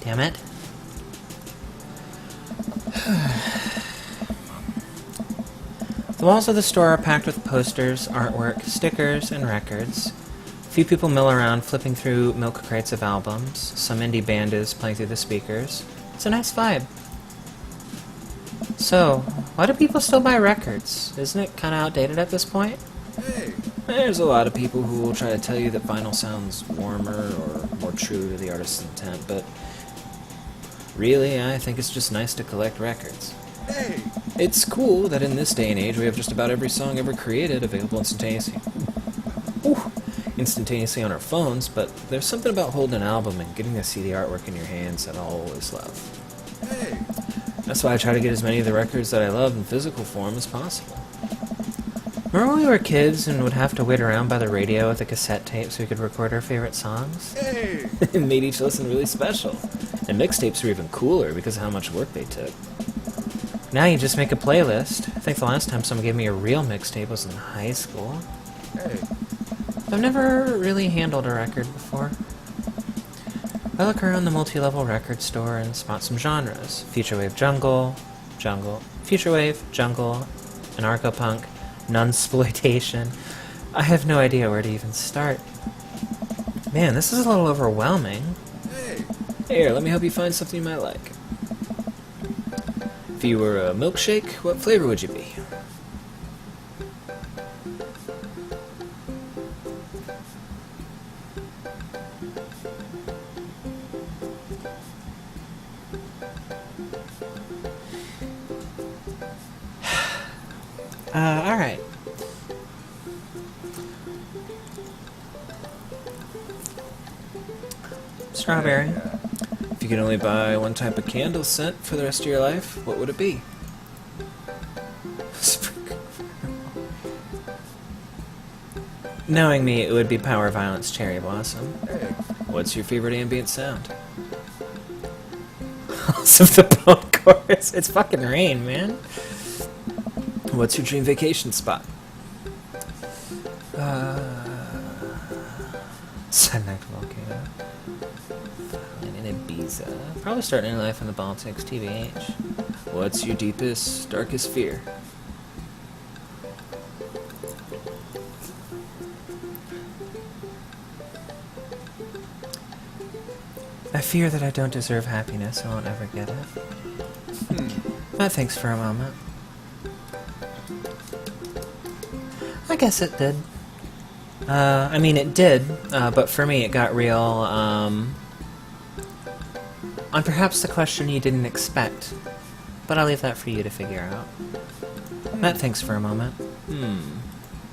Damn it. The walls of the store are packed with posters, artwork, stickers, and records. A few people mill around flipping through milk crates of albums. Some indie band is playing through the speakers. It's a nice vibe. So, why do people still buy records? Isn't it kind of outdated at this point? Hey! There's a lot of people who will try to tell you that vinyl sounds warmer or more true to the artist's intent, but really, I think it's just nice to collect records. Hey! It's cool that in this day and age we have just about every song ever created available instantaneously. Ooh, instantaneously on our phones, but there's something about holding an album and getting the CD artwork in your hands that I'll always love. Hey! That's why I try to get as many of the records that I love in physical form as possible. Remember when we were kids and would have to wait around by the radio with a cassette tape so we could record our favorite songs? Hey! It made each listen really special. And mixtapes were even cooler because of how much work they took. Now you just make a playlist. I think the last time someone gave me a real mixtape was in high school. Hey! I've never really handled a record before. I look around the multi-level record store and spot some genres. Futurewave jungle, futurewave, jungle, anarcho-punk, nunsploitation. I have no idea where to even start. Man, this is a little overwhelming. Hey! Here, let me help you find something you might like. If you were a milkshake, what flavor would you be? Alright. Strawberry. If you could only buy one type of candle scent for the rest of your life, what would it be? Knowing me, it would be Power Violence Cherry Blossom. Hey! What's your favorite ambient sound? Also the bone chorus. It's fucking rain, man. What's your dream vacation spot? Sunlight Volcano. In Ibiza. Probably starting a new life in the Baltics, TBH. What's your deepest, darkest fear? I fear that I don't deserve happiness and won't ever get it. That thinks for a moment. I guess it did. I mean, it did, but for me it got real, on perhaps the question you didn't expect. But I'll leave that for you to figure out. That thinks for a moment.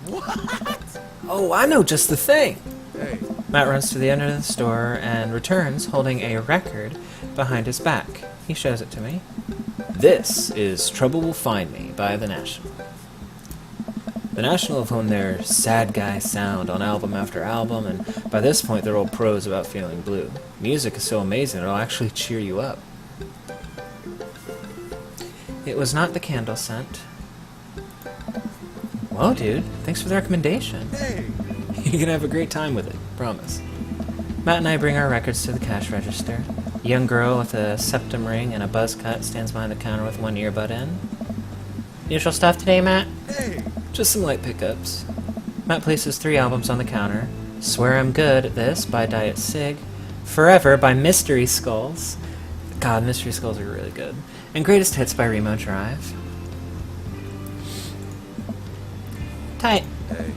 What? Oh, I know just the thing! Hey! Matt runs to the end of the store and returns holding a record behind his back. He shows it to me. This is Trouble Will Find Me by The National. The National have honed their sad guy sound on album after album, and by this point they're all pros about feeling blue. Music is so amazing it'll actually cheer you up. It was not the candle scent. Whoa, dude. Thanks for the recommendation. Hey! You're gonna have a great time with it, promise. Matt and I bring our records to the cash register. A young girl with a septum ring and a buzz cut stands behind the counter with one earbud in. Usual stuff today, Matt? Hey! Just some light pickups. Matt places 3 albums on the counter. Swear I'm Good at This by Diet Sig. Forever by Mystery Skulls. God, Mystery Skulls are really good. And Greatest Hits by Remo Drive. Tight. Hey!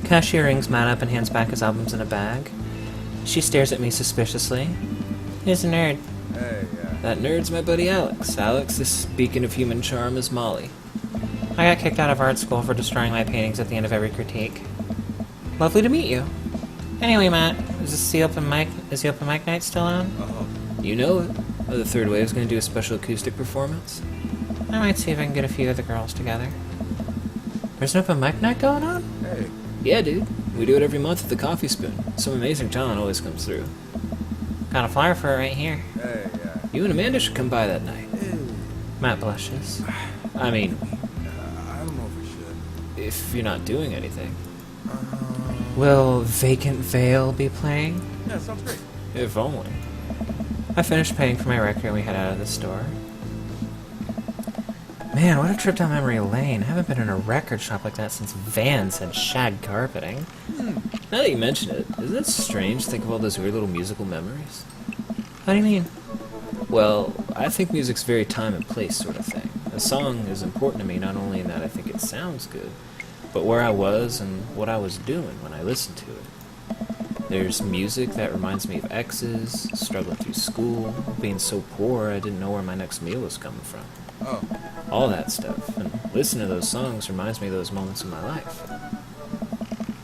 Cashier rings Matt up and hands back his albums in a bag. She stares at me suspiciously. He's a nerd. Hey, yeah. That nerd's my buddy Alex. Alex, this beacon of human charm is Molly. I got kicked out of art school for destroying my paintings at the end of every critique. Lovely to meet you. Anyway, Matt, is the open mic night still on? You know it. The Third Wave's gonna do a special acoustic performance. I might see if I can get a few of the girls together. There's an open mic night going on? Hey! Yeah, dude. We do it every month at the Coffee Spoon. Some amazing talent always comes through. Got a flyer for it right here. Hey, yeah. You and Amanda should come by that night. Matt blushes. I mean, I don't know if we should. if you're not doing anything. Will Vacant Veil be playing? Yeah, sounds great. If only. I finished paying for my record and we head out of the store. Man, what a trip down memory lane. I haven't been in a record shop like that since Vans had shag carpeting. Now that you mention it, isn't it strange to think of all those weird little musical memories? What do you mean? Well, I think music's very time and place sort of thing. A song is important to me not only in that I think it sounds good, but where I was and what I was doing when I listened to it. There's music that reminds me of exes, struggling through school, being so poor I didn't know where my next meal was coming from. Oh, All that stuff, and listening to those songs reminds me of those moments in my life.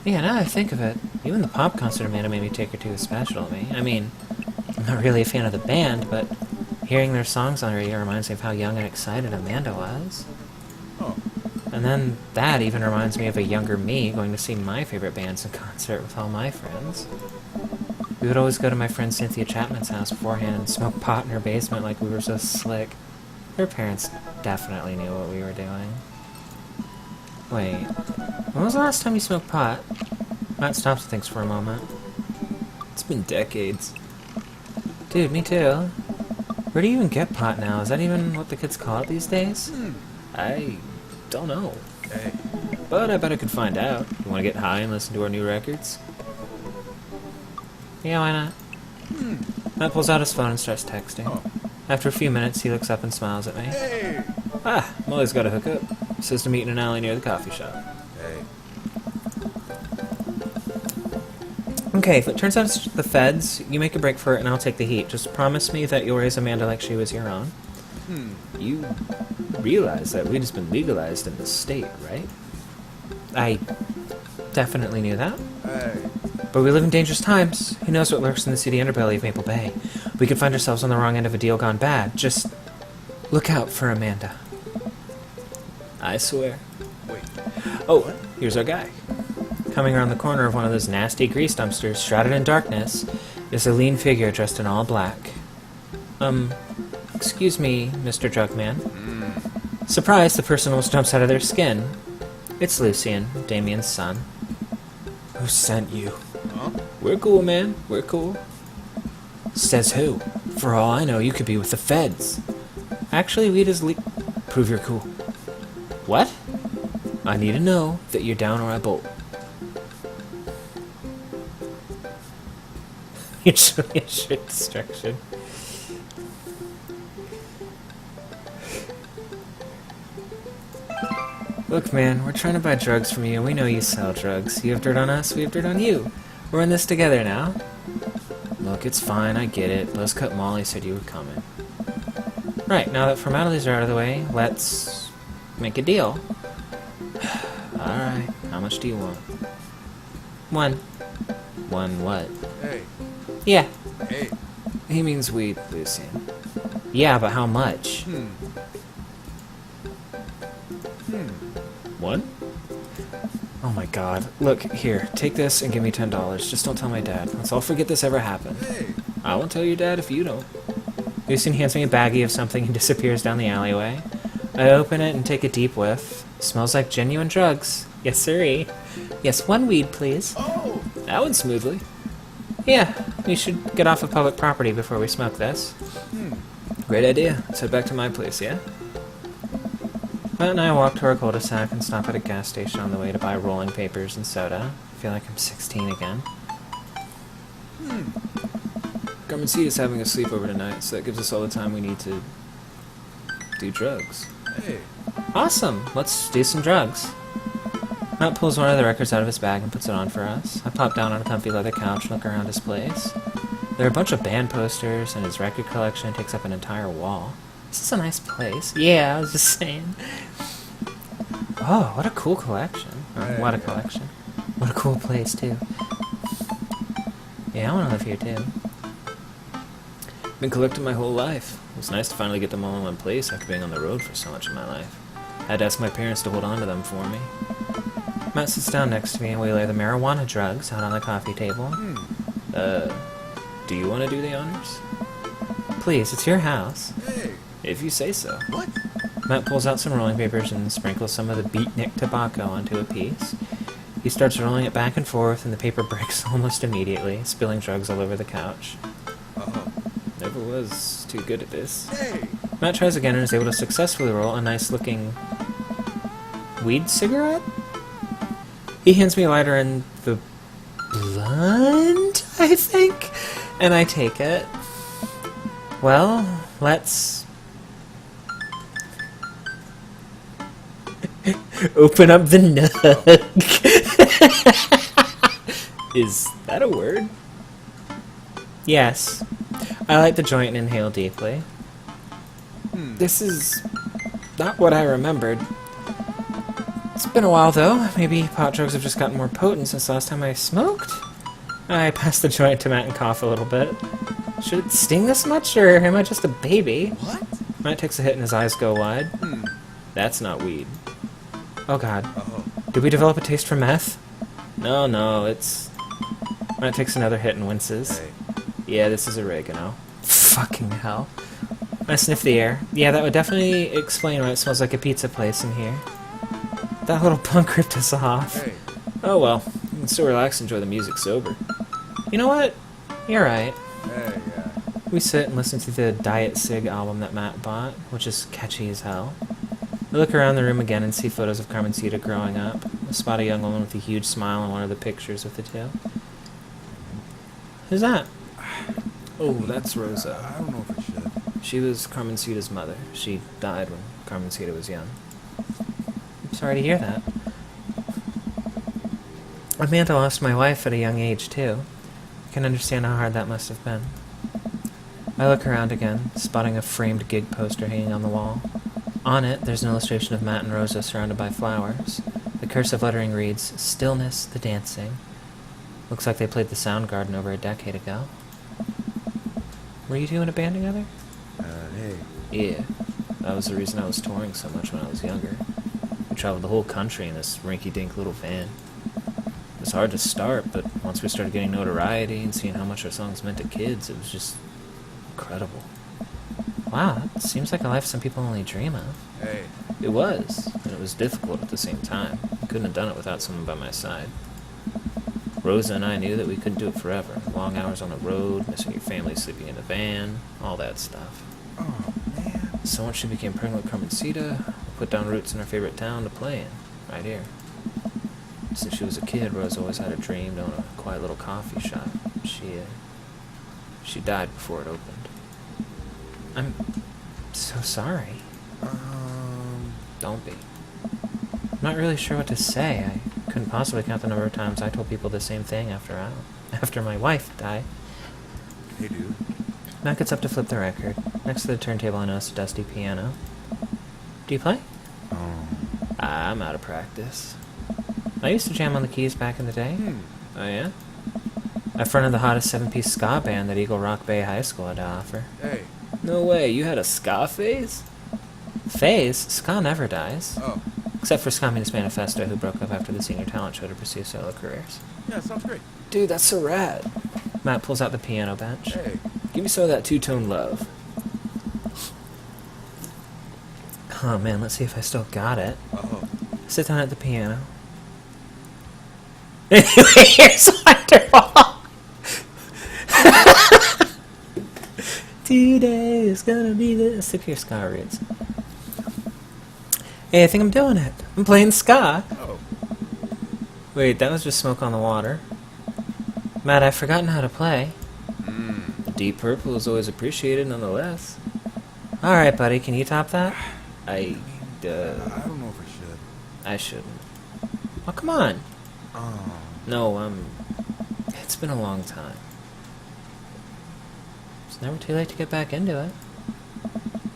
Yeah, now that I think of it, even the pop concert Amanda made me take her to is special to me. I mean, I'm not really a fan of the band, but hearing their songs on the radio reminds me of how young and excited Amanda was. oh, And then that even reminds me of a younger me going to see my favorite bands in concert with all my friends. We would always go to my friend Cynthia Chapman's house beforehand and smoke pot in her basement like we were so slick. Her parents definitely knew what we were doing. Wait, when was the last time you smoked pot? Matt stops and thinks for a moment. It's been decades. Dude, me too. Where do you even get pot now? Is that even what the kids call it these days? I don't know. hey, But I bet I could find out. You want to get high and listen to our new records? Yeah, why not? Matt pulls out his phone and starts texting. oh, After a few minutes, he looks up and smiles at me. hey, Ah, Molly's got a hookup. Says to meet in an alley near the coffee shop. hey. Okay, if it turns out it's the feds, you make a break for it and I'll take the heat. Just promise me that you'll raise Amanda like she was your own. You realize that weed has been legalized in the state, right? I definitely knew that. Hey, But we live in dangerous times. Who knows what lurks in the seedy underbelly of Maple Bay? We could find ourselves on the wrong end of a deal gone bad. Just look out for Amanda. I swear. wait, Oh, here's our guy. Coming around the corner of one of those nasty grease dumpsters, shrouded in darkness, is a lean figure dressed in all black. Excuse me, Mr. Jugman. Surprised, the person almost jumps out of their skin. It's Lucian, Damien's son. Who sent you? huh? We're cool, man. We're cool. Says who? For all I know, you could be with the feds. Actually, weed is Prove you're cool. What? I need to know that you're down or I bolt. Usually a shit destruction. Look, man, we're trying to buy drugs from you. We know you sell drugs. You have dirt on us, we have dirt on you. We're in this together now. Look, it's fine, I get it. Buzzcut Molly said you were coming. Right, now that formalities are out of the way, let's make a deal. Alright, how much do you want? One. One what? Hey, Yeah. hey. He means weed, Lucian. Yeah, but how much? One? Oh my god. Look, here, take this and give me $10. Just don't tell my dad. Let's all forget this ever happened. Hey, I won't tell your dad if you don't. Lucian hands me a baggie of something and disappears down the alleyway. I open it and take a deep whiff. Smells like genuine drugs. Yes, sirree. Yes, one weed, please. oh, That went smoothly. Yeah, we should get off of public property before we smoke this. Great idea. Let's head back to my place, yeah? Matt and I walk to our cul-de-sac and stop at a gas station on the way to buy rolling papers and soda. I feel like I'm 16 again. Garment is having a sleepover tonight, so that gives us all the time we need to do drugs. hey. Awesome! Let's do some drugs. Matt pulls one of the records out of his bag and puts it on for us. I plop down on a comfy leather couch and look around his place. There are a bunch of band posters, and his record collection takes up an entire wall. This is a nice place. Yeah, I was just saying. Oh, what a cool collection. Or, what a collection. What a cool place, too. Yeah, I want to live here, too. Been collecting my whole life. It was nice to finally get them all in one place after being on the road for so much of my life. I had to ask my parents to hold on to them for me. Matt sits down next to me and we lay the marijuana drugs out on the coffee table. Do you want to do the honors? Please, it's your house. Hey, If you say so. what? Matt pulls out some rolling papers and sprinkles some of the beatnik tobacco onto a piece. He starts rolling it back and forth and the paper breaks almost immediately, spilling drugs all over the couch. Oh, Never was too good at this. Hey! Matt tries again and is able to successfully roll a nice-looking weed cigarette? He hands me a lighter and the blunt, I think, and I take it. Well, let's open up the nug. Is that a word? Yes. I light the joint and inhale deeply. This is not what I remembered. It's been a while, though. Maybe pot drugs have just gotten more potent since the last time I smoked? I pass the joint to Matt and cough a little bit. Should it sting this much, or am I just a baby? What? Matt takes a hit and his eyes go wide. That's not weed. Oh god. Oh. Did we develop a taste for meth? No, it's... Matt takes another hit and winces. Hey. Yeah, this is oregano. Fucking hell. I sniff the air. Yeah, that would definitely explain why it smells like a pizza place in here. That little punk ripped us off. Hey. Oh well, you can still relax and enjoy the music sober. You know what? You're right. Hey, yeah. We sit and listen to the Diet Sig album that Matt bought, which is catchy as hell. I look around the room again and see photos of Carmencita growing up. I spot a young woman with a huge smile in one of the pictures with the tail. Who's that? Oh, that's Rosa. I don't know if I should. She was Carmencita's mother. She died when Carmencita was young. I'm sorry to hear that. Amanda lost my wife at a young age, too. I can understand how hard that must have been. I look around again, spotting a framed gig poster hanging on the wall. On it, there's an illustration of Matt and Rosa surrounded by flowers. The cursive lettering reads, "Stillness, the dancing." Looks like they played the Soundgarden over a decade ago. Were you two in a band together? Hey. Yeah, that was the reason I was touring so much when I was younger. We traveled the whole country in this rinky-dink little van. It was hard to start, but once we started getting notoriety and seeing how much our songs meant to kids, it was just incredible. Wow, that seems like a life some people only dream of. Hey. It was, and it was difficult at the same time. I couldn't have done it without someone by my side. Rosa and I knew that we couldn't do it forever. Long hours on the road, missing your family, sleeping in the van, all that stuff. Oh, man. So once she became pregnant with Carmencita, we put down roots in our favorite town to play in, right here. Since she was a kid, Rose always had a dream to own a quiet little coffee shop. She died before it opened. I'm so sorry. Don't be. I'm not really sure what to say. I couldn't possibly count the number of times I told people the same thing after my wife died. Hey, dude. Matt gets up to flip the record. Next to the turntable, I notice a dusty piano. Do you play? I'm out of practice. I used to jam on the keys back in the day. Oh yeah? I fronted the hottest 7-piece ska band that Eagle Rock Bay High School had to offer. Hey. No way, you had a ska phase? Phase? Ska never dies. Oh. Except for Ska Means Manifesto, who broke up after the senior talent show to pursue solo careers. Yeah, sounds great. Dude, that's so rad. Matt pulls out the piano bench. Hey. Give me some of that two-tone love. Oh man, let's see if I still got it. Oh. Sit down at the piano. Here's Wonderwall! Today is gonna be the... Stick to your ska roots. Hey, I think I'm doing it. I'm playing ska. Oh. Wait, that was just smoke on the water. Matt, I've forgotten how to play. Deep Purple is always appreciated nonetheless. Alright, buddy, can you top that? I don't know if I should. I shouldn't. Oh, come on. Oh. No, it's been a long time. It's never too late to get back into it.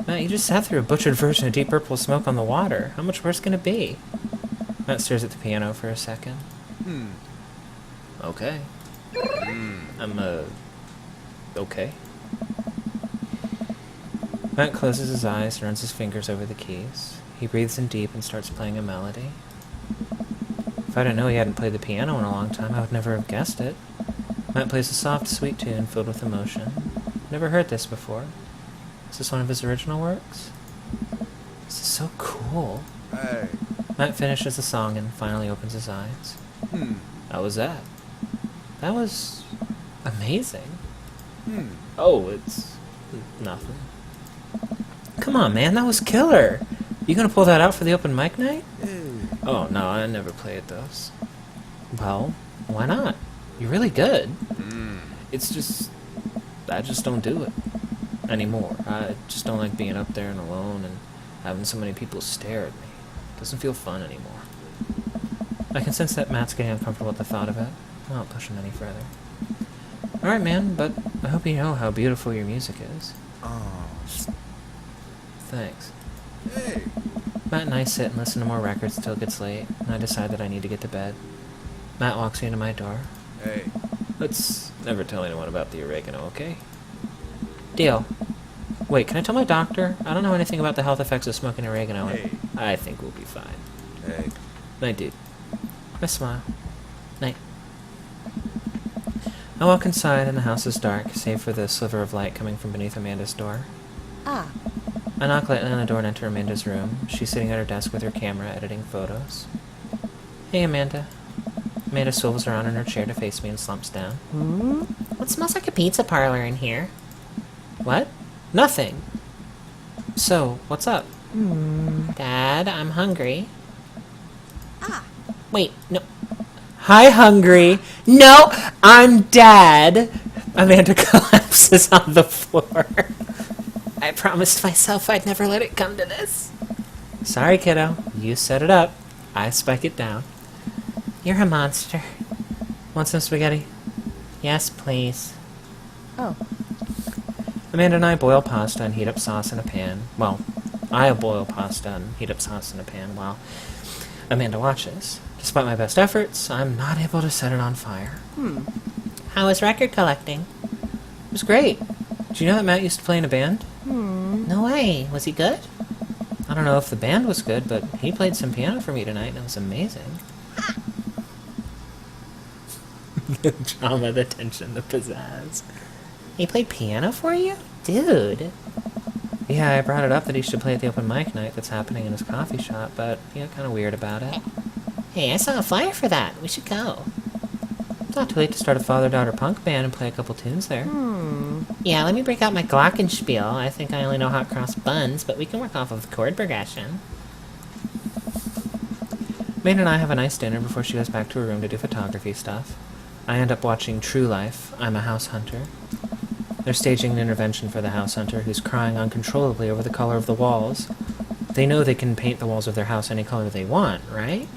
Matt, you just sat through a butchered version of Deep Purple Smoke on the Water. How much worse can it be? Matt stares at the piano for a second. Okay. Okay. Matt closes his eyes and runs his fingers over the keys. He breathes in deep and starts playing a melody. If I didn't know he hadn't played the piano in a long time, I would never have guessed it. Matt plays a soft, sweet tune filled with emotion. Never heard this before. Is this one of his original works? This is so cool. Hey. Matt finishes the song and finally opens his eyes. How was that? That was... amazing. Oh, it's Nothing. Come on, man, that was killer. You gonna pull that out for the open mic night? Hey. Oh, no, I never played those. Well, why not? You're really good. It's just... I just don't do it anymore. I just don't like being up there and alone and having so many people stare at me. It doesn't feel fun anymore. I can sense that Matt's getting uncomfortable at the thought of it. I won't push him any further. Alright, man, but I hope you know how beautiful your music is. Oh. Thanks. Hey. Matt and I sit and listen to more records until it gets late, and I decide that I need to get to bed. Matt walks me into my door. Hey. Let's never tell anyone about the oregano, okay? Deal. Wait, can I tell my doctor? I don't know anything about the health effects of smoking oregano. Hey. I think we'll be fine. Hey. Night, dude. I smile. Night. I walk inside and the house is dark, save for the sliver of light coming from beneath Amanda's door. Ah, I knock lightly on the door and enter Amanda's room. She's sitting at her desk with her camera, editing photos. Hey, Amanda. Amanda swivels around in her chair to face me and slumps down. What smells like a pizza parlor in here? What? Nothing. So, what's up? Dad, I'm hungry. Ah. Wait, no. Hi, hungry. No, I'm Dad. Amanda collapses on the floor. I promised myself I'd never let it come to this. Sorry, kiddo. You set it up. I spike it down. You're a monster. Want some spaghetti? Yes, please. Oh. Amanda and I boil pasta and heat up sauce in a pan. Well, I boil pasta and heat up sauce in a pan while Amanda watches. Despite my best efforts, I'm not able to set it on fire. How was record collecting? It was great. Do you know that Matt used to play in a band? No way. Was he good? I don't know if the band was good, but he played some piano for me tonight and it was amazing. The drama, the tension, the pizzazz. He played piano for you? Dude. Yeah, I brought it up that he should play at the open mic night that's happening in his coffee shop, but he got kind of weird about it. Hey, I saw a flyer for that. We should go. It's not too late to start a father-daughter punk band and play a couple tunes there. Yeah, let me break out my glockenspiel. I think I only know hot cross buns, but we can work off of the chord progression. Maid and I have a nice dinner before she goes back to her room to do photography stuff. I end up watching True Life. I'm a house hunter. They're staging an intervention for the house hunter, who's crying uncontrollably over the color of the walls. They know they can paint the walls of their house any color they want, right?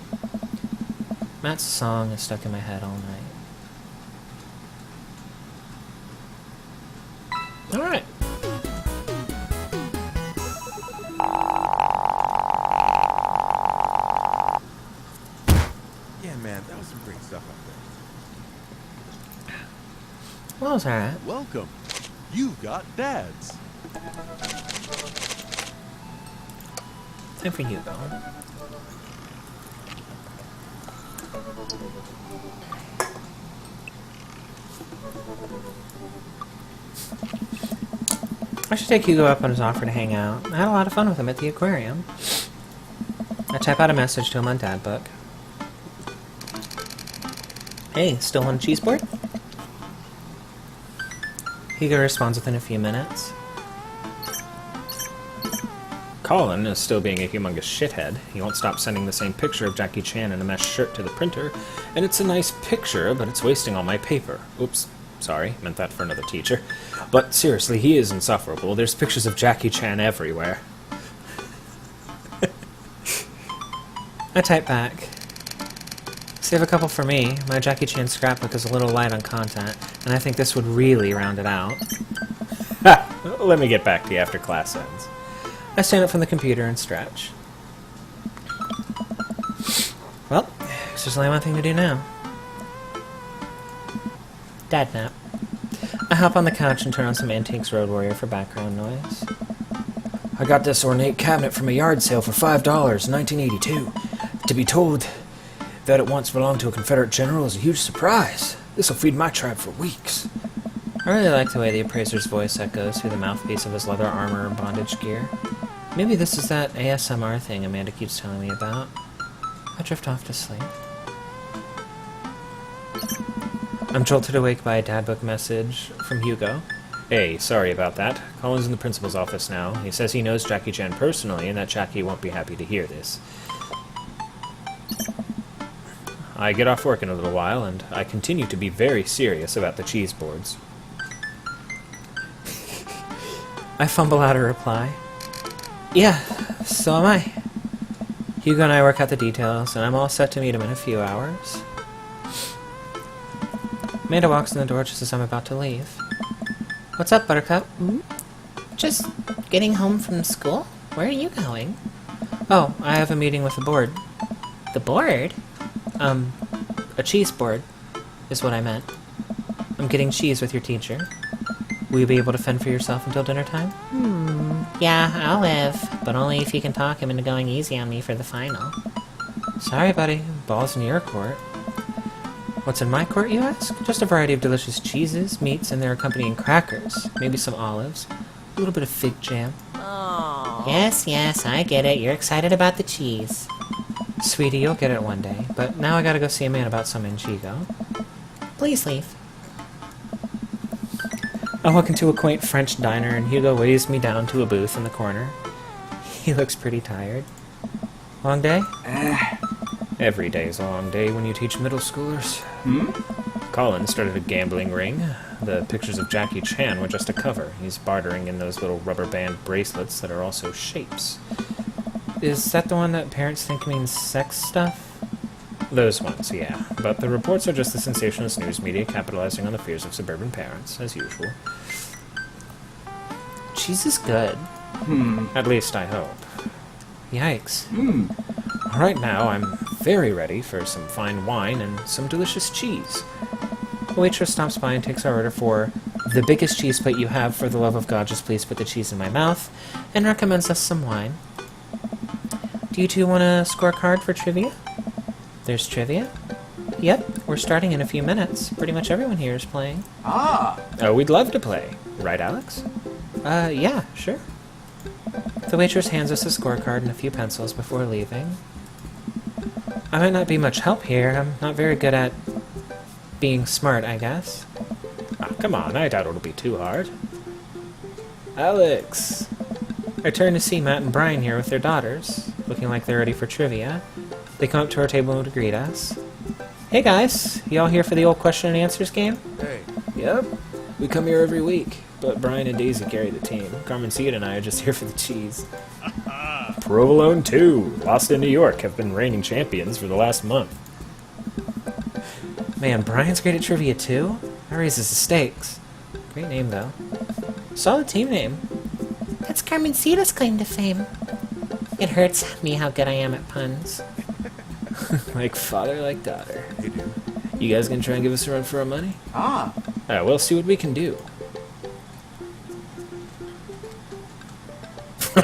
Matt's song is stuck in my head all night. Alright. Yeah, man, that was some great stuff up there. Well, it was alright. Welcome. You've got dads. Time for Hugo. I should take Hugo up on his offer to hang out. I had a lot of fun with him at the aquarium. I type out a message to him on Dadbook. Hey, still on a cheese board? Hugo responds within a few minutes. Colin is still being a humongous shithead. He won't stop sending the same picture of Jackie Chan in a mesh shirt to the printer, and it's a nice picture, but it's wasting all my paper. Oops, sorry, meant that for another teacher. But seriously, he is insufferable. There's pictures of Jackie Chan everywhere. I type back. Save a couple for me. My Jackie Chan scrapbook is a little light on content, and I think this would really round it out. Ha! Let me get back to you after class ends. I stand up from the computer and stretch. Well, there's only one thing to do now. Dad nap. I hop on the couch and turn on some Antiques Road Warrior for background noise. I got this ornate cabinet from a yard sale for $5 in 1982. To be told that it once belonged to a Confederate general is a huge surprise. This'll feed my tribe for weeks. I really like the way the appraiser's voice echoes through the mouthpiece of his leather armor and bondage gear. Maybe this is that ASMR thing Amanda keeps telling me about. I drift off to sleep. I'm jolted awake by a Dadbook message from Hugo. Hey, sorry about that. Colin's in the principal's office now. He says he knows Jackie Chan personally, and that Jackie won't be happy to hear this. I get off work in a little while, and I continue to be very serious about the cheese boards. I fumble out a reply. Yeah, so am I. Hugo and I work out the details, and I'm all set to meet him in a few hours. Amanda walks in the door just as I'm about to leave. What's up, Buttercup? Just getting home from school? Where are you going? Oh, I have a meeting with the board. The board? A cheese board is what I meant. I'm getting cheese with your teacher. Will you be able to fend for yourself until dinner time? Yeah, I'll live, but only if you can talk him into going easy on me for the final. Sorry, buddy. Ball's in your court. What's in my court, you ask? Just a variety of delicious cheeses, meats, and their accompanying crackers. Maybe some olives. A little bit of fig jam. Yes, I get it. You're excited about the cheese. Sweetie, you'll get it one day. But now I gotta go see a man about some Inchigo. Please leave. I walk into a quaint French diner, and Hugo waves me down to a booth in the corner. He looks pretty tired. Long day? Every day's a long day when you teach middle schoolers. Colin started a gambling ring. The pictures of Jackie Chan were just a cover. He's bartering in those little rubber band bracelets that are also shapes. Is that the one that parents think means sex stuff? Those ones, yeah. But the reports are just the sensationalist news media capitalizing on the fears of suburban parents, as usual. Cheese is good. At least I hope. Yikes. Right now, I'm very ready for some fine wine and some delicious cheese. The waitress stops by and takes our order for the biggest cheese plate you have. For the love of God, just please put the cheese in my mouth, and recommends us some wine. Do you two want a scorecard for trivia? There's trivia? Yep, we're starting in a few minutes. Pretty much everyone here is playing. Oh, we'd love to play. Right, Alex? Yeah, sure. The waitress hands us a scorecard and a few pencils before leaving. I might not be much help here. I'm not very good at being smart, I guess. Ah, come on, I doubt it'll be too hard. Alex! I turn to see Matt and Brian here with their daughters, looking like they're ready for trivia. They come up to our table to greet us. Hey guys, you all here for the old question and answers game? Hey, Yep. We come here every week, but Brian and Daisy carry the team. Carmen Cid and I are just here for the cheese. Provolone 2, Lost in New York, have been reigning champions for the last month. Man, Brian's great at trivia too? That raises the stakes. Great name though. Solid team name. That's Carmen Cida's claim to fame. It hurts me how good I am at puns. Like father, like daughter. hey, dude. You guys gonna try and give us a run for our money? We'll see what we can do.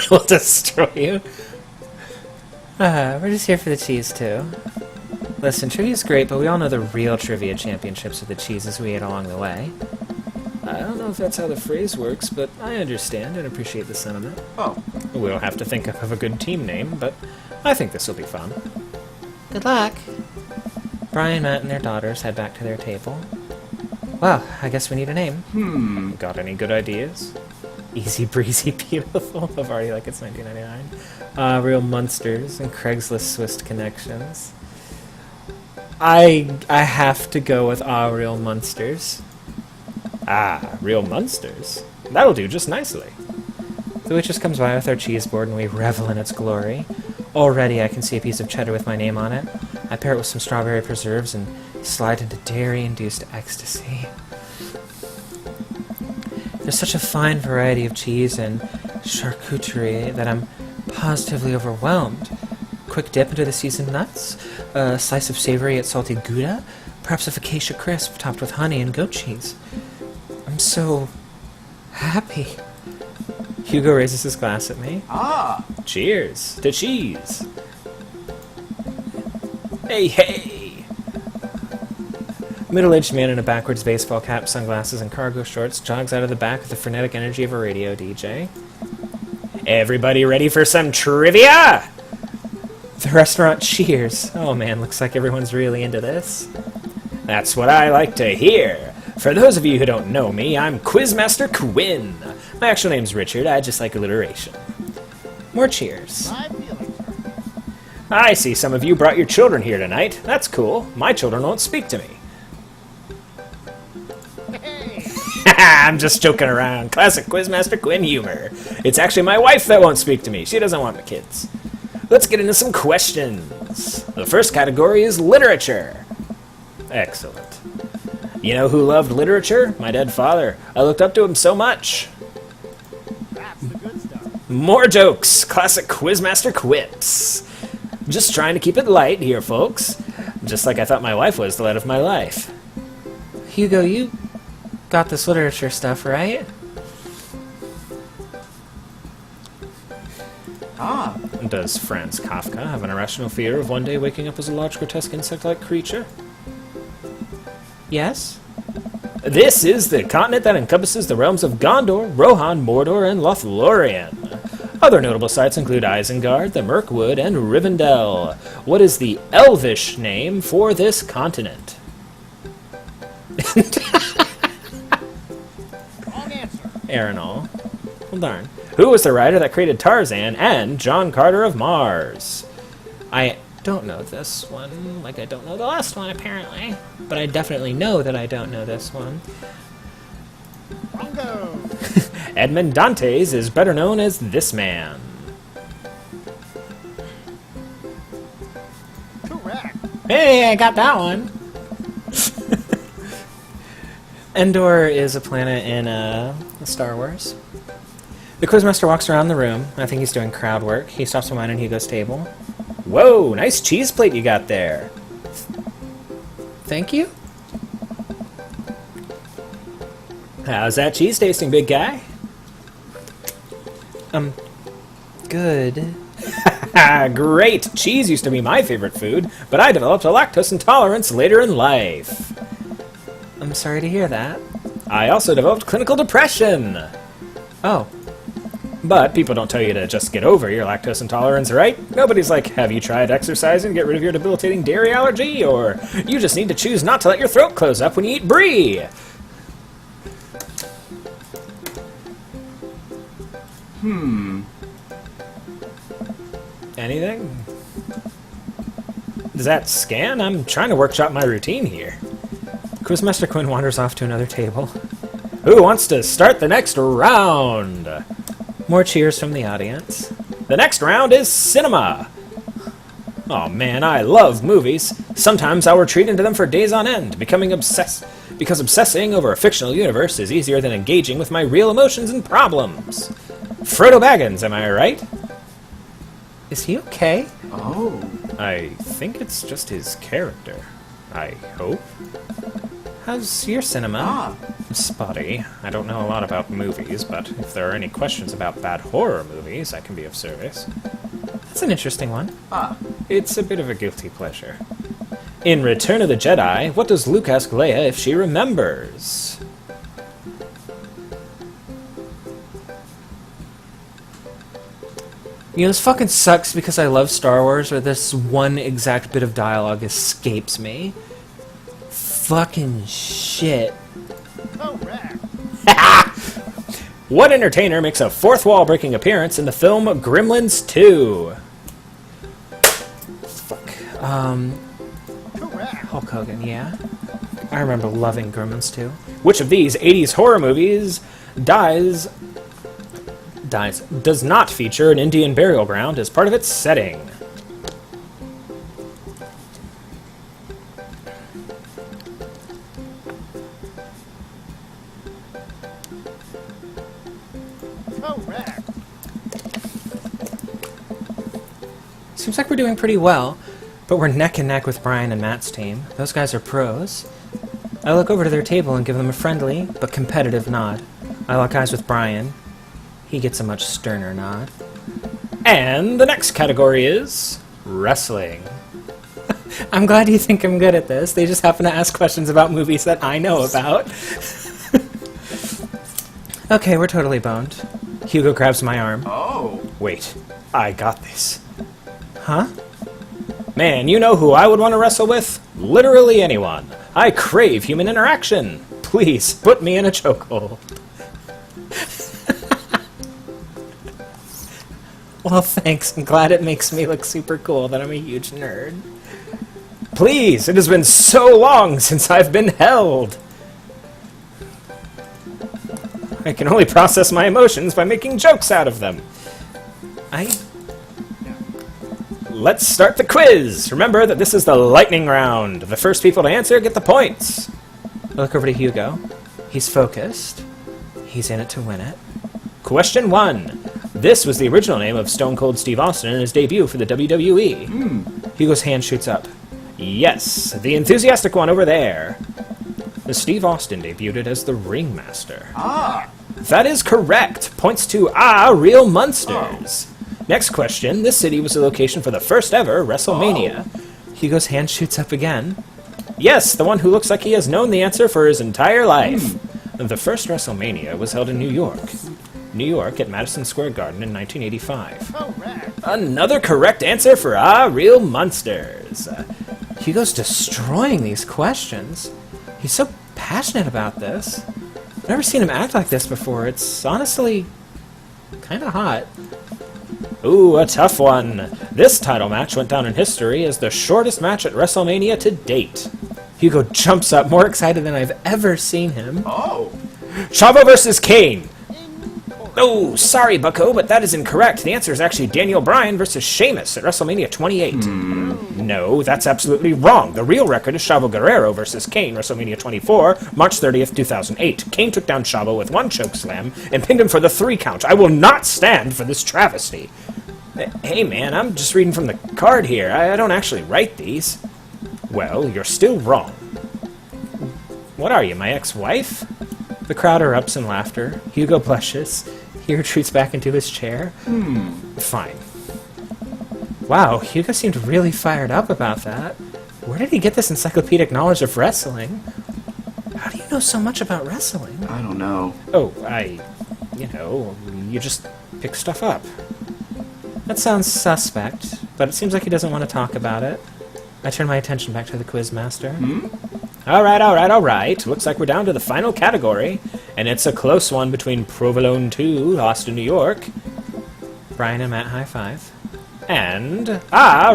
We'll destroy you. We're just here for the cheese too. Listen, trivia's great, but we all know the real trivia championships are the cheeses we ate along the way. I don't know if that's how the phrase works, but I understand and appreciate the sentiment. Oh, We'll have to think of a good team name, but I think this will be fun. Good luck. Brian, Matt, and their daughters head back to their table. Well, I guess we need a name. Got any good ideas? Easy breezy beautiful. I've already like it's 1999. Real Munsters and Craigslist Swiss connections. I have to go with Real Munsters. Real Munsters. That'll do just nicely. The waitress comes by with our cheese board and we revel in its glory. Already I can see a piece of cheddar with my name on it. I pair it with some strawberry preserves and slide into dairy-induced ecstasy. There's such a fine variety of cheese and charcuterie that I'm positively overwhelmed. Quick dip into the seasoned nuts, a slice of savory yet salty Gouda, perhaps a focaccia crisp topped with honey and goat cheese. I'm so happy. Hugo raises his glass at me. Cheers to cheese. Hey, hey! Middle-aged man in a backwards baseball cap, sunglasses, and cargo shorts jogs out of the back with the frenetic energy of a radio DJ. Everybody ready for some trivia? The restaurant cheers. Oh man, looks like everyone's really into this. That's what I like to hear. For those of you who don't know me, I'm Quizmaster Quinn. My actual name's Richard, I just like alliteration. More cheers. I see some of you brought your children here tonight. That's cool. My children won't speak to me. I'm just joking around. Classic Quizmaster Quinn humor. It's actually my wife that won't speak to me. She doesn't want the kids. Let's get into some questions. The first category is literature. Excellent. You know who loved literature? My dead father. I looked up to him so much. That's the good stuff. More jokes. Classic Quizmaster quips. Just trying to keep it light here, folks. Just like I thought my wife was the light of my life. Hugo, you got this literature stuff, right? Ah, Does Franz Kafka have an irrational fear of one day waking up as a large, grotesque insect-like creature? Yes? This is the continent that encompasses the realms of Gondor, Rohan, Mordor, and Lothlorien. Other notable sites include Isengard, the Mirkwood, and Rivendell. What is the Elvish name for this continent? Wrong answer. Arenal. Well, darn. Who was the writer that created Tarzan and John Carter of Mars? I don't know this one, like I don't know the last one, apparently. But I definitely know that I don't know this one. Wrongo. Edmond Dantes is better known as this man. Correct. Hey, I got that one! Endor is a planet in Star Wars. The Quizmaster walks around the room. I think he's doing crowd work. He stops by mine and Hugo's table. Whoa, nice cheese plate you got there. Thank you? How's that cheese tasting, big guy? Good. Great! Cheese used to be my favorite food, but I developed a lactose intolerance later in life. I'm sorry to hear that. I also developed clinical depression. Oh, But people don't tell you to just get over your lactose intolerance, right? Nobody's like, have you tried exercising to get rid of your debilitating dairy allergy? Or you just need to choose not to let your throat close up when you eat brie. Anything? Does that scan? I'm trying to workshop my routine here. Quizmaster Quinn wanders off to another table. Who wants to start the next round? More cheers from the audience. The next round is cinema. Oh man, I love movies. Sometimes I'll retreat into them for days on end, because obsessing over a fictional universe is easier than engaging with my real emotions and problems. Frodo Baggins, am I right? Is he okay? oh. I think it's just his character. I hope. How's your cinema? Ah, Spotty. I don't know a lot about movies, but if there are any questions about bad horror movies, I can be of service. That's an interesting one. ah. It's a bit of a guilty pleasure. In Return of the Jedi, what does Luke ask Leia if she remembers? You know, this fucking sucks because I love Star Wars, where this one exact bit of dialogue escapes me. Fucking shit. Correct. What entertainer makes a fourth wall breaking appearance in the film Gremlins 2? Fuck. Correct. Hulk Hogan, yeah. I remember loving Gremlins too. Which of these 80s horror movies does not feature an Indian burial ground as part of its setting? Correct. Seems like we're doing pretty well, but we're neck and neck with Brian and Matt's team. Those guys are pros. I look over to their table and give them a friendly but competitive nod. I lock eyes with Brian. He gets a much sterner nod. And the next category is wrestling. I'm glad you think I'm good at this. They just happen to ask questions about movies that I know about. Okay, we're totally boned. Hugo grabs my arm. Oh. Wait, I got this. Huh? Man, you know who I would want to wrestle with? Literally anyone. I crave human interaction. Please, put me in a chokehold. Well, thanks. I'm glad it makes me look super cool that I'm a huge nerd. Please, it has been so long since I've been held. I can only process my emotions by making jokes out of them. Let's start the quiz! Remember that this is the lightning round. The first people to answer get the points. I look over to Hugo. He's focused. He's in it to win it. Question 1. This was the original name of Stone Cold Steve Austin in his debut for the WWE. Hugo's hand shoots up. Yes, the enthusiastic one over there. Steve Austin debuted as the Ringmaster. That is correct. Points to Real Munsters. Next question. This city was the location for the first ever WrestleMania. Hugo's hand shoots up again. Yes, the one who looks like he has known the answer for his entire life. The first WrestleMania was held in New York. New York at Madison Square Garden in 1985. Another correct answer for Real Munsters. Hugo's destroying these questions. He's so passionate about this. I've never seen him act like this before. It's honestly kind of hot. Ooh, a tough one. This title match went down in history as the shortest match at WrestleMania to date. Hugo jumps up, more excited than I've ever seen him. Chavo versus Kane. Oh, sorry, bucko, but that is incorrect. The answer is actually Daniel Bryan versus Sheamus at WrestleMania 28. No, that's absolutely wrong. The real record is Chavo Guerrero versus Kane, WrestleMania 24, March 30th, 2008. Kane took down Chavo with one choke slam and pinned him for the 3 count. I will not stand for this travesty. Hey, man, I'm just reading from the card here. I don't actually write these. Well, you're still wrong. What are you, my ex-wife? The crowd erupts in laughter. Hugo blushes. He retreats back into his chair. Fine. Wow, Hugo seemed really fired up about that. Where did he get this encyclopedic knowledge of wrestling? How do you know so much about wrestling? I don't know. Oh, you just pick stuff up. That sounds suspect, but it seems like he doesn't want to talk about it. I turn my attention back to the Quizmaster. All right. Looks like we're down to the final category, and it's a close one between Provolone 2, Austin, New York, Brian and Matt high five. and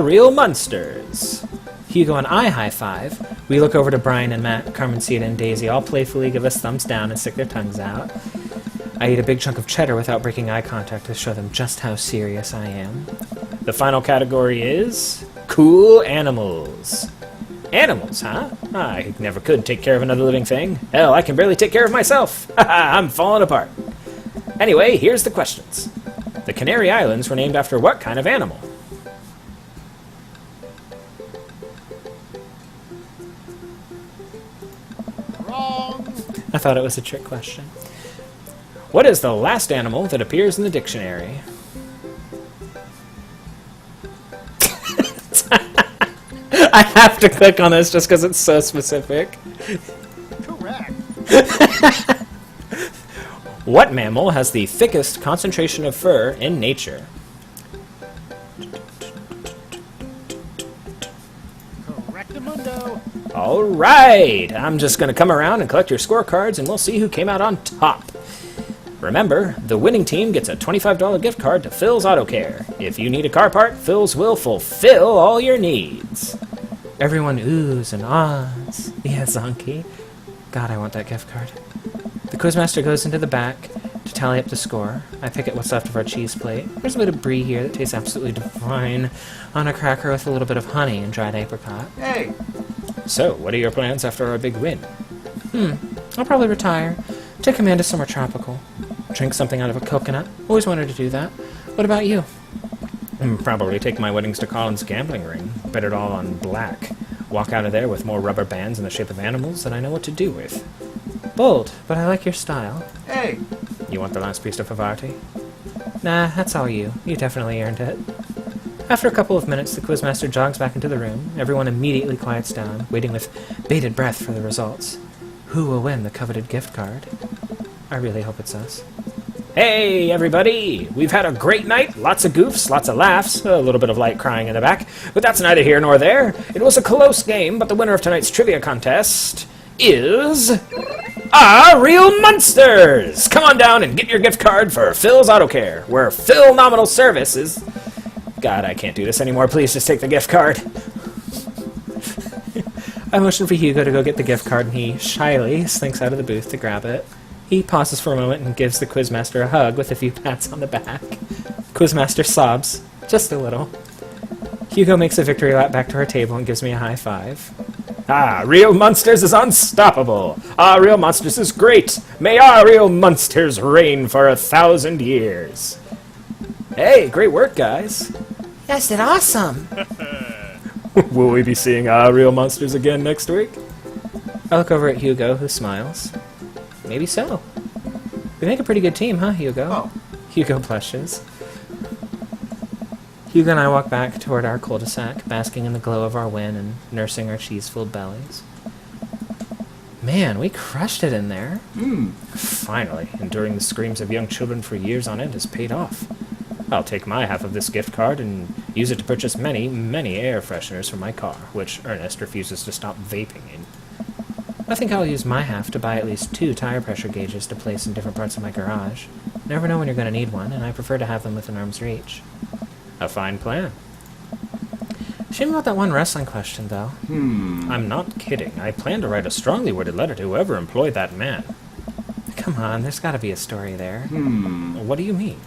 Real Munsters. Hugo and I high five. We look over to Brian and Matt, Carmencita and Daisy all playfully give us thumbs down and stick their tongues out. I eat a big chunk of cheddar without breaking eye contact to show them just how serious I am. The final category is Cool Animals. Animals, huh? I never could take care of another living thing. Hell, I can barely take care of myself. I'm falling apart. Anyway, here's the questions. The Canary Islands were named after what kind of animal? I thought it was a trick question. What is the last animal that appears in the dictionary? I have to click on this just because it's so specific. Correct. What mammal has the thickest concentration of fur in nature? Correctamundo. All right, I'm just going to come around and collect your scorecards, and we'll see who came out on top. Remember, the winning team gets a $25 gift card to Phil's Auto Care. If you need a car part, Phil's will fulfill all your needs. Everyone oohs and ahs. Yeah, Zonky. God, I want that gift card. The Quizmaster goes into the back to tally up the score. I pick at what's left of our cheese plate. There's a bit of brie here that tastes absolutely divine on a cracker with a little bit of honey and dried apricot. Hey. So, what are your plans after our big win? I'll probably retire. Take Amanda somewhere tropical. Drink something out of a coconut. Always wanted to do that. What about you? Probably take my weddings to Colin's gambling ring, bet it all on black. Walk out of there with more rubber bands in the shape of animals than I know what to do with. Bold, but I like your style. Hey. You want the last piece of Favarti? Nah, that's all you. You definitely earned it. After a couple of minutes, the Quizmaster jogs back into the room. Everyone immediately quiets down, waiting with bated breath for the results. Who will win the coveted gift card? I really hope it's us. Hey, everybody! We've had a great night, lots of goofs, lots of laughs, a little bit of light crying in the back, but that's neither here nor there. It was a close game, but the winner of tonight's trivia contest is Ah, real monsters! Come on down and get your gift card for Phil's Auto Care, where Phil Nominal Service is... God, I can't do this anymore. Please just take the gift card. I motion for Hugo to go get the gift card, and he shyly slinks out of the booth to grab it. He pauses for a moment and gives the Quizmaster a hug with a few pats on the back. Quizmaster sobs, just a little. Hugo makes a victory lap back to our table and gives me a high five. Ah, Real Monsters is unstoppable. Ah, Real Monsters is great. May our Real Monsters reign for 1,000 years. Hey, great work, guys. You guys did awesome. Will we be seeing our Real Monsters again next week? I look over at Hugo, who smiles. Maybe so. We make a pretty good team, huh, Hugo? Oh. Hugo blushes. Hugo and I walk back toward our cul-de-sac, basking in the glow of our win and nursing our cheese-filled bellies. Man, we crushed it in there. Finally, enduring the screams of young children for years on end has paid off. I'll take my half of this gift card and use it to purchase many, many air fresheners for my car, which Ernest refuses to stop vaping in. I think I'll use my half to buy at least 2 tire pressure gauges to place in different parts of my garage. Never know when you're going to need one, and I prefer to have them within arm's reach. A fine plan. Shame about that one wrestling question, though. I'm not kidding. I plan to write a strongly worded letter to whoever employed that man. Come on, there's got to be a story there. What do you mean?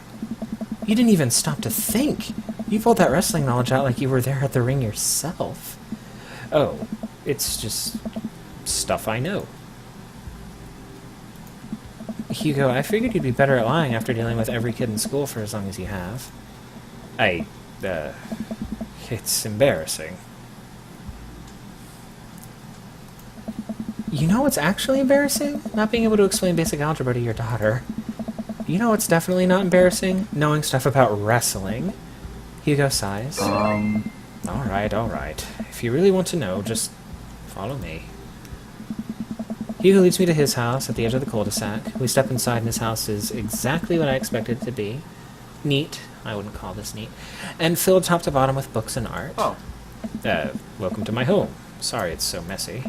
You didn't even stop to think. You pulled that wrestling knowledge out like you were there at the ring yourself. Oh, it's just stuff I know. Hugo, I figured you'd be better at lying after dealing with every kid in school for as long as you have. It's embarrassing. You know what's actually embarrassing? Not being able to explain basic algebra to your daughter. You know what's definitely not embarrassing? Knowing stuff about wrestling. Hugo sighs. Alright. If you really want to know, just follow me. Hugo leads me to his house at the edge of the cul-de-sac. We step inside and his house is exactly what I expected it to be. Neat. I wouldn't call this neat. And filled top to bottom with books and art. Oh. Welcome to my home. Sorry it's so messy.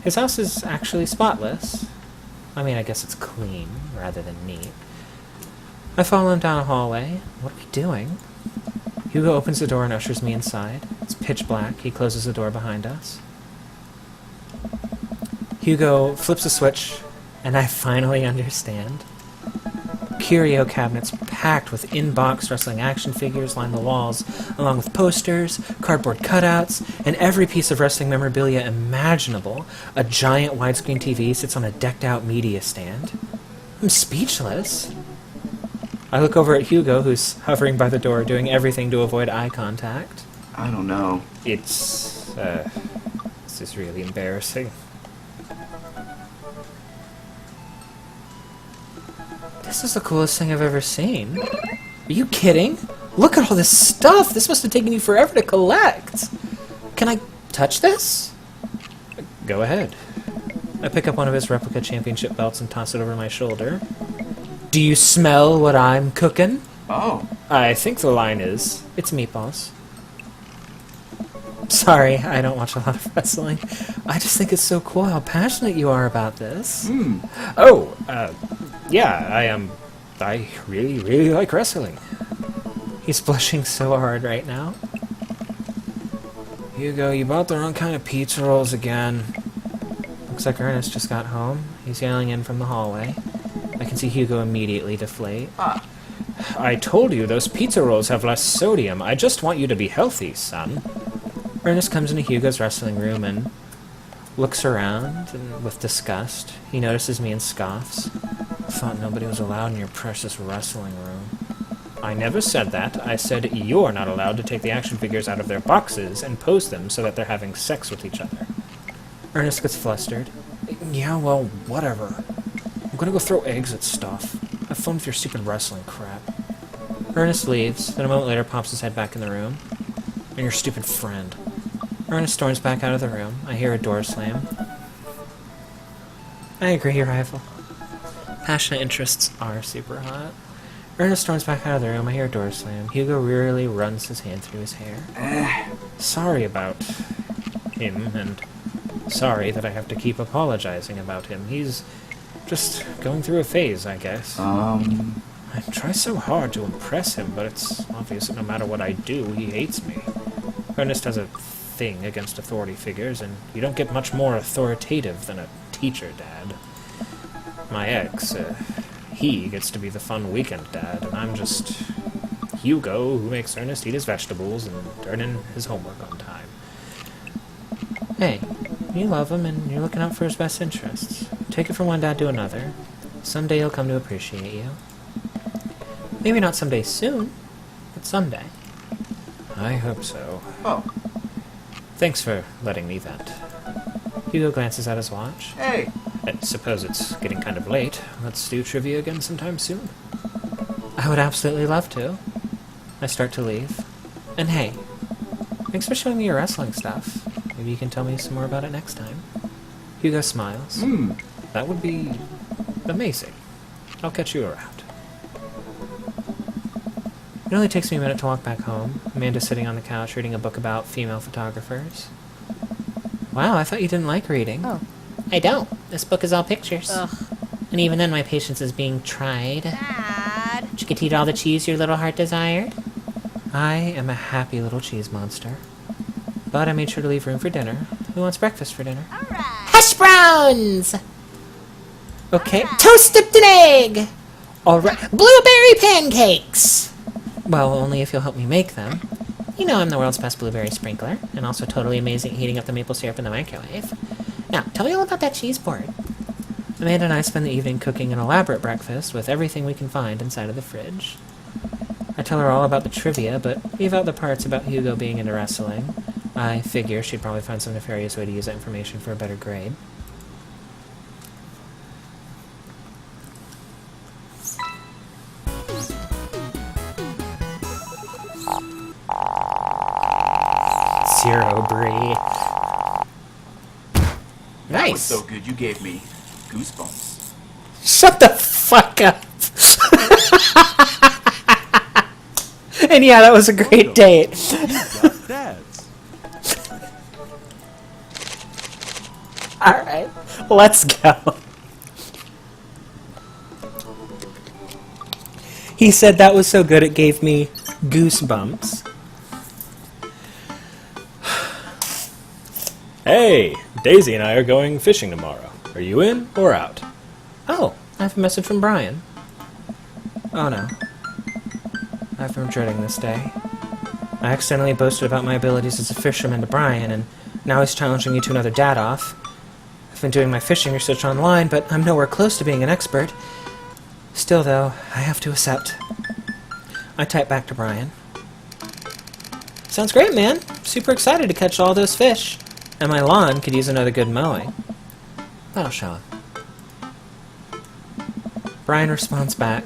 His house is actually spotless. I mean, I guess it's clean rather than neat. I follow him down a hallway. What are we doing? Hugo opens the door and ushers me inside. It's pitch black. He closes the door behind us. Hugo flips a switch, and I finally understand. Curio cabinets packed with in-box wrestling action figures line the walls, along with posters, cardboard cutouts, and every piece of wrestling memorabilia imaginable. A giant widescreen TV sits on a decked-out media stand. I'm speechless. I look over at Hugo, who's hovering by the door, doing everything to avoid eye contact. I don't know. This is really embarrassing. This is the coolest thing I've ever seen. Are you kidding? Look at all this stuff! This must have taken you forever to collect! Can I touch this? Go ahead. I pick up one of his replica championship belts and toss it over my shoulder. Do you smell what I'm cooking? Oh. I think the line is... It's meatballs. Sorry, I don't watch a lot of wrestling. I just think it's so cool how passionate you are about this. Yeah, I really, really like wrestling. He's blushing so hard right now. Hugo, you bought the wrong kind of pizza rolls again. Looks like Ernest just got home. He's yelling in from the hallway. I can see Hugo immediately deflate. I told you those pizza rolls have less sodium. I just want you to be healthy, son. Ernest comes into Hugo's wrestling room and looks around and with disgust. He notices me and scoffs. Thought nobody was allowed in your precious wrestling room. I never said that. I said you're not allowed to take the action figures out of their boxes and pose them so that they're having sex with each other. Ernest gets flustered. Yeah, well, whatever. I'm gonna go throw eggs at stuff. Have fun with your stupid wrestling crap. Ernest leaves, then a moment later pops his head back in the room. And your stupid friend. Ernest storms back out of the room. I hear a door slam. I agree, rival. Passionate interests are super hot. Ernest storms back out of the room. I hear a door slam. Hugo wearily runs his hand through his hair. Sorry about him, and sorry that I have to keep apologizing about him. He's Just going through a phase, I guess. I try so hard to impress him, but it's obvious that no matter what I do, he hates me. Ernest has a thing against authority figures, and you don't get much more authoritative than a teacher dad. My ex, he gets to be the fun weekend dad, and I'm just Hugo, who makes Ernest eat his vegetables and turn in his homework on time. Hey, you love him and you're looking out for his best interests. Take it from one dad to another. Someday he'll come to appreciate you. Maybe not someday soon, but someday. I hope so. Oh, Thanks for letting me vent. Hugo glances at his watch. hey. I suppose it's getting kind of late. Let's do trivia again sometime soon. I would absolutely love to. I start to leave. And hey, thanks for showing me your wrestling stuff. Maybe you can tell me some more about it next time. Hugo smiles. That would be amazing. I'll catch you around. It only takes me a minute to walk back home. Amanda's sitting on the couch reading a book about female photographers. Wow, I thought you didn't like reading. Oh. I don't. This book is all pictures. Ugh. And even then, my patience is being tried. Dad. Did you get to eat all the cheese your little heart desired? I am a happy little cheese monster. But I made sure to leave room for dinner. Who wants breakfast for dinner? All right. Hash browns! Okay. Toast dipped in egg! Alright. Blueberry pancakes! Well, only if you'll help me make them. You know I'm the world's best blueberry sprinkler, and also totally amazing at heating up the maple syrup in the microwave. Now, tell me all about that cheese board. Amanda and I spend the evening cooking an elaborate breakfast with everything we can find inside of the fridge. I tell her all about the trivia, but leave out the parts about Hugo being into wrestling. I figure she'd probably find some nefarious way to use that information for a better grade. Zero Brie. That was Nice. so good you gave me goosebumps. Shut the fuck up! And yeah, that was a great date. You got dads. Alright, let's go. He said that was so good it gave me goosebumps. Hey, Daisy and I are going fishing tomorrow. Are you in or out? Oh, I have a message from Brian. Oh no. I've been dreading this day. I accidentally boasted about my abilities as a fisherman to Brian, and now he's challenging me to another dad-off. I've been doing my fishing research online, but I'm nowhere close to being an expert. Still, though, I have to accept. I type back to Brian. Sounds great, man. Super excited to catch all those fish. And my lawn could use another good mowing. That'll show him. Brian responds back,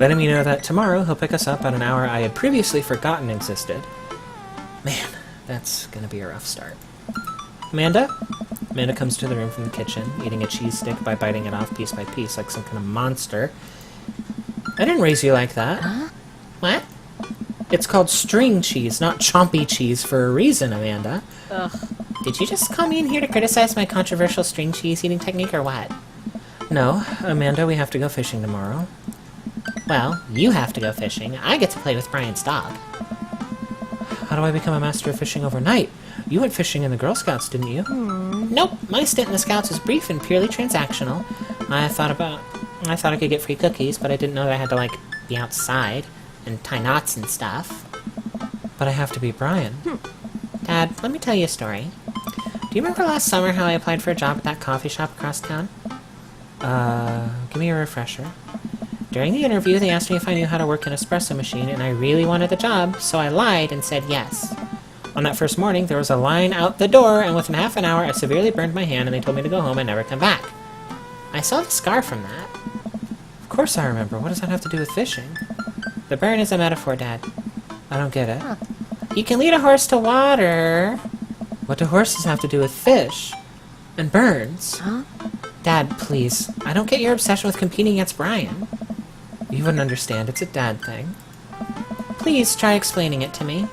letting me know that tomorrow he'll pick us up at an hour I had previously forgotten existed. Man, that's gonna be a rough start. Amanda? Amanda comes to the room from the kitchen, eating a cheese stick by biting it off piece by piece like some kind of monster. I didn't raise you like that. Huh? What? It's called string cheese, not chompy cheese, for a reason, Amanda. Ugh. Did you just call me in here to criticize my controversial string cheese eating technique or what? No, Amanda, we have to go fishing tomorrow. Well, you have to go fishing. I get to play with Brian's dog. How do I become a master of fishing overnight? You went fishing in the Girl Scouts, didn't you? Nope, my stint in the Scouts was brief and purely transactional. I thought I could get free cookies, but I didn't know that I had to, like, be outside and tie knots and stuff. But I have to beat Brian. Dad, let me tell you a story. Do you remember last summer how I applied for a job at that coffee shop across town? Give me a refresher. During the interview, they asked me if I knew how to work an espresso machine, and I really wanted the job, so I lied and said yes. On that first morning, there was a line out the door, and within half an hour, I severely burned my hand, and they told me to go home and never come back. I saw the scar from that. Of course I remember. What does that have to do with fishing? The burn is a metaphor, Dad. I don't get it. You can lead a horse to water. What do horses have to do with fish? And burns? Huh? Dad, please. I don't get your obsession with competing against Brian. You wouldn't understand. It's a dad thing. Please try explaining it to me.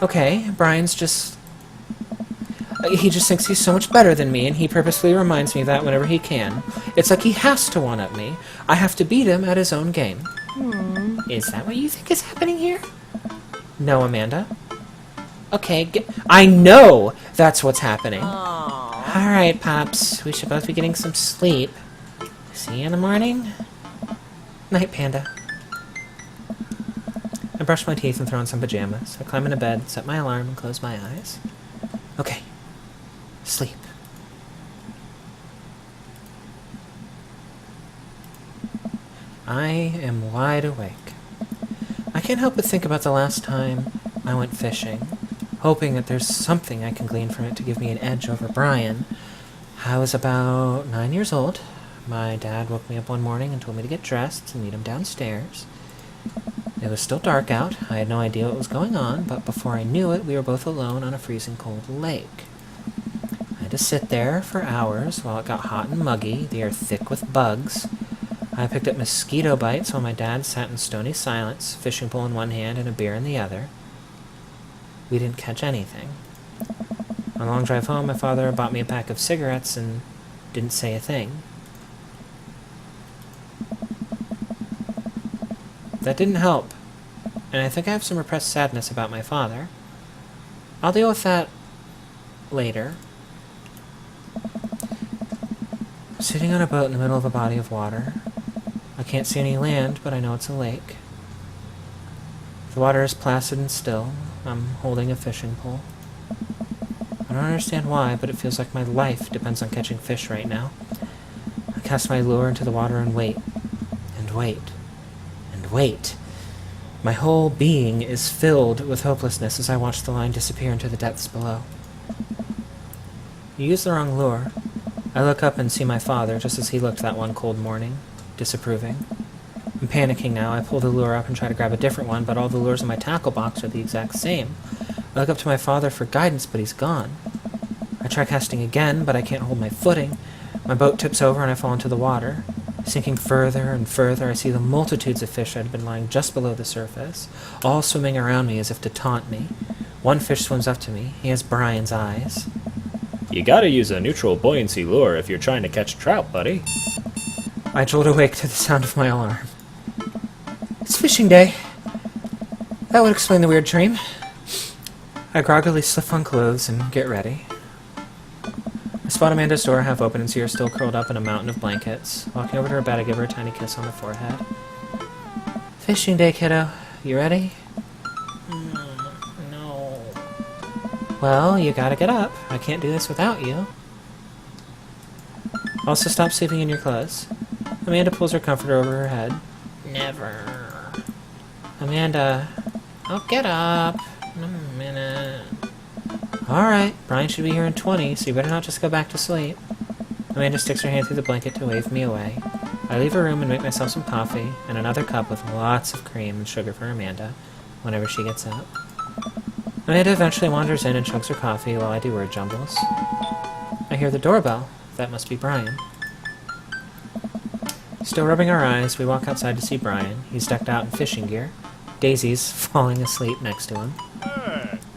Okay, Brian's just... He just thinks he's so much better than me, and he purposefully reminds me of that whenever he can. It's like he has to one-up me. I have to beat him at his own game. Is that what you think is happening here? No, Amanda. Okay, I know that's what's happening. Alright, Pops. We should both be getting some sleep. See you in the morning? Night, Panda. I brush my teeth and throw on some pajamas. I climb into bed, set my alarm, and close my eyes. Okay. Sleep. I am wide awake. I can't help but think about the last time I went fishing, hoping that there's something I can glean from it to give me an edge over Brian. I was about 9 years old. My dad woke me up one morning and told me to get dressed and meet him downstairs. It was still dark out. I had no idea what was going on, but before I knew it, we were both alone on a freezing cold lake. I had to sit there for hours while it got hot and muggy, the air thick with bugs. I picked up mosquito bites while my dad sat in stony silence, fishing pole in one hand and a beer in the other. We didn't catch anything. On a long drive home, my father bought me a pack of cigarettes and didn't say a thing. That didn't help, and I think I have some repressed sadness about my father. I'll deal with that later. I'm sitting on a boat in the middle of a body of water. I can't see any land, but I know it's a lake. The water is placid and still. I'm holding a fishing pole. I don't understand why, but it feels like my life depends on catching fish right now. I cast my lure into the water and wait, and wait, and wait. My whole being is filled with hopelessness as I watch the line disappear into the depths below. You used the wrong lure. I look up and see my father, just as he looked that one cold morning, disapproving. I'm panicking now. I pull the lure up and try to grab a different one, but all the lures in my tackle box are the exact same. I look up to my father for guidance, but he's gone. I try casting again, but I can't hold my footing. My boat tips over and I fall into the water. Sinking further and further, I see the multitudes of fish that had been lying just below the surface, all swimming around me as if to taunt me. One fish swims up to me. He has Brian's eyes. You gotta use a neutral buoyancy lure if you're trying to catch trout, buddy. I jolt awake to the sound of my alarm. It's fishing day. That would explain the weird dream. I groggily slip on clothes and get ready. I spot Amanda's door half open and see her still curled up in a mountain of blankets. Walking over to her bed, I give her a tiny kiss on the forehead. Fishing day, kiddo. You ready? No. Well, you gotta get up. I can't do this without you. Also, stop sleeping in your clothes. Amanda pulls her comforter over her head. Never. Amanda. Oh, get up. In a minute. Alright, Brian should be here in 20, so you better not just go back to sleep. Amanda sticks her hand through the blanket to wave me away. I leave her room and make myself some coffee, and another cup with lots of cream and sugar for Amanda, whenever she gets up. Amanda eventually wanders in and chugs her coffee while I do word jumbles. I hear the doorbell. That must be Brian. Still rubbing our eyes, we walk outside to see Brian. He's decked out in fishing gear. Daisy's falling asleep next to him.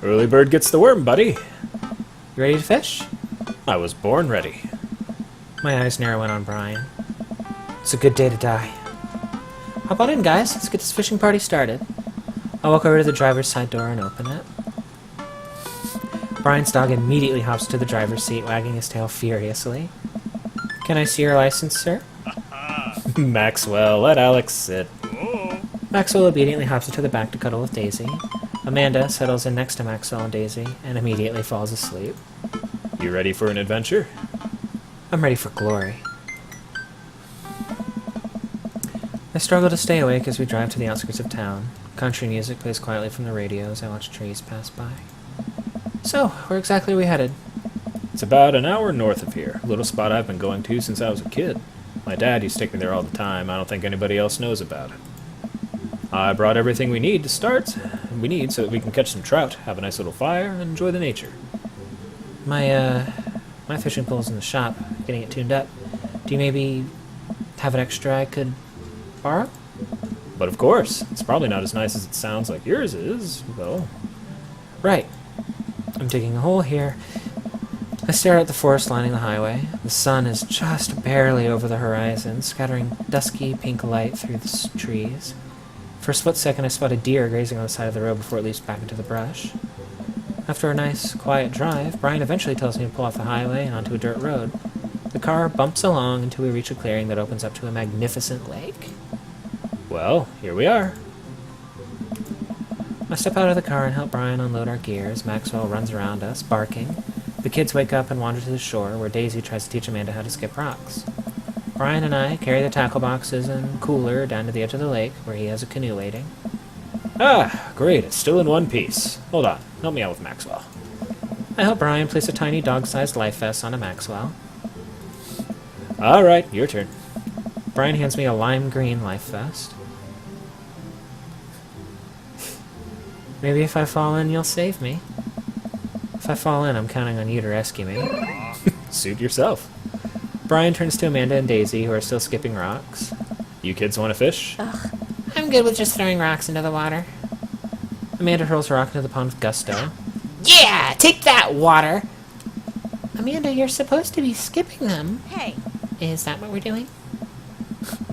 Early bird gets the worm, buddy. You ready to fish? I was born ready. My eyes narrow in on Brian. It's a good day to die. Hop on in, guys. Let's get this fishing party started. I walk over to the driver's side door and open it. Brian's dog immediately hops to the driver's seat, wagging his tail furiously. Can I see your license, sir? Maxwell, let Alex sit. Maxwell obediently hops into the back to cuddle with Daisy. Amanda settles in next to Maxwell and Daisy and immediately falls asleep. You ready for an adventure? I'm ready for glory. I struggle to stay awake as we drive to the outskirts of town. Country music plays quietly from the radio as I watch trees pass by. So, where exactly are we headed? It's about an hour north of here, a little spot I've been going to since I was a kid. My dad used to take me there all the time. I don't think anybody else knows about it. I brought everything we need so that we can catch some trout, have a nice little fire, and enjoy the nature. My fishing pole's in the shop, getting it tuned up. Do you maybe have an extra I could borrow? But of course, it's probably not as nice as it sounds like yours is, though. Right. I'm digging a hole here. I stare at the forest lining the highway. The sun is just barely over the horizon, scattering dusky pink light through the trees. For a split second, I spot a deer grazing on the side of the road before it leaps back into the brush. After a nice, quiet drive, Brian eventually tells me to pull off the highway and onto a dirt road. The car bumps along until we reach a clearing that opens up to a magnificent lake. Well, here we are. I step out of the car and help Brian unload our gear as Maxwell runs around us, barking. The kids wake up and wander to the shore, where Daisy tries to teach Amanda how to skip rocks. Brian and I carry the tackle boxes and cooler down to the edge of the lake, where he has a canoe waiting. Ah, great, it's still in one piece. Hold on, help me out with Maxwell. I help Brian place a tiny dog-sized life vest on a Maxwell. Alright, your turn. Brian hands me a lime green life vest. Maybe if I fall in, you'll save me. If I fall in, I'm counting on you to rescue me. Suit yourself. Brian turns to Amanda and Daisy, who are still skipping rocks. You kids want to fish? I'm good with just throwing rocks into the water. Amanda hurls a rock into the pond with gusto. Yeah! Take that, water! Amanda, you're supposed to be skipping them. Hey. Is that what we're doing?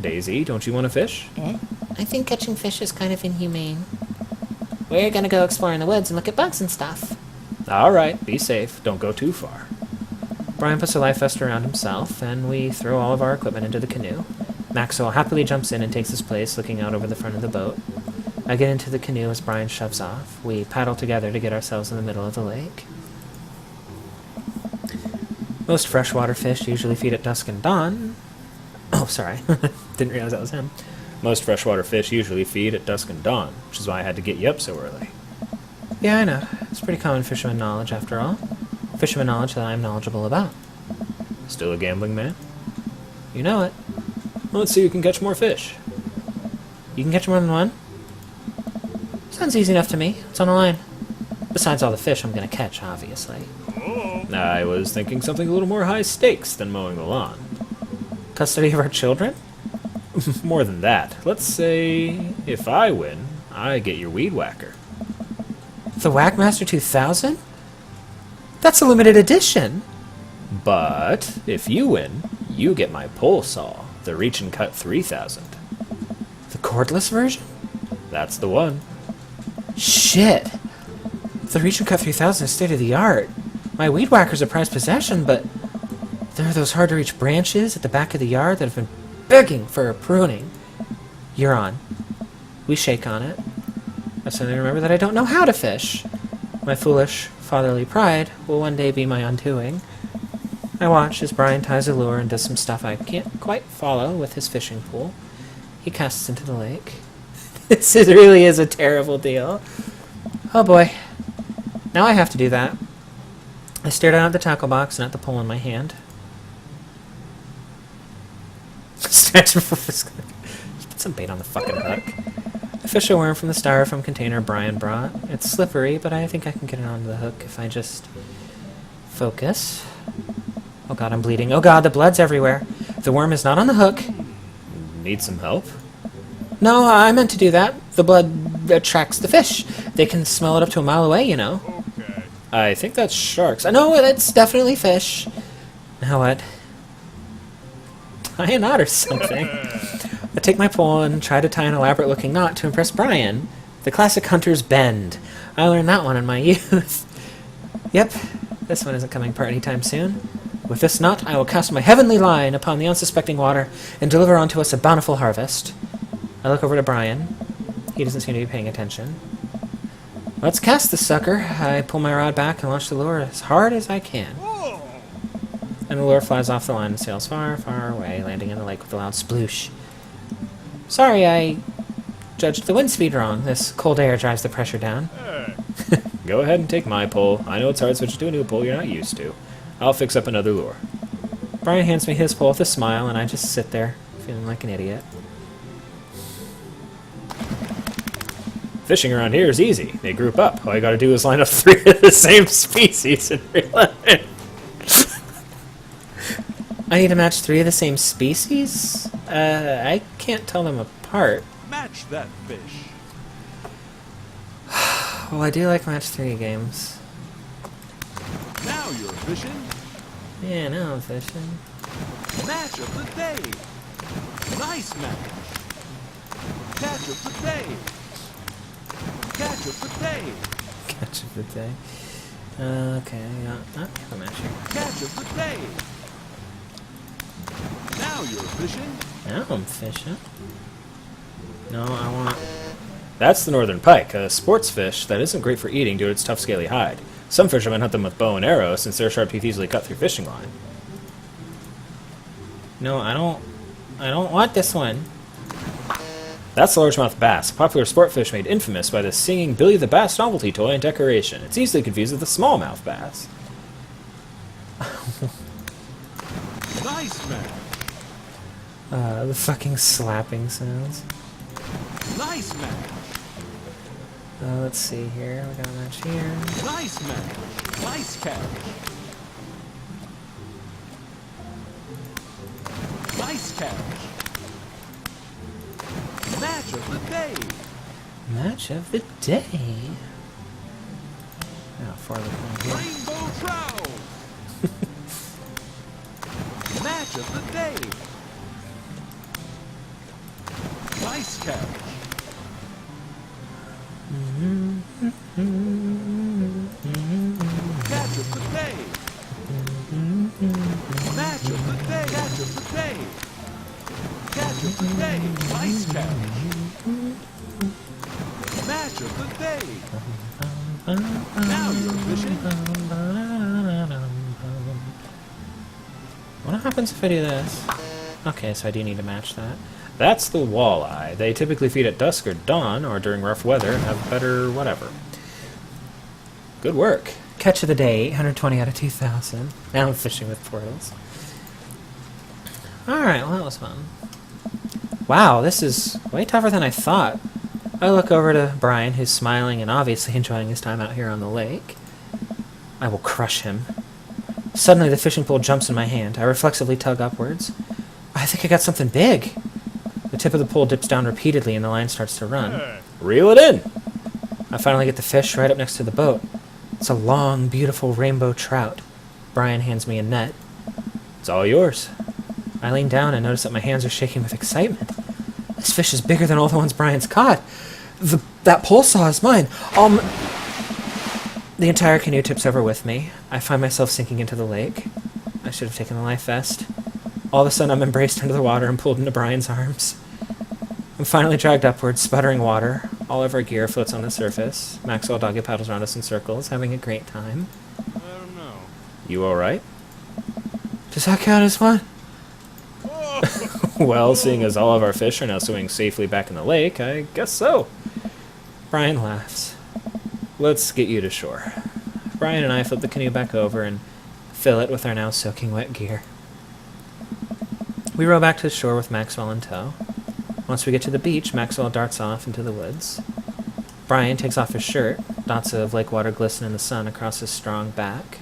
Daisy, don't you want to fish? I think catching fish is kind of inhumane. We're gonna go explore in the woods and look at bugs and stuff. Alright, be safe. Don't go too far. Brian puts a life vest around himself, and we throw all of our equipment into the canoe. Maxwell happily jumps in and takes his place, looking out over the front of the boat. I get into the canoe as Brian shoves off. We paddle together to get ourselves in the middle of the lake. Most freshwater fish usually feed at dusk and dawn. Oh, sorry. Didn't realize that was him. Most freshwater fish usually feed at dusk and dawn, which is why I had to get you up so early. Yeah, I know. It's pretty common fisherman knowledge, after all. Fisherman knowledge that I'm knowledgeable about. Still a gambling man? You know it. Well, let's see who can catch more fish. You can catch more than one? Sounds easy enough to me. It's on the line. Besides all the fish I'm gonna catch, obviously. I was thinking something a little more high stakes than mowing the lawn. Custody of our children? More than that. Let's say, if I win, I get your weed whacker. The Whackmaster 2000? That's a limited edition! But, if you win, you get my pole saw, the Reach and Cut 3000. The cordless version? That's the one. Shit! The Reach and Cut 3000 is state-of-the-art. My weed whacker's a prized possession, but there are those hard-to-reach branches at the back of the yard that have been begging for a pruning. You're on. We shake on it. I suddenly remember that I don't know how to fish. My foolish, fatherly pride will one day be my undoing. I watch as Brian ties a lure and does some stuff I can't quite follow with his fishing pole. He casts into the lake. This really is a terrible deal. Oh boy. Now I have to do that. I stare down at the tackle box and at the pole in my hand. Stretch before put some bait on the fucking hook. I fish a worm from the styrofoam container Brian brought. It's slippery, but I think I can get it onto the hook if I just focus. Oh god, I'm bleeding. Oh god, the blood's everywhere. The worm is not on the hook. Need some help? No, I meant to do that. The blood attracts the fish. They can smell it up to a mile away, you know. Okay. I think that's sharks. I know, it's definitely fish. Now what? Tie a knot or something. I take my pole and try to tie an elaborate-looking knot to impress Brian. The classic hunter's bend. I learned that one in my youth. Yep, this one isn't coming apart anytime soon. With this knot, I will cast my heavenly line upon the unsuspecting water and deliver unto us a bountiful harvest. I look over to Brian. He doesn't seem to be paying attention. Let's cast this sucker. I pull my rod back and launch the lure as hard as I can. And the lure flies off the line and sails far, far away, landing in the lake with a loud sploosh. Sorry, I judged the wind speed wrong. This cold air drives the pressure down. Go ahead and take my pole. I know it's hard switching to a new pole you're not used to. I'll fix up another lure. Brian hands me his pole with a smile, and I just sit there, feeling like an idiot. Fishing around here is easy. They group up. All you gotta do is line up 3 of the same species and reel it. I need to match 3 of the same species? I can't tell them apart. Match that fish. Well, I do like match 3 games. Now you're fishing. Yeah, now I'm fishing. Match of the day. Nice match. Catch of the day. Catch of the day. Catch of the day. Okay, I have a match here. Catch of the day. Now you're fishing. Now I'm fishing. No, I want... That's the northern pike, a sports fish that isn't great for eating due to its tough scaly hide. Some fishermen hunt them with bow and arrow since their sharp teeth easily cut through fishing line. No, I don't want this one. That's the largemouth bass, a popular sport fish made infamous by the singing Billy the Bass novelty toy and decoration. It's easily confused with the smallmouth bass. Nice match. The fucking slapping sounds. Nice match. Let's see here. We got a match here. Nice match. Nice catch. Nice catch. Match of the day. Match of the day. Now, for the point here. Rainbow trout. Match of the day. Nice catch. Catch of the day. Match of the day. Catch of the day. Catch of the day. Nice catch. Match of the day. Now you're fishing. What happens if I do this? Okay, so I do need to match that. That's the walleye. They typically feed at dusk or dawn, or during rough weather, and have better whatever. Good work. Catch of the day, 820 out of 2,000. Now I'm fishing with portals. Alright, well that was fun. Wow, this is way tougher than I thought. I look over to Brian, who's smiling and obviously enjoying his time out here on the lake. I will crush him. Suddenly the fishing pole jumps in my hand. I reflexively tug upwards. I think I got something big. The tip of the pole dips down repeatedly and the line starts to run. Reel it in! I finally get the fish right up next to the boat. It's a long, beautiful rainbow trout. Brian hands me a net. It's all yours. I lean down and notice that my hands are shaking with excitement. This fish is bigger than all the ones Brian's caught. That pole saw is mine. The entire canoe tips over with me. I find myself sinking into the lake. I should have taken the life vest. All of a sudden, I'm embraced under the water and pulled into Brian's arms. I'm finally dragged upwards, sputtering water. All of our gear floats on the surface. Maxwell doggy paddles around us in circles, having a great time. I don't know. You alright? Does that count as one? Well, seeing as all of our fish are now swimming safely back in the lake, I guess so. Brian laughs. Let's get you to shore. Brian and I flip the canoe back over and fill it with our now soaking wet gear. We row back to the shore with Maxwell in tow. Once we get to the beach, Maxwell darts off into the woods. Brian takes off his shirt. Dots of lake water glisten in the sun across his strong back.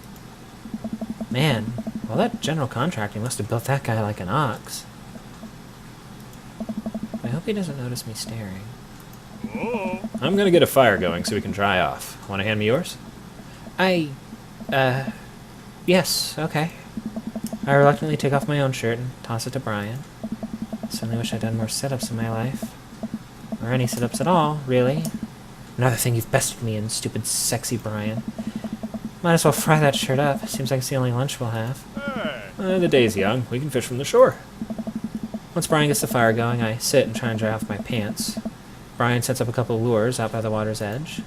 Man, all that general contracting must have built that guy like an ox. I hope he doesn't notice me staring. I'm gonna get a fire going so we can dry off. Wanna hand me yours? Yes, okay. I reluctantly take off my own shirt and toss it to Brian. Suddenly wish I'd done more sit-ups in my life. Or any sit-ups at all, really. Another thing you've bested me in, stupid sexy Brian. Might as well fry that shirt up. Seems like it's the only lunch we'll have. The day's young. We can fish from the shore. Once Brian gets the fire going, I sit and try and dry off my pants. Brian sets up a couple lures out by the water's edge.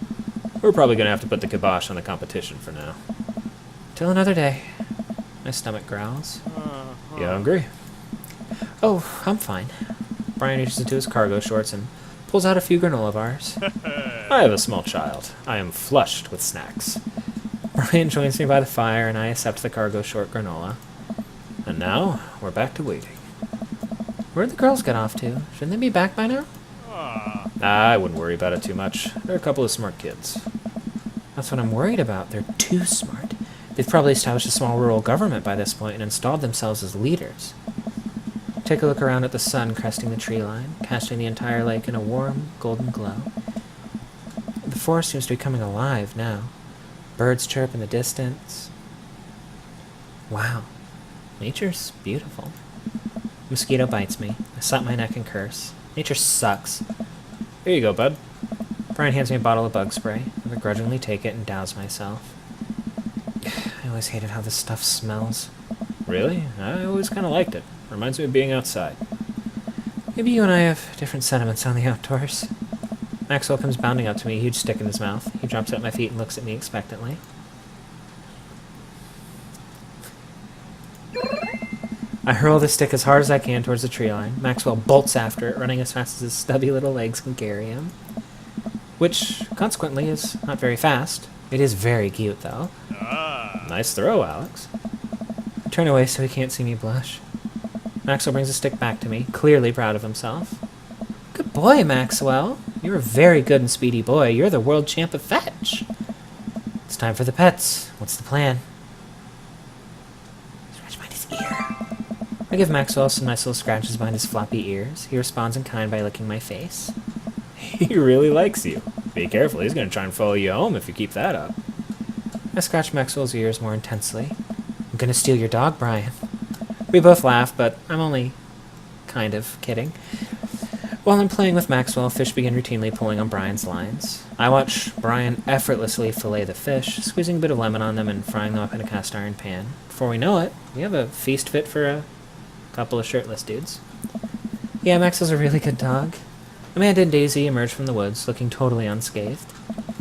We're probably gonna have to put the kibosh on the competition for now. Till another day. My stomach growls. You hungry? Oh, I'm fine. Brian reaches into his cargo shorts and pulls out a few granola bars. I have a small child. I am flushed with snacks. Brian joins me by the fire and I accept the cargo short granola. And now, we're back to waiting. Where'd the girls get off to? Shouldn't they be back by now? I wouldn't worry about it too much. They're a couple of smart kids. That's what I'm worried about. They're too smart. They've probably established a small rural government by this point and installed themselves as leaders. Take a look around at the sun cresting the tree line, casting the entire lake in a warm, golden glow. The forest seems to be coming alive now. Birds chirp in the distance. Wow, Nature's beautiful. Mosquito bites me. I slap my neck and curse. Nature sucks. Here you go, bud. Brian hands me a bottle of bug spray. I begrudgingly take it and douse myself. I always hated how this stuff smells. Really? I always kind of liked it. Reminds me of being outside. Maybe you and I have different sentiments on the outdoors. Maxwell comes bounding up to me, a huge stick in his mouth. He drops it at my feet and looks at me expectantly. I hurl the stick as hard as I can towards the tree line. Maxwell bolts after it, running as fast as his stubby little legs can carry him. Which, consequently, is not very fast. It is very cute, though. Nice throw, Alex. I turn away so he can't see me blush. Maxwell brings the stick back to me, clearly proud of himself. Good boy, Maxwell. You're a very good and speedy boy. You're the world champ of fetch. It's time for the pets. What's the plan? Scratch behind his ear. I give Maxwell some nice little scratches behind his floppy ears. He responds in kind by licking my face. He really likes you. Be careful, he's gonna try and follow you home if you keep that up. I scratch Maxwell's ears more intensely. I'm gonna steal your dog, Brian. We both laugh, but I'm only kind of kidding. While I'm playing with Maxwell, fish begin routinely pulling on Brian's lines. I watch Brian effortlessly fillet the fish, squeezing a bit of lemon on them and frying them up in a cast iron pan. Before we know it, we have a feast fit for a couple of shirtless dudes. Yeah, Maxwell's a really good dog. Amanda and Daisy emerge from the woods, looking totally unscathed.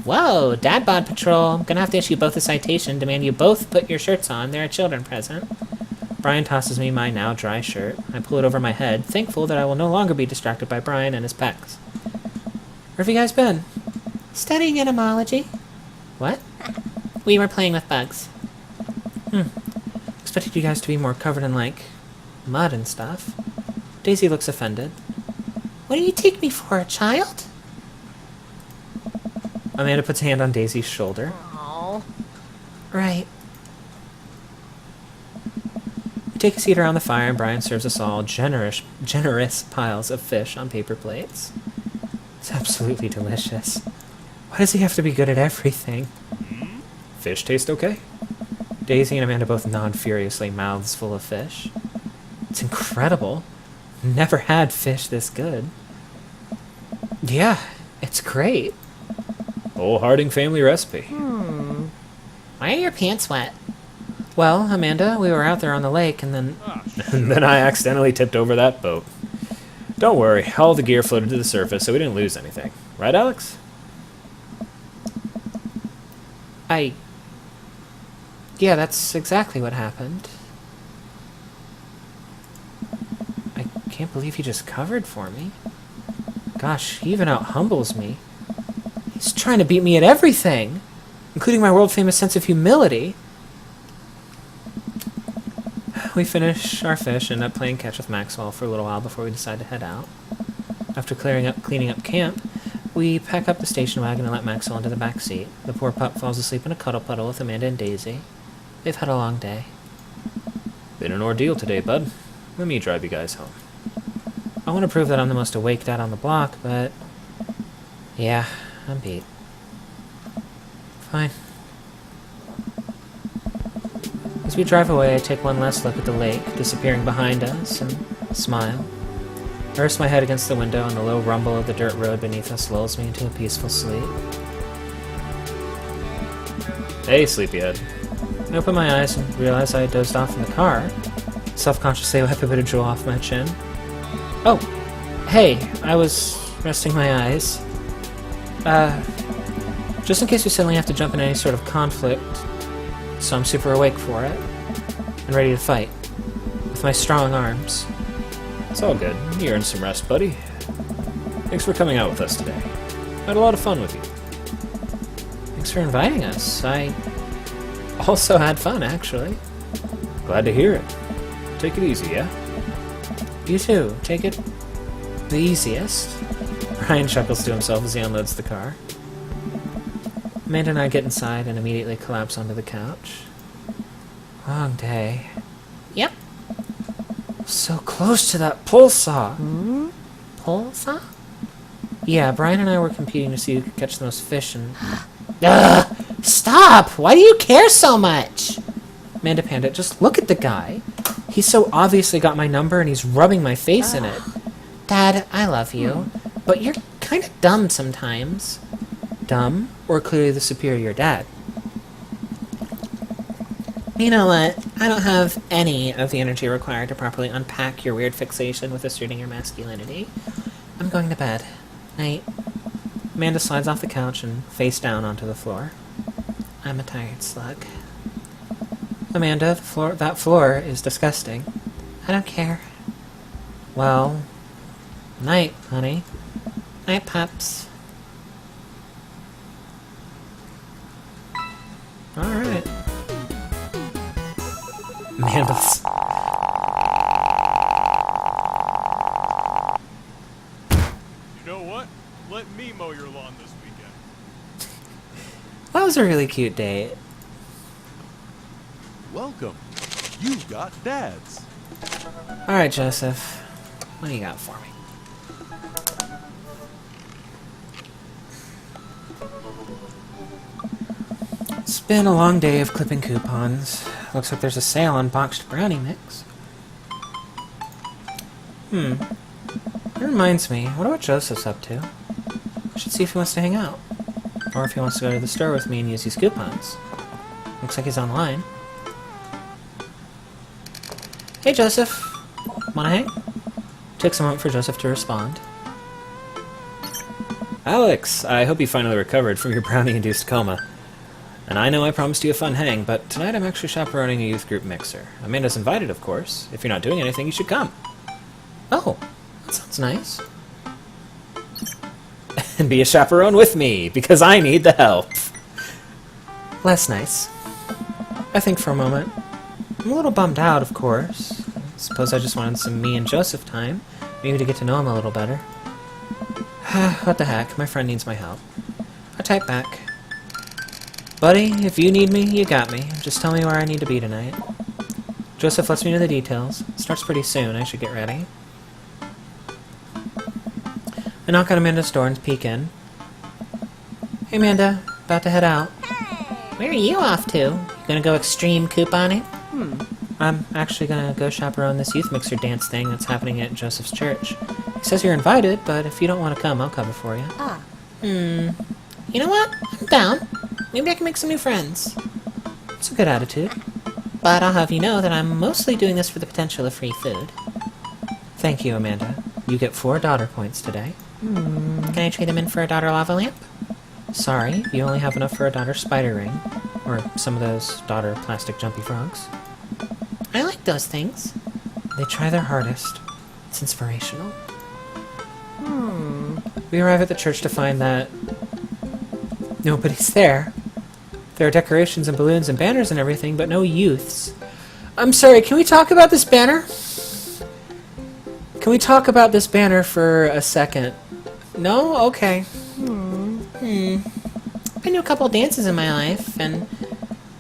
Whoa, Dad Bod Patrol. I'm gonna have to issue both a citation, demand you both put your shirts on. They're a children present. Brian tosses me my now dry shirt. I pull it over my head, thankful that I will no longer be distracted by Brian and his pecs. Where have you guys been? Studying etymology. What? We were playing with bugs. Expected you guys to be more covered in, like, mud and stuff. Daisy looks offended. What do you take me for, a child? Amanda puts a hand on Daisy's shoulder. Oh. Right. We take a seat around the fire and Brian serves us all generous piles of fish on paper plates. It's absolutely delicious. Why does he have to be good at everything? Fish taste okay? Daisy and Amanda both nod furiously, mouths full of fish. It's incredible. Never had fish this good. Yeah, it's great. Whole Harding family recipe. Why are your pants wet? Well, Amanda, we were out there on the lake and then... And then I accidentally tipped over that boat. Don't worry, all the gear floated to the surface, so we didn't lose anything. Right, Alex? Yeah, that's exactly what happened. I can't believe he just covered for me. Gosh, he even out-humbles me. He's trying to beat me at everything, including my world-famous sense of humility. We finish our fish and end up playing catch with Maxwell for a little while before we decide to head out. After cleaning up camp, we pack up the station wagon and let Maxwell into the back seat. The poor pup falls asleep in a cuddle puddle with Amanda and Daisy. They've had a long day. Been an ordeal today, bud. Let me drive you guys home. I want to prove that I'm the most awake dad on the block, but... yeah, I'm beat. Fine. As we drive away, I take one last look at the lake, disappearing behind us, and smile. I rest my head against the window, and the low rumble of the dirt road beneath us lulls me into a peaceful sleep. Hey, sleepyhead. I open my eyes and realize I had dozed off in the car. Self-consciously, I wipe a bit of drool off my chin. Oh, hey, I was resting my eyes. Just in case we suddenly have to jump in any sort of conflict, so I'm super awake for it, and ready to fight, with my strong arms. It's all good. You earned some rest, buddy. Thanks for coming out with us today. Had a lot of fun with you. Thanks for inviting us. I also had fun, actually. Glad to hear it. Take it easy, yeah? You too. Take it the easiest. Ryan chuckles to himself as he unloads the car. Amanda and I get inside and immediately collapse onto the couch. Long day. Yep. So close to that pull saw. Pull saw? Yeah, Brian and I were competing to see who could catch the most fish and... Ugh! Stop! Why do you care so much? Amanda Panda, just look at the guy. He's so obviously got my number and he's rubbing my face in it. Dad, I love you, but you're kind of dumb sometimes. Dumb, or clearly the superior dad? You know what? I don't have any of the energy required to properly unpack your weird fixation with asserting your masculinity. I'm going to bed. Night. Amanda slides off the couch and face down onto the floor. I'm a tired slug. Amanda, that floor is disgusting. I don't care. Well, night, honey. Night, pups. Alright. Amanda's... You know what? Let me mow your lawn this weekend. That was a really cute date. Welcome. You've got dads. Alright, Joseph. What do you got for me? It's been a long day of clipping coupons. Looks like there's a sale on boxed brownie mix. That reminds me, what about Joseph's up to? I should see if he wants to hang out. Or if he wants to go to the store with me and use these coupons. Looks like he's online. Hey, Joseph. Wanna hang? Takes a moment for Joseph to respond. Alex, I hope you finally recovered from your brownie-induced coma. And I know I promised you a fun hang, but tonight I'm actually chaperoning a youth group mixer. Amanda's invited, of course. If you're not doing anything, you should come. Oh, that sounds nice. And be a chaperone with me, because I need the help. Less nice. I think for a moment. I'm a little bummed out, of course. Suppose I just wanted some me and Joseph time. Maybe to get to know him a little better. What the heck, my friend needs my help. I type back. Buddy, if you need me, you got me. Just tell me where I need to be tonight. Joseph lets me know the details. It starts pretty soon, I should get ready. I knock on Amanda's door and peek in. Hey Amanda, about to head out. Where are you off to? You gonna go extreme couponing? I'm actually gonna go chaperone this youth mixer dance thing that's happening at Joseph's church. He says you're invited, but if you don't want to come, I'll cover for you. Ah. You know what? I'm down. Maybe I can make some new friends. It's a good attitude. But I'll have you know that I'm mostly doing this for the potential of free food. Thank you, Amanda. You get 4 daughter points today. Can I trade them in for a daughter lava lamp? Sorry, you only have enough for a daughter spider ring. Or some of those daughter plastic jumpy frogs. I like those things. They try their hardest. It's inspirational. We arrive at the church to find that nobody's there. There are decorations and balloons and banners and everything, but no youths. I'm sorry, can we talk about this banner? Can we talk about this banner for a second? No? Okay. I've been to a couple dances in my life, and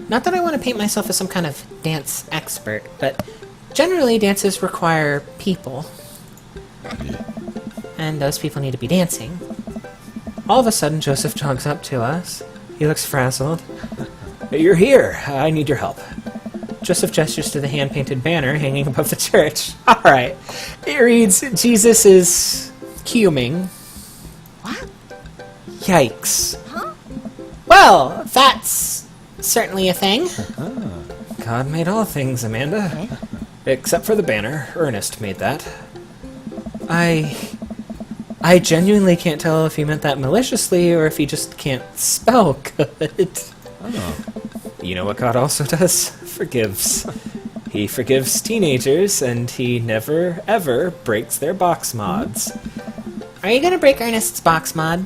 not that I want to paint myself as some kind of dance expert, but generally dances require people. And those people need to be dancing. All of a sudden, Joseph jogs up to us. He looks frazzled. You're here. I need your help. Joseph gestures to the hand-painted banner hanging above the church. Alright. It reads, Jesus is cuming. What? Yikes. Well, that's certainly a thing. God made all things, Amanda. Except for the banner. Ernest made that. I genuinely can't tell if he meant that maliciously or if he just can't spell good. You know what God also does? Forgives. He forgives teenagers, and he never, ever breaks their box mods. Are you gonna break Ernest's box mod?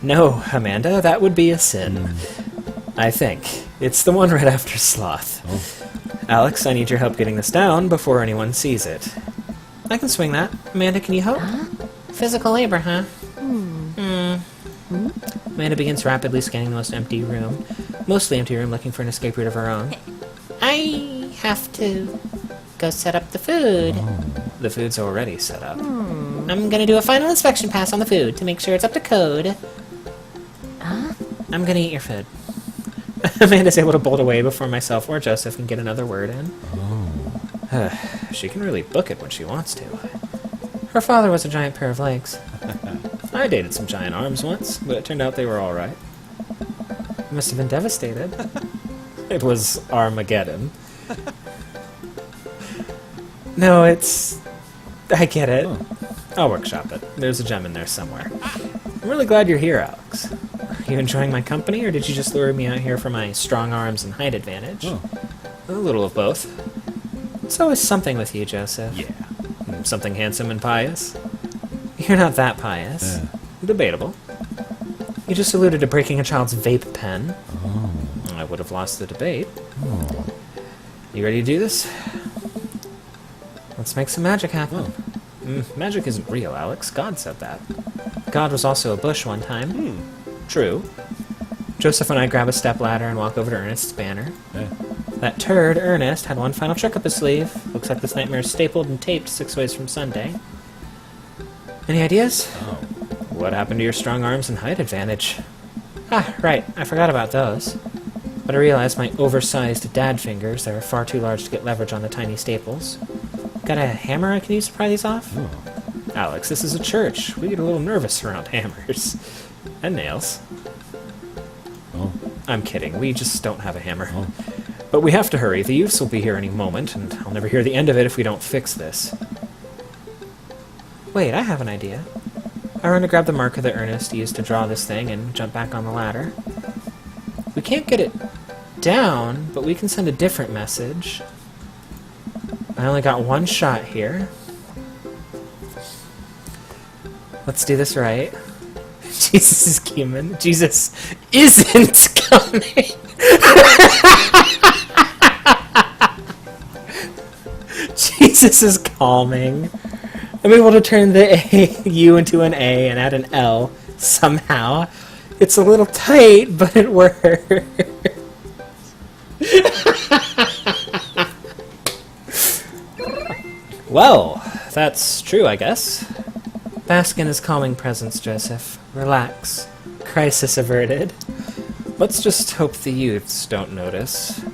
No, Amanda, that would be a sin. I think. It's the one right after sloth. Alex, I need your help getting this down before anyone sees it. I can swing that. Amanda, can you help? Physical labor, huh? Amanda begins rapidly scanning the mostly empty room, looking for an escape route of her own. I have to go set up the food. The food's already set up. I'm gonna do a final inspection pass on the food to make sure it's up to code. I'm gonna eat your food. Amanda's able to bolt away before myself or Joseph can get another word in. She can really book it when she wants to. Her father was a giant pair of legs. I dated some giant arms once, but it turned out they were alright. You must have been devastated. It was Armageddon. No, it's... I get it. Oh. I'll workshop it. There's a gem in there somewhere. I'm really glad you're here, Alex. Are you enjoying my company, or did you just lure me out here for my strong arms and height advantage? Oh. A little of both. It's always something with you, Joseph. Yeah. Something handsome and pious? You're not that pious. Debatable. You just alluded to breaking a child's vape pen. Oh. I would have lost the debate. Oh. You ready to do this? Let's make some magic happen. Magic isn't real, Alex. God said that. God was also a bush one time. True. Joseph and I grab a stepladder and walk over to Ernest's banner. Yeah. That turd, Ernest, had one final trick up his sleeve. Looks like this nightmare is stapled and taped 6 ways from Sunday. Any ideas? Oh. What happened to your strong arms and height advantage? Ah, right. I forgot about those. But I realized my oversized dad fingers, they were far too large to get leverage on the tiny staples. Got a hammer I can use to pry these off? Oh. Alex, this is a church. We get a little nervous around hammers. And nails. Oh. I'm kidding. We just don't have a hammer. Oh. But we have to hurry. The youths will be here any moment, and I'll never hear the end of it if we don't fix this. Wait, I have an idea. I run to grab the marker that Ernest used to draw this thing and jump back on the ladder. We can't get it down, but we can send a different message. I only got one shot here. Let's do this right. Jesus is coming. Jesus isn't coming. Jesus is calming. I'm able to turn the U into an A and add an L somehow. It's a little tight, but it works. Well, that's true, I guess. Bask in his calming presence, Joseph. Relax. Crisis averted. Let's just hope the youths don't notice.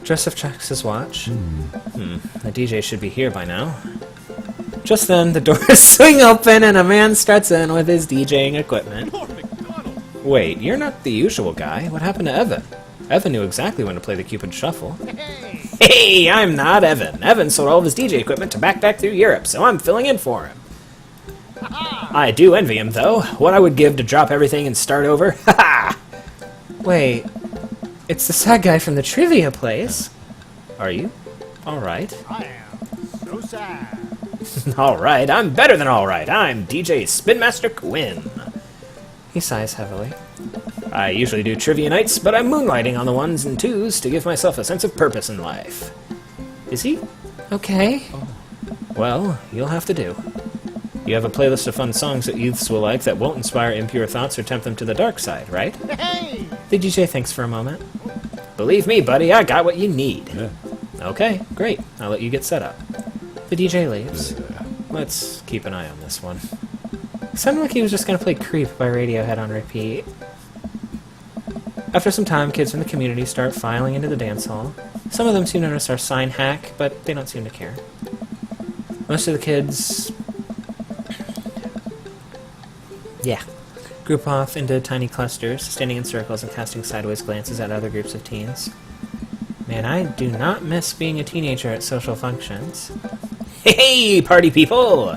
Joseph checks his watch. The DJ should be here by now. Just then, the doors swing open and a man struts in with his DJing equipment. Lord McDonald! Wait, you're not the usual guy. What happened to Evan? Evan knew exactly when to play the Cupid Shuffle. Hey, I'm not Evan. Evan sold all of his DJ equipment to backpack through Europe, so I'm filling in for him. I do envy him, though. What I would give to drop everything and start over. Ha ha! Wait, it's the sad guy from the trivia place. Are you? Alright. I am so sad. Alright, I'm better than alright. I'm DJ Spin Master Quinn. He sighs heavily. I usually do trivia nights, but I'm moonlighting on the ones and twos to give myself a sense of purpose in life. Is he? Okay. Well, you'll have to do. You have a playlist of fun songs that youths will like that won't inspire impure thoughts or tempt them to the dark side, right? Hey! The DJ thinks for a moment. Believe me, buddy, I got what you need. Yeah. Okay, great. I'll let you get set up. The DJ leaves. Let's keep an eye on this one. It sounded like he was just going to play Creep by Radiohead on repeat. After some time, kids from the community start filing into the dance hall. Some of them seem to notice our sign hack, but they don't seem to care. Most of the kids... group off into tiny clusters, standing in circles and casting sideways glances at other groups of teens. Man, I do not miss being a teenager at social functions. Hey, party people!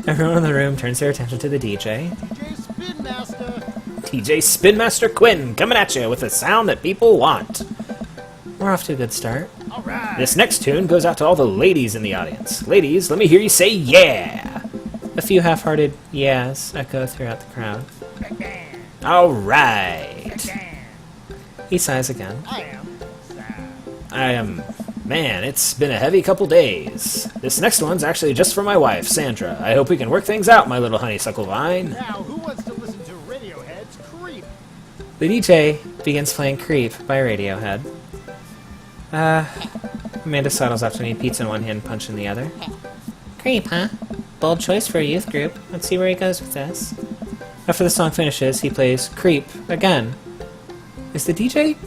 Everyone in the room turns their attention to the DJ. DJ Spin Master. DJ Spin Master Quinn coming at you with the sound that people want. We're off to a good start. All right. This next tune goes out to all the ladies in the audience. Ladies, let me hear you say yeah! A few half-hearted yeahs echo throughout the crowd. Alright. He sighs again. I am sad. Man, it's been a heavy couple days. This next one's actually just for my wife, Sandra. I hope we can work things out, my little honeysuckle vine. Now, who wants to listen to Radiohead's Creep? The DJ begins playing Creep by Radiohead. Amanda sidles up to me, pizza in one hand, punch in the other. Creep, huh? Bold choice for a youth group. Let's see where he goes with this. After the song finishes, he plays Creep again. Is the DJ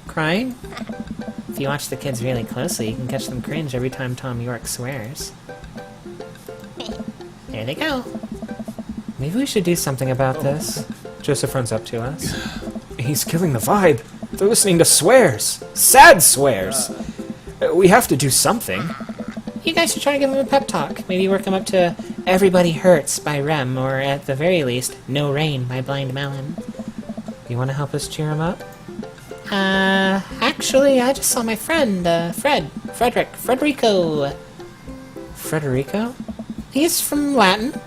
crying? If you watch the kids really closely, you can catch them cringe every time Tom York swears. There they go. Maybe we should do something about this. Joseph runs up to us. He's killing the vibe. They're listening to swears. Sad swears. We have to do something. You guys should try to give them a pep talk. Maybe work them up to Everybody Hurts by Rem, or at the very least, No Rain by Blind Melon. You want to help us cheer him up? Actually, I just saw my friend, Frederico. Frederico? He's from Latin.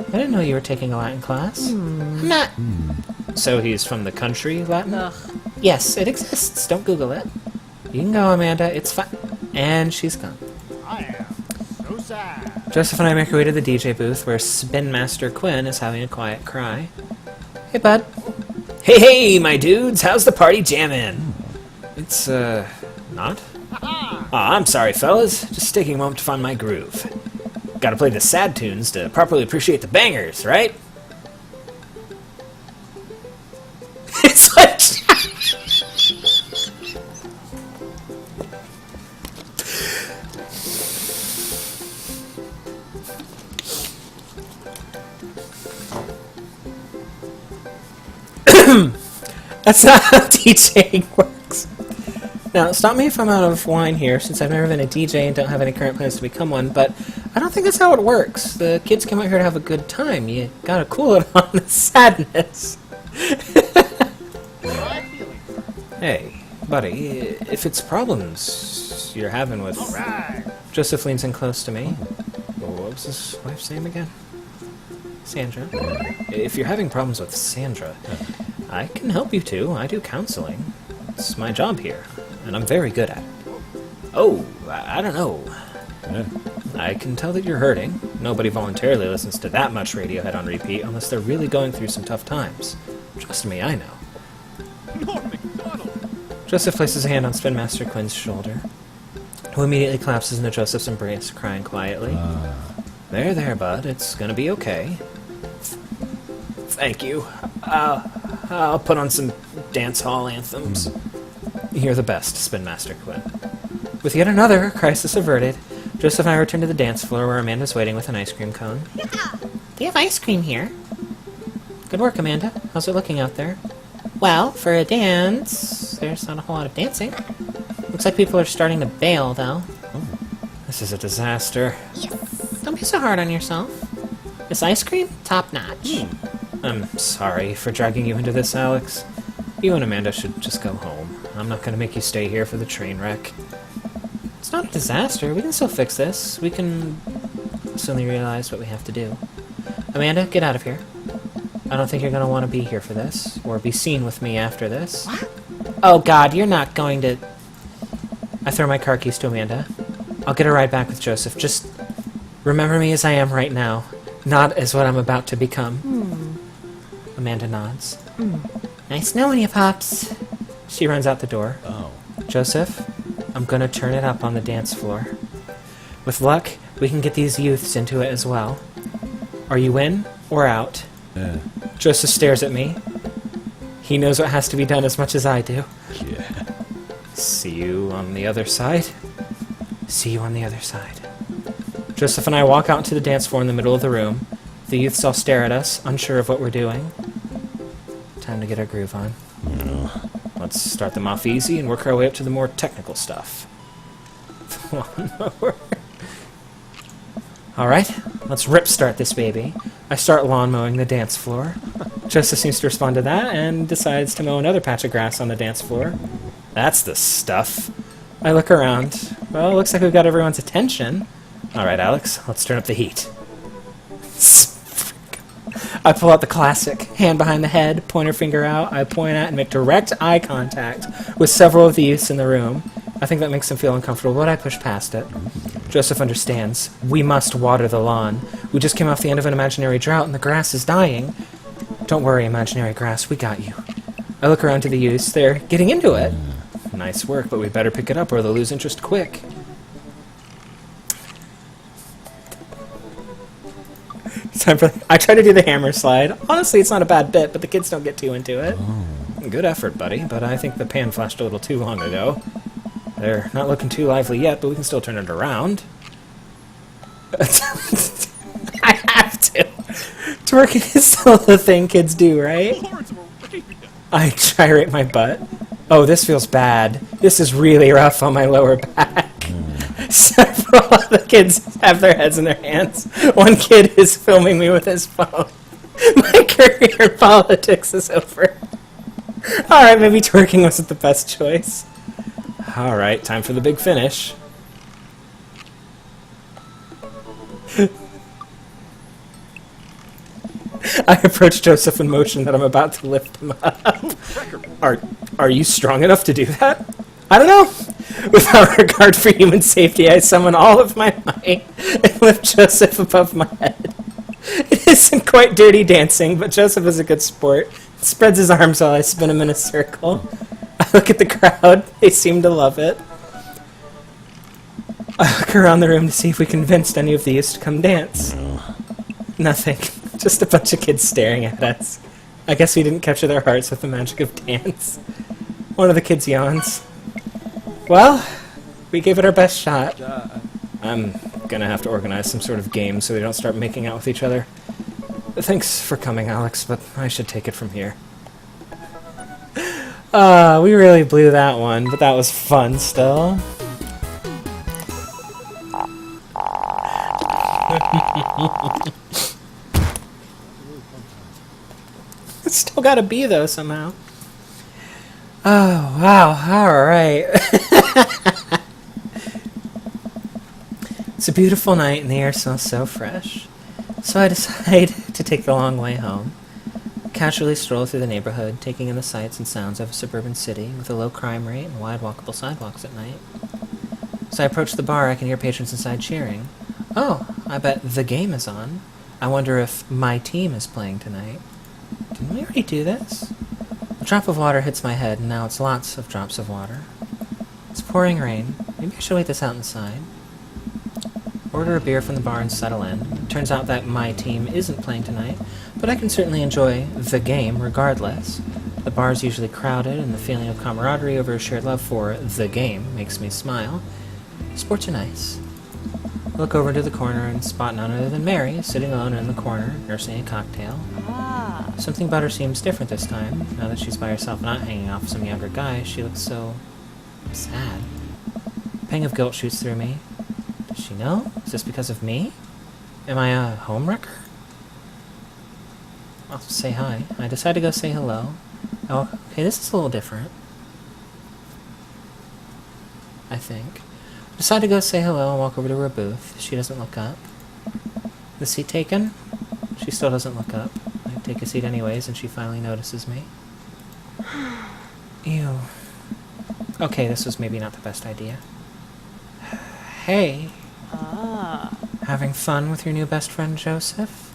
I didn't know you were taking a Latin class. I'm not... So he's from the country, Latin? Yes, it exists. Don't Google it. You can go, Amanda. It's fine. And she's gone. I am so sad. Joseph and I make our way to the DJ booth where Spin Master Quinn is having a quiet cry. Hey, bud. Hey, my dudes, how's the party jammin'? It's, not? Aw, I'm sorry, fellas. Just taking a moment to find my groove. Gotta play the sad tunes to properly appreciate the bangers, right? It's like... That's not how DJing works. Now, stop me if I'm out of line here, since I've never been a DJ and don't have any current plans to become one, but I don't think that's how it works. The kids come out here to have a good time. You gotta cool it on the sadness. Hey, buddy, if it's problems you're having with... Right. Joseph leans in close to me. What was his wife's name again? Sandra. If you're having problems with Sandra, I can help you too. I do counseling. It's my job here, and I'm very good at it. Oh, I don't know. I can tell that you're hurting. Nobody voluntarily listens to that much Radiohead on repeat unless they're really going through some tough times. Trust me, I know. Norm MacDonald! Joseph places a hand on Spin Master Quinn's shoulder, who immediately collapses into Joseph's embrace, crying quietly. There, bud. It's gonna be okay. Thank you. I'll put on some dance hall anthems. You're the best, Spin Master Quinn. With yet another crisis averted, Joseph and I return to the dance floor where Amanda's waiting with an ice cream cone. They have ice cream here. Good work, Amanda. How's it looking out there? Well, for a dance, there's not a whole lot of dancing. Looks like people are starting to bail, though. This is a disaster. Don't be so hard on yourself. This ice cream, top-notch. I'm sorry for dragging you into this, Alex. You and Amanda should just go home. I'm not gonna make you stay here for the train wreck. It's not a disaster. We can still fix this. We can suddenly realize what we have to do. Amanda, get out of here. I don't think you're gonna want to be here for this, or be seen with me after this. What? Oh, God, you're not going to... I throw my car keys to Amanda. I'll get a ride back with Joseph. Just remember me as I am right now, not as what I'm about to become. Amanda nods. Nice knowing you, Pops. She runs out the door. Oh. Joseph, I'm gonna turn it up on the dance floor. With luck, we can get these youths into it as well. Are you in or out? Joseph stares at me. He knows what has to be done as much as I do. Yeah. See you on the other side. See you on the other side. Joseph and I walk out into the dance floor in the middle of the room. The youths all stare at us, unsure of what we're doing. Time to get our groove on. Let's start them off easy and work our way up to the more technical stuff. The lawnmower. Alright, let's rip start this baby. I start lawn mowing the dance floor. Joseph seems to respond to that and decides to mow another patch of grass on the dance floor. That's the stuff. I look around. Well, it looks like we've got everyone's attention. Alright, Alex, let's turn up the heat. I pull out the classic, hand behind the head, pointer finger out. I point at and make direct eye contact with several of the youths in the room. I think that makes them feel uncomfortable, but I push past it. Joseph understands. We must water the lawn. We just came off the end of an imaginary drought and the grass is dying. Don't worry, imaginary grass, we got you. I look around to the youths. They're getting into it. Nice work, but we better pick it up or they'll lose interest quick. I try to do the hammer slide. Honestly, it's not a bad bit, but the kids don't get too into it. Good effort, buddy, but I think the pan flashed a little too long ago. They're not looking too lively yet, but we can still turn it around. I have to. Twerking is still the thing kids do, right? Lords of Arabia. I gyrate my butt. Oh, this feels bad. This is really rough on my lower back. Several of the kids have their heads in their hands. One kid is filming me with his phone. My career in politics is over. Alright, maybe twerking wasn't the best choice. Alright, time for the big finish. I approach Joseph in motion that I'm about to lift him up. Are you strong enough to do that? I don't know. Without regard for human safety, I summon all of my might and lift Joseph above my head. It isn't quite dirty dancing, but Joseph is a good sport. He spreads his arms while I spin him in a circle. I look at the crowd. They seem to love it. I look around the room to see if we convinced any of these to come dance. Nothing. Just a bunch of kids staring at us. I guess we didn't capture their hearts with the magic of dance. One of the kids yawns. Well, we gave it our best shot. I'm gonna have to organize some sort of game so they don't start making out with each other. Thanks for coming, Alex, but I should take it from here. We really blew that one, but that was fun still. It's still gotta be, though, somehow. Oh, wow, alright. It's a beautiful night and the air smells so fresh. So I decide to take the long way home. Casually stroll through the neighborhood, taking in the sights and sounds of a suburban city with a low crime rate and wide walkable sidewalks at night. As I approach the bar, I can hear patrons inside cheering. Oh, I bet the game is on. I wonder if my team is playing tonight. Didn't we already do this? A drop of water hits my head, and now it's lots of drops of water. It's pouring rain. Maybe I should wait this out inside. Order a beer from the bar and settle in. It turns out that my team isn't playing tonight, but I can certainly enjoy the game regardless. The bar is usually crowded, and the feeling of camaraderie over a shared love for the game makes me smile. Sports are nice. I look over to the corner and spot none other than Mary, sitting alone in the corner, nursing a cocktail. Something about her seems different this time. Now that she's by herself, not hanging off some younger guy, she looks so sad. A pang of guilt shoots through me. Does she know? Is this because of me? Am I a homewrecker? I'll say hi. I decide to go say hello. Oh, okay, this is a little different. I think. I decide to go say hello and walk over to her booth. She doesn't look up. The seat taken? She still doesn't look up. I take a seat anyways, and she finally notices me. Ew. Okay, this was maybe not the best idea. Hey. Having fun with your new best friend, Joseph?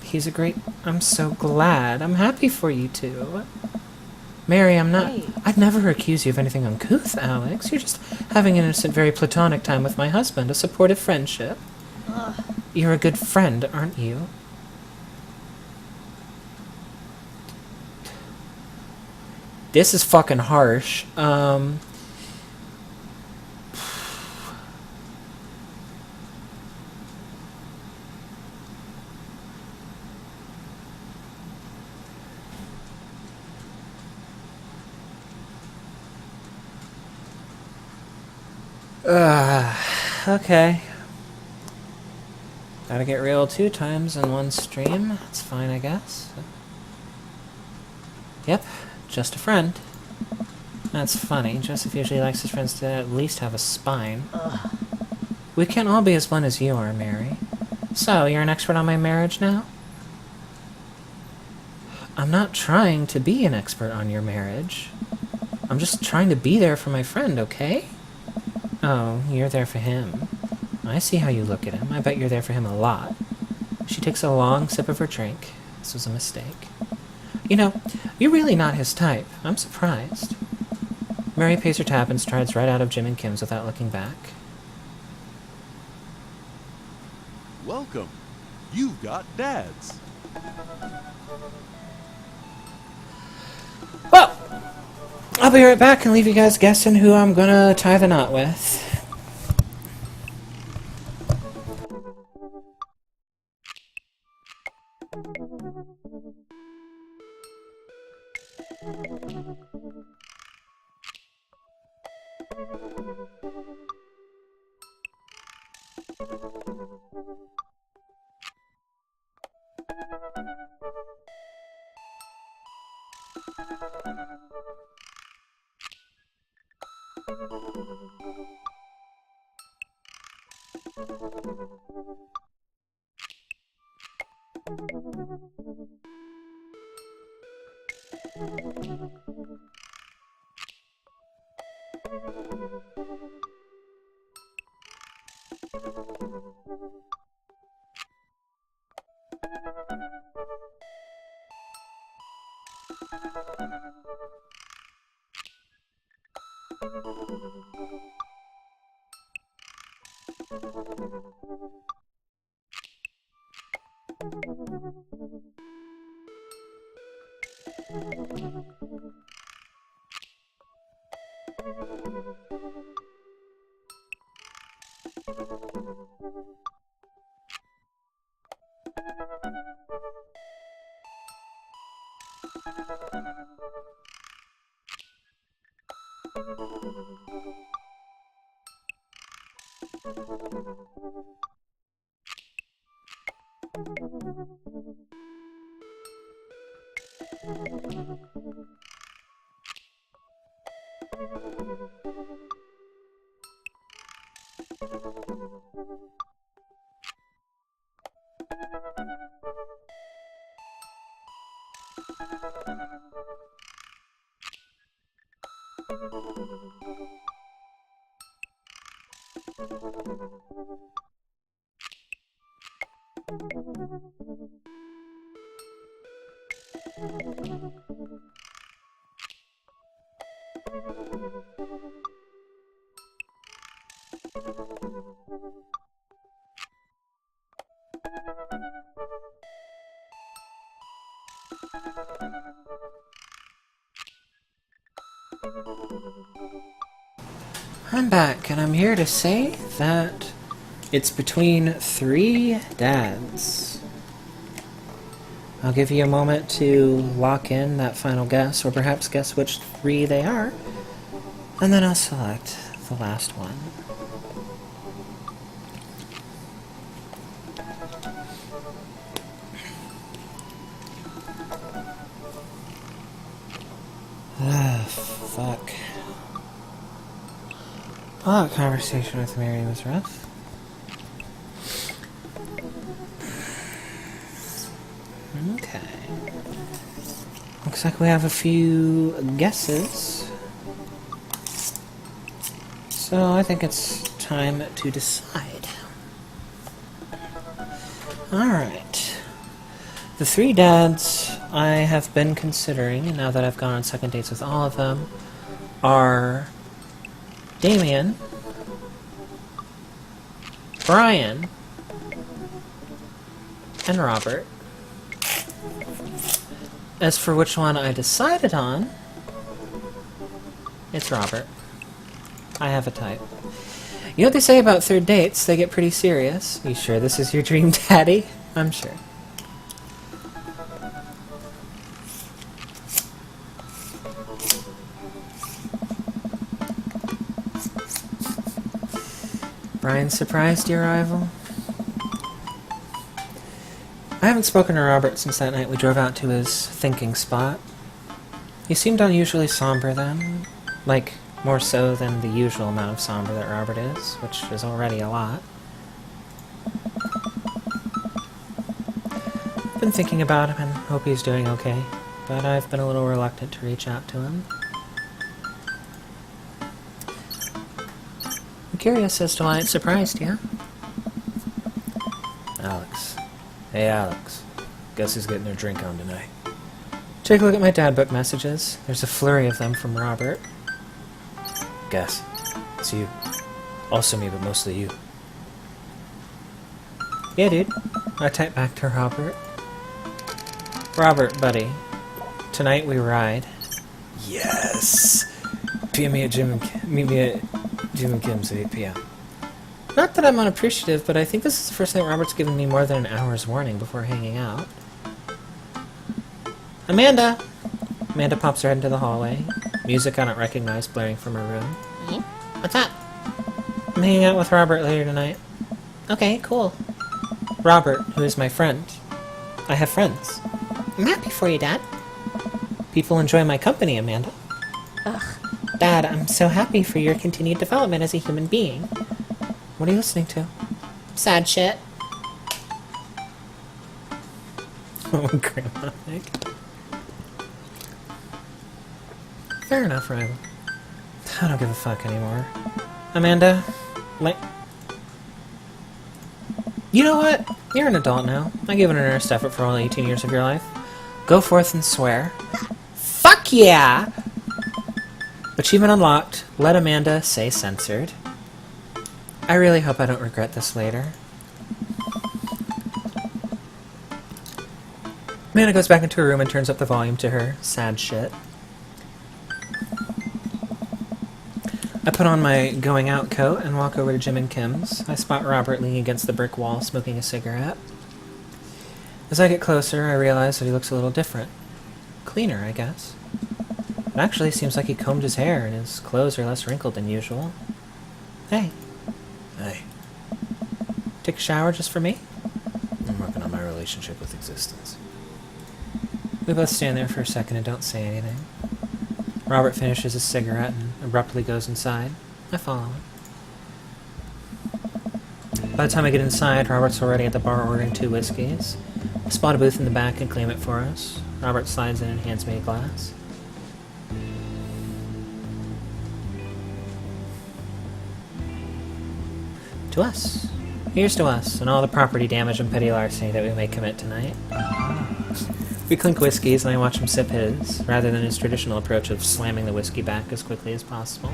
He's a great... I'm so glad. I'm happy for you two. Mary, I'm not... Hey. I'd never accuse you of anything uncouth, Alex. You're just having an innocent, very platonic time with my husband, a supportive friendship. You're a good friend, aren't you? This is fucking harsh. Okay. Gotta get real 2 times in one stream. That's fine, I guess. Yep, just a friend. That's funny. Joseph usually likes his friends to at least have a spine. We can't all be as blunt as you are, Mary. So, you're an expert on my marriage now? I'm not trying to be an expert on your marriage. I'm just trying to be there for my friend, okay? Oh, you're there for him. I see how you look at him. I bet you're there for him a lot. She takes a long sip of her drink. This was a mistake. You know, you're really not his type. I'm surprised. Mary pays her tab and strides right out of Jim and Kim's without looking back. Welcome. You've got dads. Well, I'll be right back and leave you guys guessing who I'm gonna tie the knot with. I'm back, and I'm here to say that it's between 3 dads. I'll give you a moment to lock in that final guess, or perhaps guess which 3 they are, and then I'll select the last one. Fuck. Well, that conversation with Mary was rough. Okay. Looks like we have a few guesses. So I think it's time to decide. Alright. The 3 dads I have been considering, and now that I've gone on second dates with all of them, are Damien, Brian, and Robert. As for which one I decided on, it's Robert. I have a type. You know what they say about 3rd dates? They get pretty serious. You sure this is your dream daddy? I'm sure. Brian surprised your arrival? I haven't spoken to Robert since that night we drove out to his thinking spot. He seemed unusually somber then, like more so than the usual amount of somber that Robert is, which is already a lot. I've been thinking about him and hope he's doing okay, but I've been a little reluctant to reach out to him. Curious as to why it surprised you. Alex. Hey, Alex. Guess who's getting their drink on tonight? Take a look at my dad book messages. There's a flurry of them from Robert. Guess. It's you. Also me, but mostly you. Yeah, dude. I typed back to Robert. Robert, buddy. Tonight we ride. Yes! meet me at Jim and Kim's at 8 p.m. Not that I'm unappreciative, but I think this is the first night Robert's given me more than an hour's warning before hanging out. Amanda! Amanda pops her head into the hallway. Music I don't recognize blaring from her room. What's up? I'm hanging out with Robert later tonight. Okay, cool. Robert, who is my friend. I have friends. I'm happy for you, Dad. People enjoy my company, Amanda. Dad, I'm so happy for your continued development as a human being. What are you listening to? Sad shit. Oh, Grandma. Fair enough, Rival. I don't give a fuck anymore. Amanda, you know what? You're an adult now. I give it an earnest effort for all 18 years of your life. Go forth and swear. Fuck yeah! Achievement unlocked. Let Amanda say censored. I really hope I don't regret this later. Amanda goes back into her room and turns up the volume to her sad shit. I put on my going out coat and walk over to Jim and Kim's. I spot Robert leaning against the brick wall smoking a cigarette. As I get closer, I realize that he looks a little different. Cleaner, I guess. It actually seems like he combed his hair and his clothes are less wrinkled than usual. Hey. Hey, Take a shower just for me? I'm working on my relationship with existence. We both stand there for a second and don't say anything. Robert finishes his cigarette and abruptly goes inside. I follow him. By the time I get inside, Robert's already at the bar ordering 2 whiskeys. I spot a booth in the back and claim it for us. Robert slides in and hands me a glass. To us. Here's to us, and all the property damage and petty larceny that we may commit tonight. We clink whiskeys, and I watch him sip his, rather than his traditional approach of slamming the whiskey back as quickly as possible.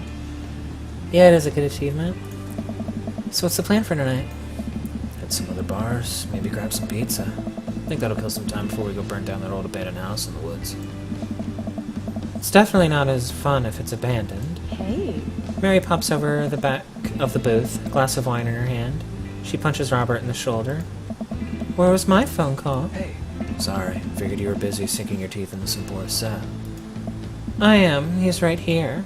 Yeah, it is a good achievement. So what's the plan for tonight? Hit some other bars, maybe grab some pizza. I think that'll kill some time before we go burn down that old abandoned house in the woods. It's definitely not as fun if it's abandoned. Hey. Mary pops over the back of the booth, a glass of wine in her hand. She punches Robert in the shoulder. Where was my phone call? Hey, sorry. Figured you were busy sinking your teeth into some poor sap. I am. He's right here.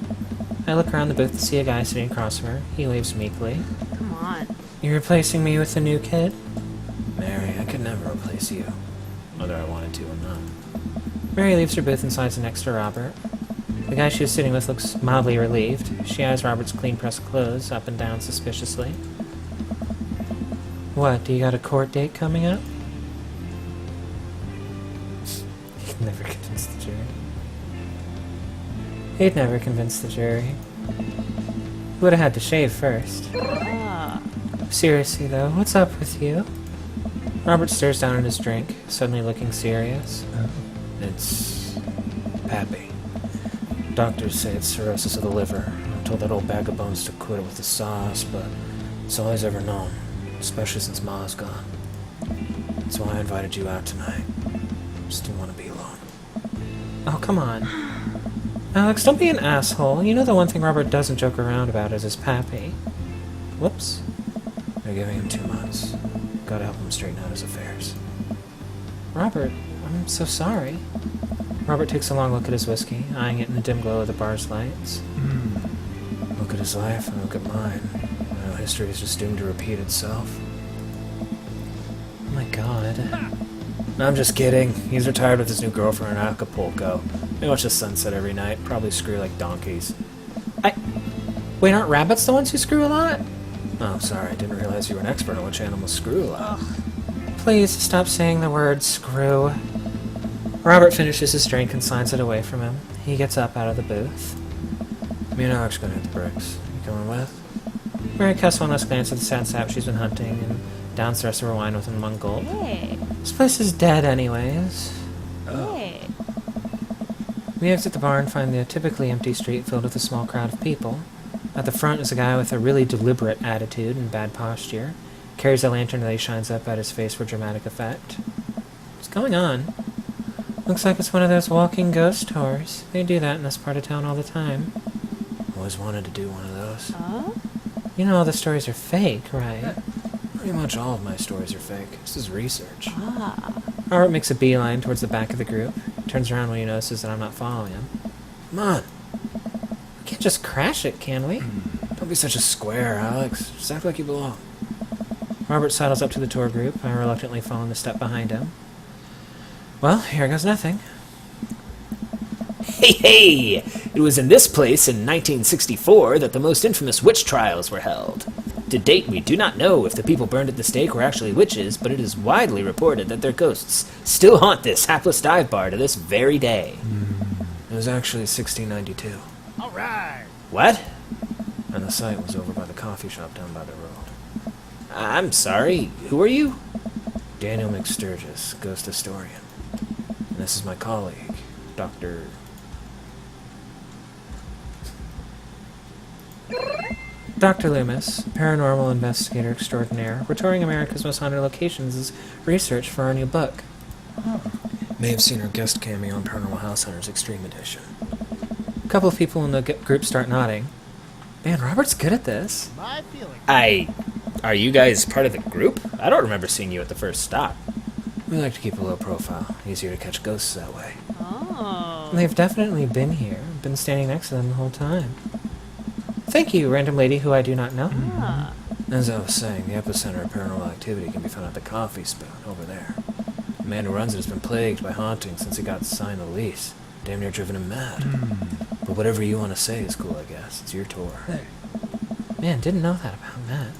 I look around the booth to see a guy sitting across from her. He waves meekly. Come on. You're replacing me with the new kid? Mary, I could never replace you. Whether I wanted to or not. Mary leaves her booth and slides in next to Robert. The guy she was sitting with looks mildly relieved. She eyes Robert's clean-pressed clothes up and down suspiciously. What, do you got a court date coming up? He'd never convince the jury. He'd never convince the jury. He would have had to shave first. Seriously, though, what's up with you? Robert stares down at his drink, suddenly looking serious. It's Pappy. Doctors say it's cirrhosis of the liver. I told that old bag of bones to quit it with the sauce, but it's all he's ever known, especially since Ma's gone. That's why I invited you out tonight. Just didn't want to be alone. Oh, come on. Alex, don't be an asshole. You know the one thing Robert doesn't joke around about is his pappy. Whoops. They're giving him 2 months. Gotta help him straighten out his affairs. Robert, I'm so sorry. Robert takes a long look at his whiskey, eyeing it in the dim glow of the bar's lights. Look at his life and look at mine. You know, history is just doomed to repeat itself. Oh my god. No, I'm just kidding. He's retired with his new girlfriend in Acapulco. They watch the sunset every night. Probably screw like donkeys. Wait, aren't rabbits the ones who screw a lot? Oh, sorry. I didn't realize you were an expert on which animals screw a lot. Please stop saying the word screw. Robert finishes his drink and slides it away from him. He gets up out of the booth. Me and Alex gonna hit the bricks. You coming with? Mary casts one last glance at the sad sap she's been hunting and downs the rest of her wine within one gulp. Hey. This place is dead anyways. Hey. We exit the bar and find the typically empty street filled with a small crowd of people. At the front is a guy with a really deliberate attitude and bad posture. Carries a lantern that he shines up at his face for dramatic effect. What's going on? Looks like it's one of those walking ghost tours. They do that in this part of town all the time. Always wanted to do one of those. Oh? You know all the stories are fake, right? Pretty much all of my stories are fake. This is research. Ah. Robert makes a beeline towards the back of the group. Turns around when he notices that I'm not following him. Come on, We can't just crash it, can we? don't be such a square, Alex. Just act like you belong. Robert sidles up to the tour group. I reluctantly fall in the step behind him. Well, here goes nothing. Hey, hey! It was in this place in 1964 that the most infamous witch trials were held. To date, we do not know if the people burned at the stake were actually witches, but it is widely reported that their ghosts still haunt this hapless dive bar to this very day. It was actually 1692. All right. What? And the site was over by the coffee shop down by the road. I'm sorry, who are you? Daniel McSturgis, ghost historian. And this is my colleague, Dr. Dr. Loomis, paranormal investigator extraordinaire, we're touring America's most haunted locations as research for our new book. May have seen our guest cameo on Paranormal House Hunters Extreme Edition. A couple of people in the group start nodding. Man, Robert's good at this. My feeling. Are you guys part of the group? I don't remember seeing you at the first stop. We like to keep a low profile. Easier to catch ghosts that way. Oh. They've definitely been here. Been standing next to them the whole time. Thank you, random lady who I do not know. Ah. As I was saying, the epicenter of paranormal activity can be found at the Coffee Spoon, over there. The man who runs it has been plagued by hauntings since he got signed the lease. Damn near driven him mad. But whatever you want to say is cool, I guess. It's your tour. Man, didn't know that about Matt.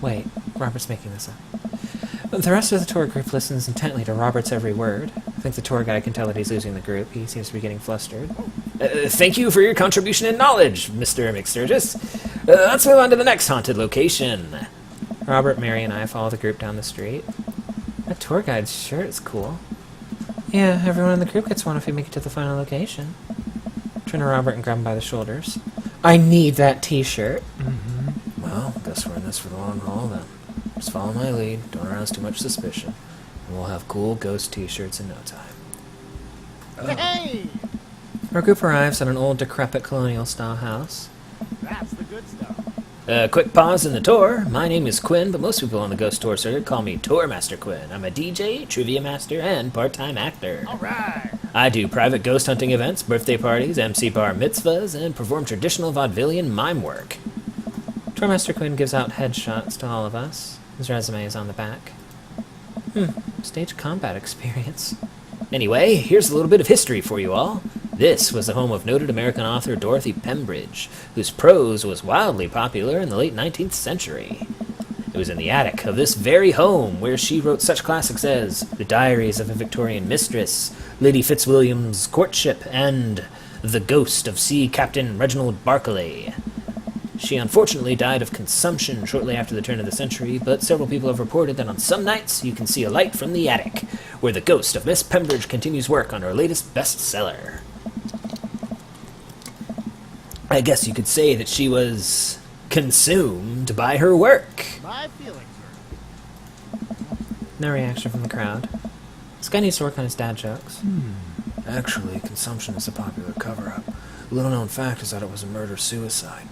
Wait, Robert's making this up. The rest of the tour group listens intently to Robert's every word. I think the tour guide can tell that he's losing the group. He seems to be getting flustered. Thank you for your contribution and knowledge, Mr. McSturgis. Let's move on to the next haunted location. Robert, Mary, and I follow the group down the street. That tour guide's shirt is cool. Yeah, everyone in the group gets one if we make it to the final location. Turn to Robert and grab him by the shoulders. I need that t-shirt. Well, guess we're in this for the long haul then. Just follow my lead, don't arouse too much suspicion, and we'll have cool ghost t-shirts in no time. Hey, Our group arrives at an old, decrepit colonial-style house. that's the good stuff. Quick pause in the tour. My name is Quinn, but most people on the ghost tour circuit call me Tour Master Quinn. I'm a DJ, trivia master, and part-time actor. All right. I do private ghost hunting events, birthday parties, MC bar mitzvahs, and perform traditional vaudevillian mime work. Tourmaster Quinn gives out headshots to all of us. His resume is on the back. Stage combat experience. Anyway, here's a little bit of history for you all. This was the home of noted American author Dorothy Pembridge, whose prose was wildly popular in the late 19th century. It was in the attic of this very home where she wrote such classics as The Diaries of a Victorian Mistress, Lady Fitzwilliam's Courtship, and The Ghost of Sea Captain Reginald Barclay. She unfortunately died of consumption shortly after the turn of the century, but several people have reported that on some nights you can see a light from the attic, where the ghost of Miss Pembridge continues work on her latest bestseller. I guess you could say that she was consumed by her work. My feelings are. No reaction from the crowd. This guy needs to work on his dad jokes. Actually, consumption is a popular cover-up. A little-known fact is that it was a murder-suicide.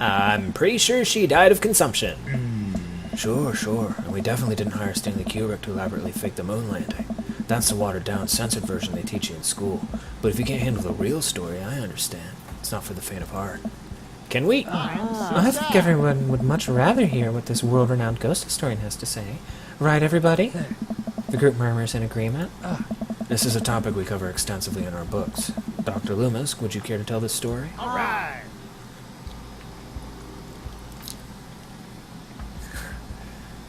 I'm pretty sure she died of consumption. Sure. And we definitely didn't hire Stanley Kubrick to elaborately fake the moon landing. That's the watered-down, censored version they teach you in school. But if you can't handle the real story, I understand. It's not for the faint of heart. Can we? I think everyone would much rather hear what this world-renowned ghost historian has to say. Right, everybody? The group murmurs in agreement. This is a topic we cover extensively in our books. Dr. Loomis, would you care to tell this story? All right.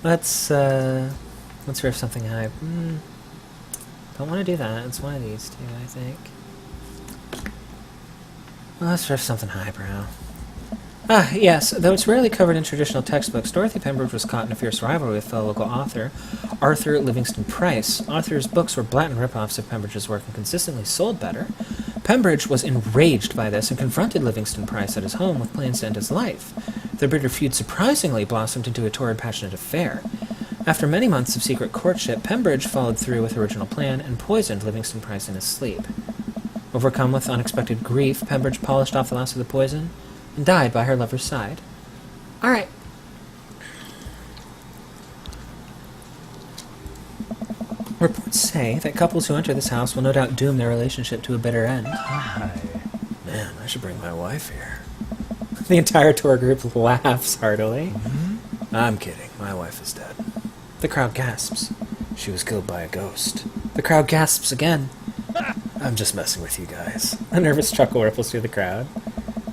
Let's riff something high. Don't want to do that. It's one of these two, I think. Well, let's riff something highbrow. Yes, though it's rarely covered in traditional textbooks, Dorothy Pembridge was caught in a fierce rivalry with fellow local author Arthur Livingston Price. Arthur's books were blatant ripoffs of Pembridge's work and consistently sold better. Pembridge was enraged by this and confronted Livingston Price at his home with plans to end his life. Their bitter feud surprisingly blossomed into a torrid, passionate affair. After many months of secret courtship, Pembridge followed through with the original plan and poisoned Livingston Price in his sleep. Overcome with unexpected grief, Pembridge polished off the last of the poison and died by her lover's side. All right. Reports say that couples who enter this house will no doubt doom their relationship to a bitter end. Man, I should bring my wife here. The entire tour group laughs heartily. I'm kidding. My wife is dead. The crowd gasps. She was killed by a ghost. The crowd gasps again. I'm just messing with you guys. A nervous chuckle ripples through the crowd.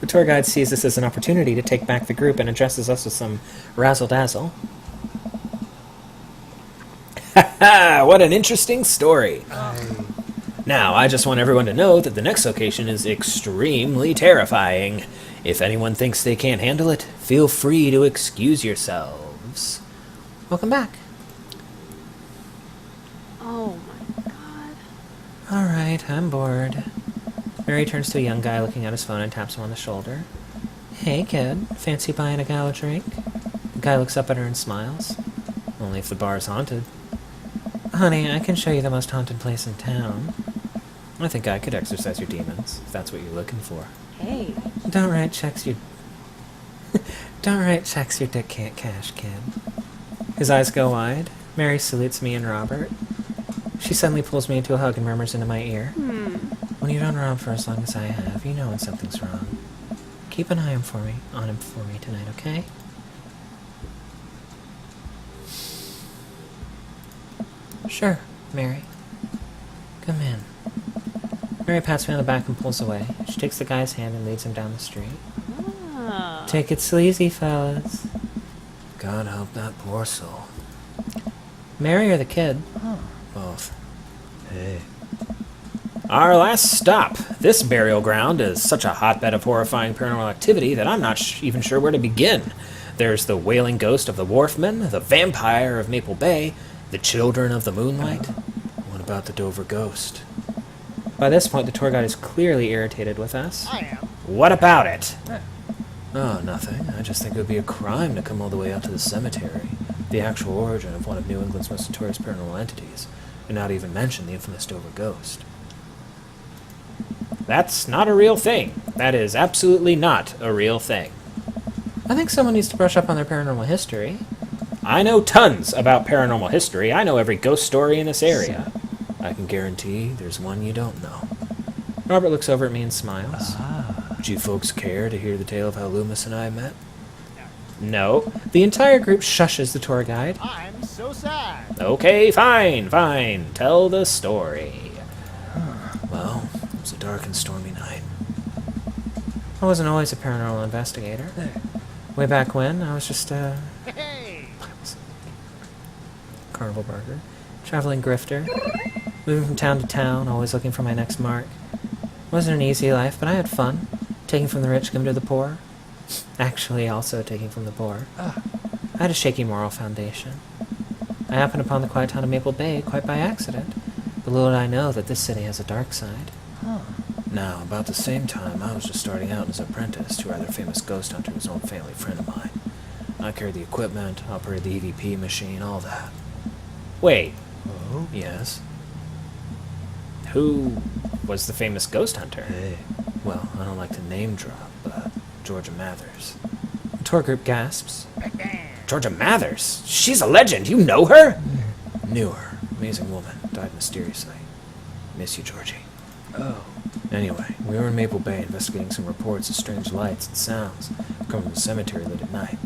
The tour guide sees this as an opportunity to take back the group and addresses us with some razzle-dazzle. Ha! What an interesting story. Now, I just want everyone to know that the next location is extremely terrifying. If anyone thinks they can't handle it, feel free to excuse yourselves. Welcome back. Oh my god. All right, I'm bored. Mary turns to a young guy looking at his phone and taps him on the shoulder. Hey, kid. Fancy buying a gal a drink? The guy looks up at her and smiles. Only if the bar's haunted. Honey, I can show you the most haunted place in town. I think I could exorcise your demons, if that's what you're looking for. Hey. Don't write checks you... Don't write checks your dick can't cash, kid. His eyes go wide. Mary salutes me and Robert. She suddenly pulls me into a hug and murmurs into my ear. When you don't rob for as long as I have, you know when something's wrong. Keep an eye on him for me tonight, okay? Sure, Mary. Come in. Mary pats me on the back and pulls away. She takes the guy's hand and leads him down the street. Take it sleazy, fellas. God help that poor soul. Mary or the kid? Both. Hey. Our last stop. This burial ground is such a hotbed of horrifying paranormal activity that I'm not even sure where to begin. There's the wailing ghost of the wharfman, the vampire of Maple Bay, the children of the moonlight. What about the Dover ghost? By this point, the tour guide is clearly irritated with us. I am. What about it? Oh, nothing. I just think it would be a crime to come all the way out to the cemetery, the actual origin of one of New England's most notorious paranormal entities, and not even mention the infamous Dover ghost. That's not a real thing. That is absolutely not a real thing. I think someone needs to brush up on their paranormal history. I know tons about paranormal history. I know every ghost story in this area. I can guarantee there's one you don't know. Robert looks over at me and smiles. Do you folks care to hear the tale of how Loomis and I met? No. The entire group shushes the tour guide. I'm so sad. Okay, fine. Tell the story. Well, It was a dark and stormy night. I wasn't always a paranormal investigator. Way back when, I was just a Hey. carnival barker, traveling grifter, moving from town to town, always looking for my next mark. It wasn't an easy life, but I had fun. Taking from the rich, giving to the poor. Actually, also taking from the poor. I had a shaky moral foundation. I happened upon the quiet town of Maple Bay quite by accident, but little did I know that this city has a dark side. Now, about the same time, I was just starting out as an apprentice to a rather famous ghost hunter who's an old family friend of mine. I carried the equipment, operated the EVP machine, all that. Wait, Yes? who was the famous ghost hunter? Hey. Well, I don't like to name drop, but Georgia Mathers. The tour group gasps. Georgia Mathers? She's a legend! You know her? Knew her. Amazing woman. Died mysteriously. Miss you, Georgie. Oh. Anyway, we were in Maple Bay investigating some reports of strange lights and sounds coming from the cemetery late at night.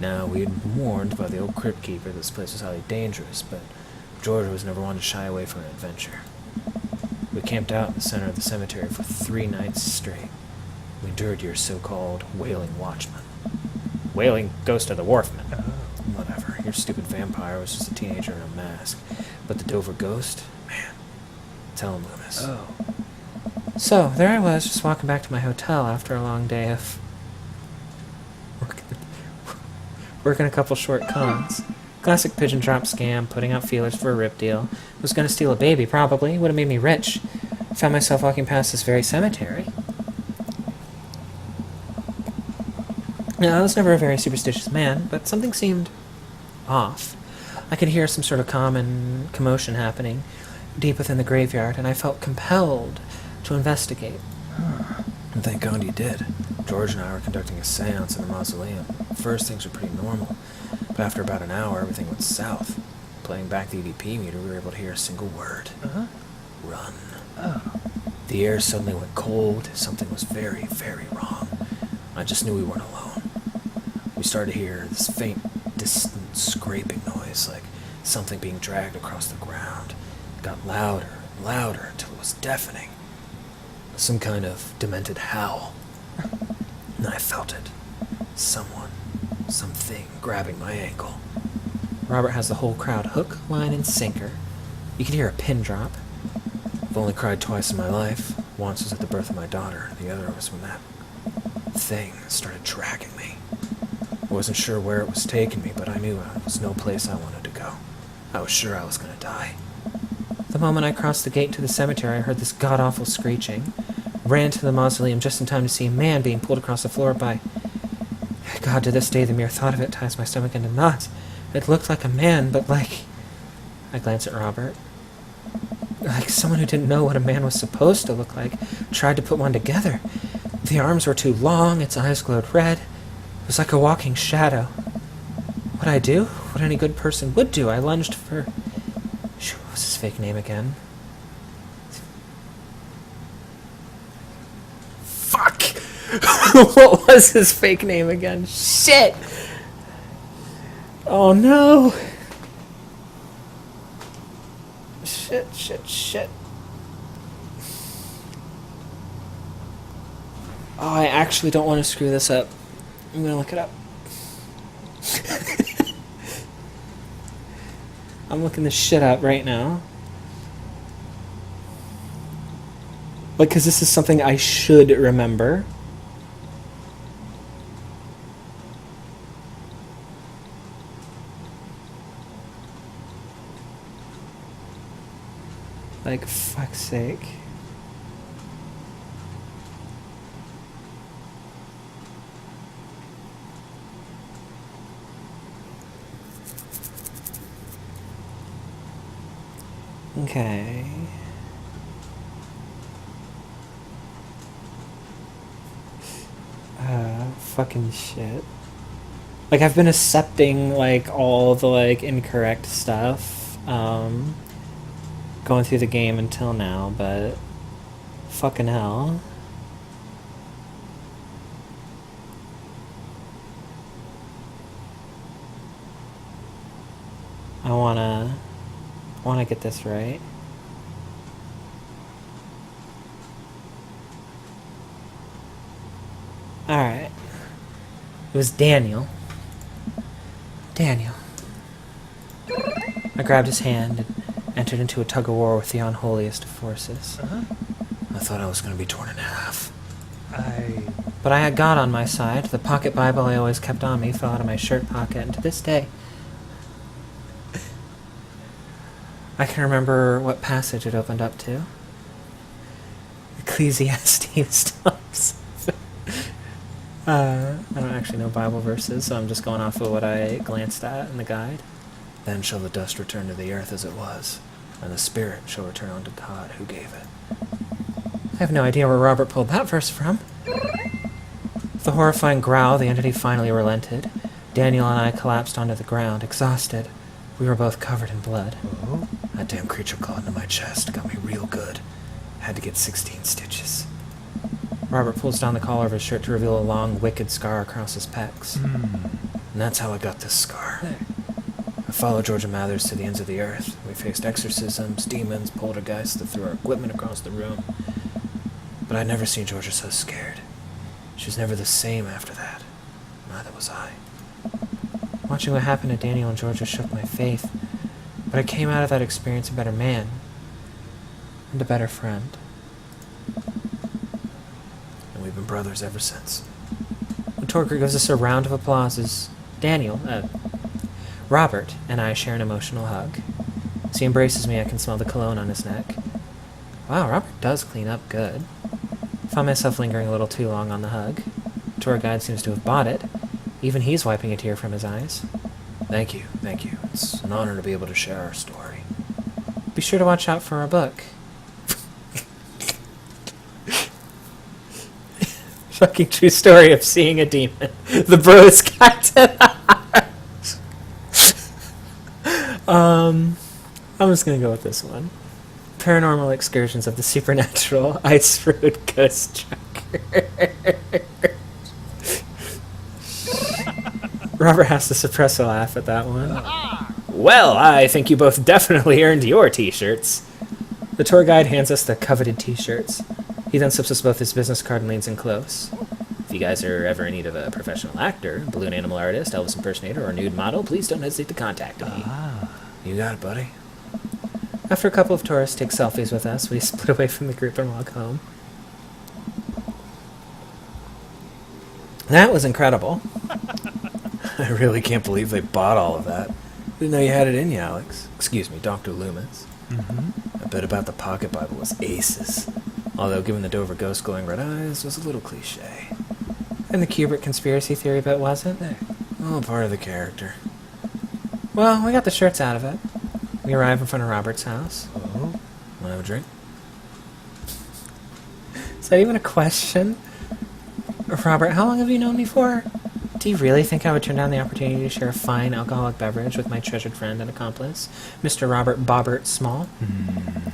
Now, we had been warned by the old crypt keeper that this place was highly dangerous, but Georgia was never one to shy away from an adventure. We camped out in the center of the cemetery for 3 nights straight. We endured your so-called wailing watchman. Wailing ghost of the wharfman. Whatever, your stupid vampire was just a teenager in a mask. But the Dover ghost? Man. Tell him, Loomis. So, there I was, just walking back to my hotel after a long day of working a couple short cons. Classic pigeon drop scam, putting out feelers for a rip deal. Was gonna steal a baby, probably. Would have made me rich. Found myself walking past this very cemetery. Now, I was never a very superstitious man, but something seemed off. I could hear some sort of common commotion happening deep within the graveyard, and I felt compelled to investigate. And thank God you did. George and I were conducting a seance in the mausoleum. At first, things were pretty normal. But after about an hour, everything went south. Playing back the EVP meter, we were able to hear a single word. Run. The air suddenly went cold. Something was very, very wrong. I just knew we weren't alone. We started to hear this faint, distant scraping noise, like something being dragged across the ground. It got louder and louder until it was deafening. Some kind of demented howl. And I felt it. Someone, something grabbing my ankle. Robert has the whole crowd hook, line, and sinker. You can hear a pin drop. I've only cried twice in my life. Once was at the birth of my daughter. The other was when that thing started dragging me. I wasn't sure where it was taking me, but I knew it was no place I wanted to go. I was sure I was going to die. The moment I crossed the gate to the cemetery, I heard this god-awful screeching. Ran to the mausoleum just in time to see a man being pulled across the floor by... God, to this day, the mere thought of it ties my stomach into knots. It looked like a man, but like... I glanced at Robert. Like someone who didn't know what a man was supposed to look like tried to put one together. The arms were too long, its eyes glowed red. It was like a walking shadow. What'd I do? What any good person would do. I lunged for... What was his fake name again? Fuck! What was his fake name again? Shit! Oh no! Shit. Oh, I actually don't want to screw this up. I'm gonna look it up. I'm looking this shit up right now. Like, because this is something I should remember. Like, fuck's sake. Okay. Fucking shit. Like, I've been accepting, like, all the, like, incorrect stuff, going through the game until now, but fucking hell. I wanna get this right. Alright. It was Daniel. I grabbed his hand and entered into a tug-of-war with the unholiest of forces. I thought I was going to be torn in half. But I had God on my side. The pocket Bible I always kept on me fell out of my shirt pocket, and to this day, I can remember what passage it opened up to. Ecclesiastes stops. I don't actually know Bible verses, so I'm just going off of what I glanced at in the guide. Then shall the dust return to the earth as it was, and the spirit shall return unto God who gave it. I have no idea where Robert pulled that verse from. With a horrifying growl, the entity finally relented. Daniel and I collapsed onto the ground, exhausted. We were both covered in blood. That damn creature clawed into my chest, got me real good. Had to get 16 stitches. Robert pulls down the collar of his shirt to reveal a long, wicked scar across his pecs. And that's how I got this scar. I followed Georgia Mathers to the ends of the earth. We faced exorcisms, demons, poltergeists that threw our equipment across the room. But I'd never seen Georgia so scared. She was never the same after that. Neither was I. Watching what happened to Daniel and Georgia shook my faith, but I came out of that experience a better man. And a better friend. And we've been brothers ever since. When Torker gives us a round of applause as Robert and I share an emotional hug. As he embraces me, I can smell the cologne on his neck. Wow, Robert does clean up good. I found myself lingering a little too long on the hug. Tour guide seems to have bought it. Even he's wiping a tear from his eyes. Thank you. It's an honor to be able to share our story. Be sure to watch out for our book. fucking true story of seeing a demon. The bros got to the house. I'm just gonna go with this one. Paranormal Excursions of the Supernatural Ice Road Ghost Trucker. Robert has to suppress a laugh at that one. Well, I think you both definitely earned your t-shirts. The tour guide hands us the coveted t-shirts. He then slips us both his business card and leans in close. If you guys are ever in need of a professional actor, balloon animal artist, Elvis impersonator, or nude model, please don't hesitate to contact me. You got it, buddy. After a couple of tourists take selfies with us, we split away from the group and walk home. That was incredible. I really can't believe they bought all of that. Didn't know you had it in you, Alex. Excuse me, Dr. Loomis. I bet about the pocket Bible was aces. Although, given the Dover ghost glowing red eyes, was a little cliche. And the Kubrick conspiracy theory bit wasn't? All part of the character. Well, we got the shirts out of it. We arrive in front of Robert's house. Oh? Want to have a drink? Is that even a question? Robert, how long have you known me for? Do you really think I would turn down the opportunity to share a fine alcoholic beverage with my treasured friend and accomplice, Mr. Robert Bobbert Small?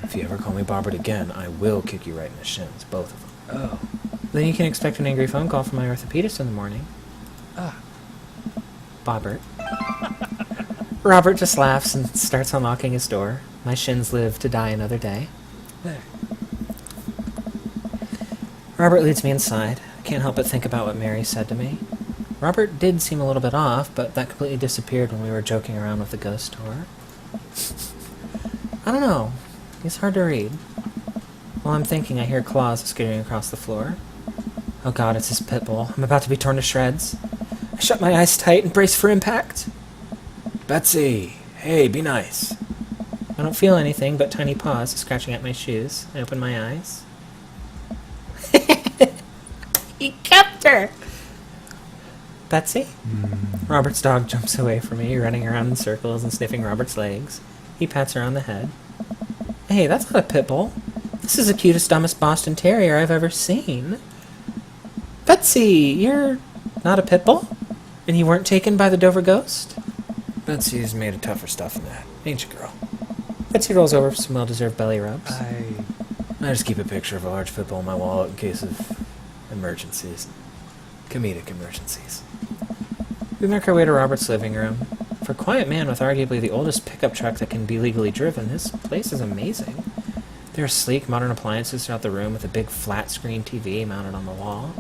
If you ever call me Bobbert again, I will kick you right in the shins, both of them. Oh. Then you can expect an angry phone call from my orthopedist in the morning. Bobbert. Robert just laughs and starts unlocking his door. My shins live to die another day. There. Robert leads me inside. I can't help but think about what Mary said to me. Robert did seem a little bit off, but that completely disappeared when we were joking around with the ghost tour. I don't know. He's hard to read. While I'm thinking, I hear claws skittering across the floor. Oh god, it's his pit bull. I'm about to be torn to shreds. I shut my eyes tight and brace for impact. Betsy! Hey, be nice. I don't feel anything but tiny paws scratching at my shoes. I open my eyes. He kept her! Betsy? Robert's dog jumps away from me, running around in circles and sniffing Robert's legs. He pats her on the head. Hey, that's not a pit bull. This is the cutest, dumbest Boston Terrier I've ever seen. Betsy, you're not a pit bull? And you weren't taken by the Dover ghost? Betsy's made of tougher stuff than that, ain't you, girl? Betsy rolls over for some well-deserved belly rubs. I just keep a picture of a large pit bull in my wallet in case of emergencies. Comedic emergencies. We make our way to Robert's living room. For a quiet man with arguably the oldest pickup truck that can be legally driven, this place is amazing. There are sleek, modern appliances throughout the room with a big flat-screen TV mounted on the wall.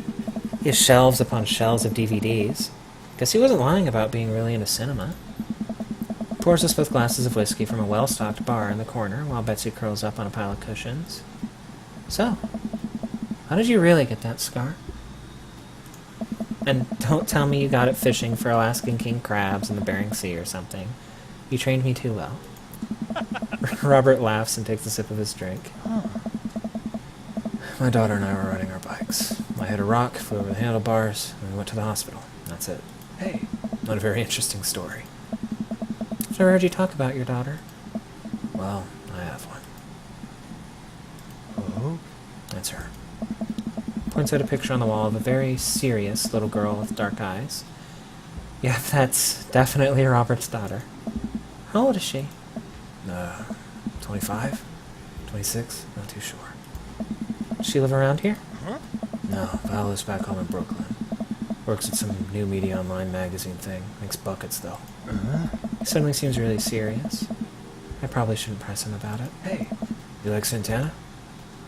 He has shelves upon shelves of DVDs. Guess he wasn't lying about being really into cinema. Pours us both glasses of whiskey from a well-stocked bar in the corner while Betsy curls up on a pile of cushions. So, how did you really get that scar? And don't tell me you got it fishing for Alaskan king crabs in the Bering Sea or something. You trained me too well. Robert laughs and takes a sip of his drink. My daughter and I were riding our bikes. I hit a rock, flew over the handlebars, and we went to the hospital. That's it. Hey, not a very interesting story. I've never heard you talk about your daughter. Well, I have one. Oh? That's her. Points out a picture on the wall of a very serious little girl with dark eyes. Yeah, that's definitely Robert's daughter. How old is she? 25? 26? Not too sure. Does she live around here? No, Val lives back home in Brooklyn. Works at some new media online magazine thing. Makes buckets, though. He suddenly seems really serious. I probably shouldn't press him about it. Hey, you like Santana?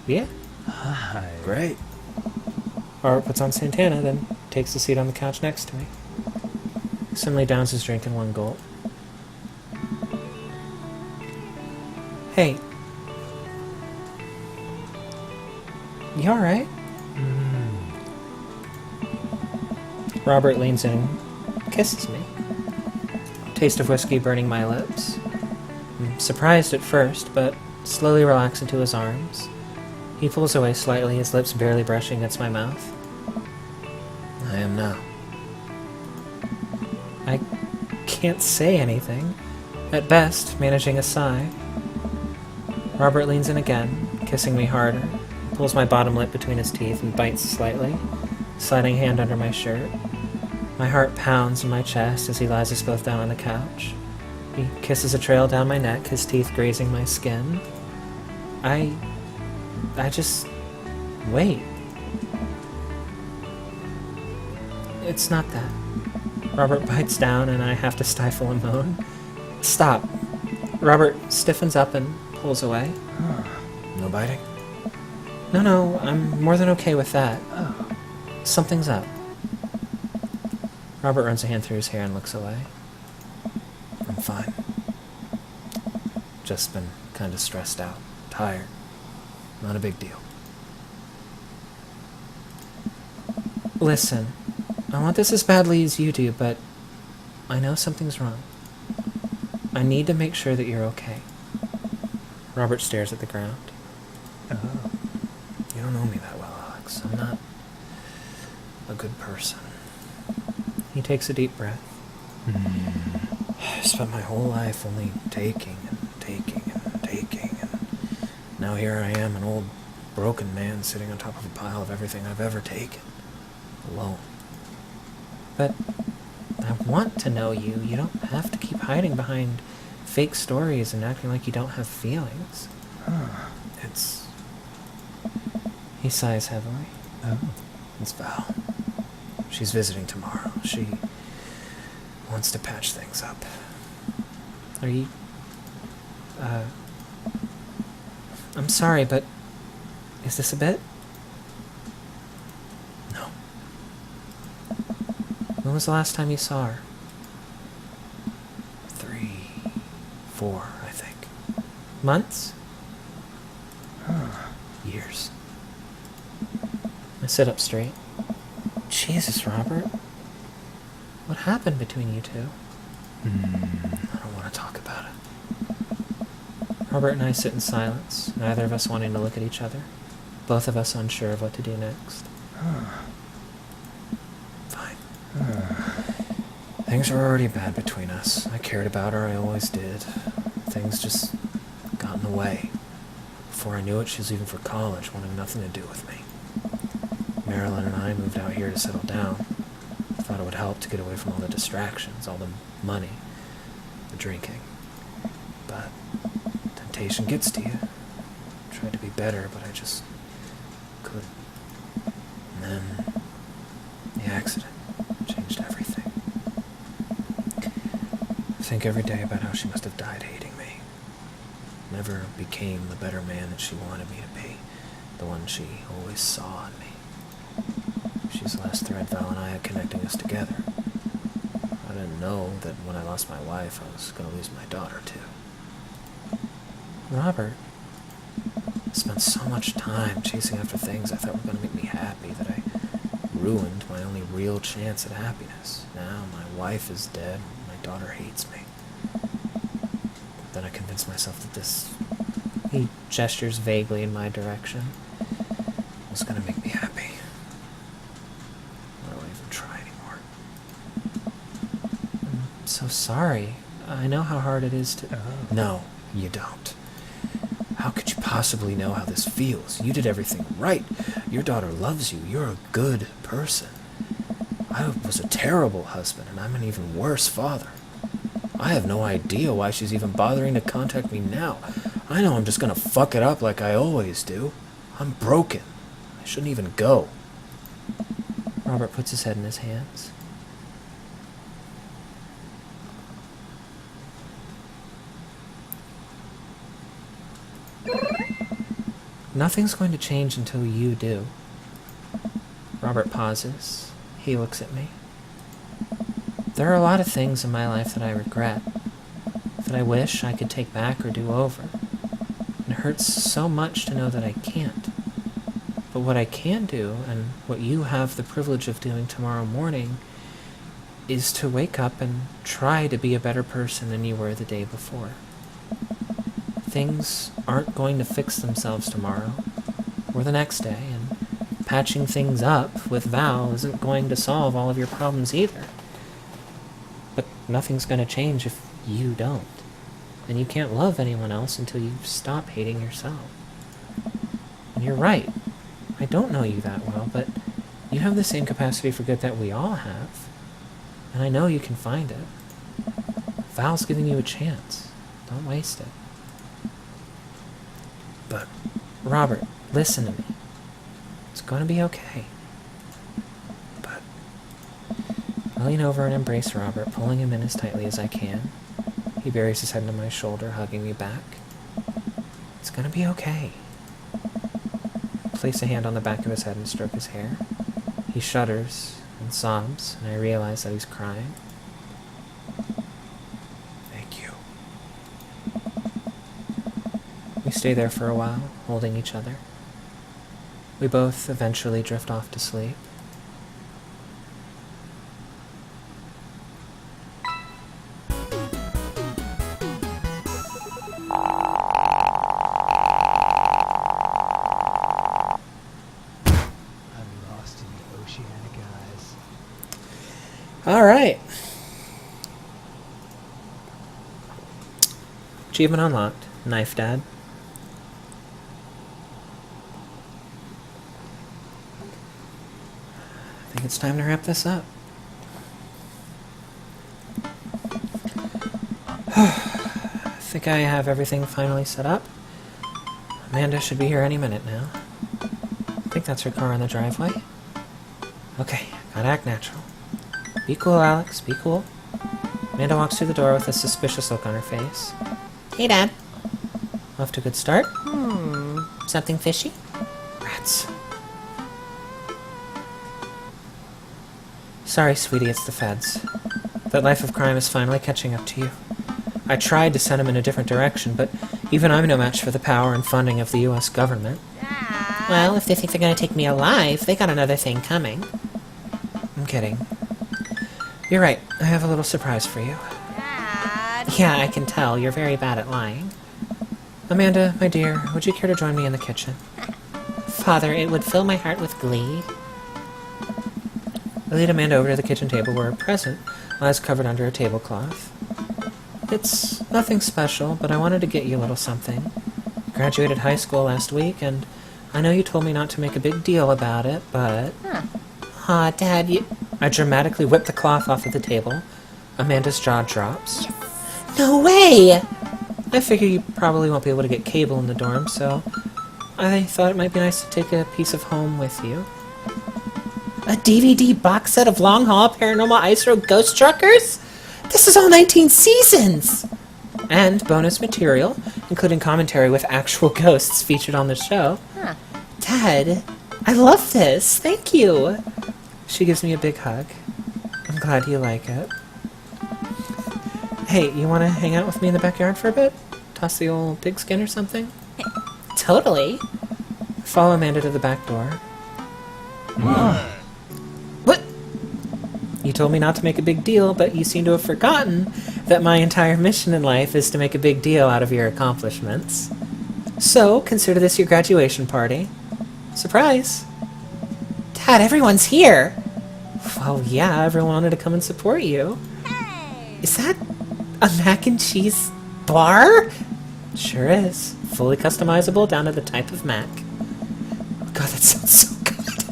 Yeah? Hi. Great. Robert puts on Santana, then takes the seat on the couch next to me. He suddenly downs his drink in one gulp. Hey. You alright? Robert leans in and kisses me. Taste of whiskey burning my lips. I'm surprised at first, but slowly relax into his arms. He pulls away slightly, his lips barely brushing against my mouth. I am now. I can't say anything. At best, managing a sigh. Robert leans in again, kissing me harder. Pulls my bottom lip between his teeth and bites slightly. sliding a hand under my shirt. My heart pounds in my chest as he lies us both down on the couch. He kisses a trail down my neck, his teeth grazing my skin. I just wait. It's not that. Robert bites down and I have to stifle a moan. Stop. Robert stiffens up and pulls away. No biting? No, I'm more than okay with that. Something's up. Robert runs a hand through his hair and looks away. I'm fine. Just been kind of stressed out. Tired. Not a big deal. Listen, I want this as badly as you do, but I know something's wrong. I need to make sure that you're okay. Robert stares at the ground. You don't know me that well, Alex. I'm not a good person. He takes a deep breath. I spent my whole life only taking and taking and taking, and now here I am, an old broken man sitting on top of a pile of everything I've ever taken. Alone. But I want to know you. You don't have to keep hiding behind fake stories and acting like you don't have feelings. It's... He sighs heavily. It's Val. She's visiting tomorrow. She wants to patch things up. Are you... I'm sorry, but is this a bit? No. When was the last time you saw her? 3, 4, I think. Months? Years. I sit up straight. Jesus, Robert. What happened between you two? I don't want to talk about it. Robert and I sit in silence, neither of us wanting to look at each other, both of us unsure of what to do next. Fine. Things were already bad between us. I cared about her, I always did. Things just got in the way. Before I knew it, she was leaving for college, wanting nothing to do with me. Marilyn and I moved out here to settle down. Thought it would help to get away from all the distractions, all the money, the drinking. But temptation gets to you. Tried to be better, but I just couldn't. And then the accident changed everything. I think every day about how she must have died hating me. Never became the better man that she wanted me to be, the one she always saw in me. She's the last thread Val and I had connecting us together. I didn't know that when I lost my wife, I was going to lose my daughter, too. Robert. I spent so much time chasing after things I thought were going to make me happy that I ruined my only real chance at happiness. Now my wife is dead, and my daughter hates me. Then I convinced myself that this He gestures vaguely in my direction. was going to make me happy. I don't even try anymore. I'm so sorry. I know how hard it is to... No, you don't. How could you possibly know how this feels? You did everything right. Your daughter loves you. You're a good person. I was a terrible husband, and I'm an even worse father. I have no idea why she's even bothering to contact me now. I know I'm just gonna fuck it up like I always do. I'm broken. I shouldn't even go. Robert puts his head in his hands. Nothing's going to change until you do. Robert pauses. He looks at me. There are a lot of things in my life that I regret, that I wish I could take back or do over. It hurts so much to know that I can't. But what I can do, and what you have the privilege of doing tomorrow morning, is to wake up and try to be a better person than you were the day before. Things aren't going to fix themselves tomorrow, or the next day, and patching things up with Val isn't going to solve all of your problems either. But nothing's going to change if you don't. And you can't love anyone else until you stop hating yourself. And you're right. I don't know you that well, but You have the same capacity for good that we all have. And I know you can find it. Val's giving you a chance. Don't waste it. But, Robert, listen to me. It's gonna be okay. But, I lean over and embrace Robert, pulling him in as tightly as I can. He buries his head into my shoulder, hugging me back. It's gonna be okay. Place a hand on the back of his head and stroke his hair. He shudders and sobs, and I realize that he's crying. Thank you. We stay there for a while, holding each other. We both eventually drift off to sleep. I'm lost in the oceanic eyes. Alright. Achievement unlocked. Knife Dad. I think it's time to wrap this up. I think I have everything finally set up. Amanda should be here any minute now. I think that's her car in the driveway. Okay, gotta act natural. Be cool, Alex, be cool. Amanda walks through the door with a suspicious look on her face. Hey, Dad. Off to a good start. Something fishy? Rats. Sorry, sweetie, it's the feds. That life of crime is finally catching up to you. I tried to send him in a different direction, but even I'm no match for the power and funding of the U.S. government. Well, if they think they're gonna take me alive, they got another thing coming. I'm kidding. You're right, I have a little surprise for you. Yeah, I can tell. You're very bad at lying. Amanda, my dear, would you care to join me in the kitchen? Father, it would fill my heart with glee. I lead Amanda over to the kitchen table where a present lies covered under a tablecloth. It's nothing special, but I wanted to get you a little something. Graduated high school last week, and I know you told me not to make a big deal about it, but... Aw, Dad, you... I dramatically whip the cloth off of the table. Amanda's jaw drops. No way! I figure you probably won't be able to get cable in the dorm, so I thought it might be nice to take a piece of home with you. A DVD box set of Long Haul Paranormal Ice Road Ghost Truckers? This is all 19 seasons! And bonus material, including commentary with actual ghosts featured on the show. Dad, I love this. Thank you. She gives me a big hug. I'm glad you like it. Hey, you want to hang out with me in the backyard for a bit? Toss the old pigskin or something? Totally. Follow Amanda to the back door. What? You told me not to make a big deal, but you seem to have forgotten that my entire mission in life is to make a big deal out of your accomplishments. So, consider this your graduation party. Surprise! Dad, everyone's here. Well, yeah, everyone wanted to come and support you. Is that a mac and cheese bar? Sure is. Fully customizable down to the type of mac. God, that sounds so good.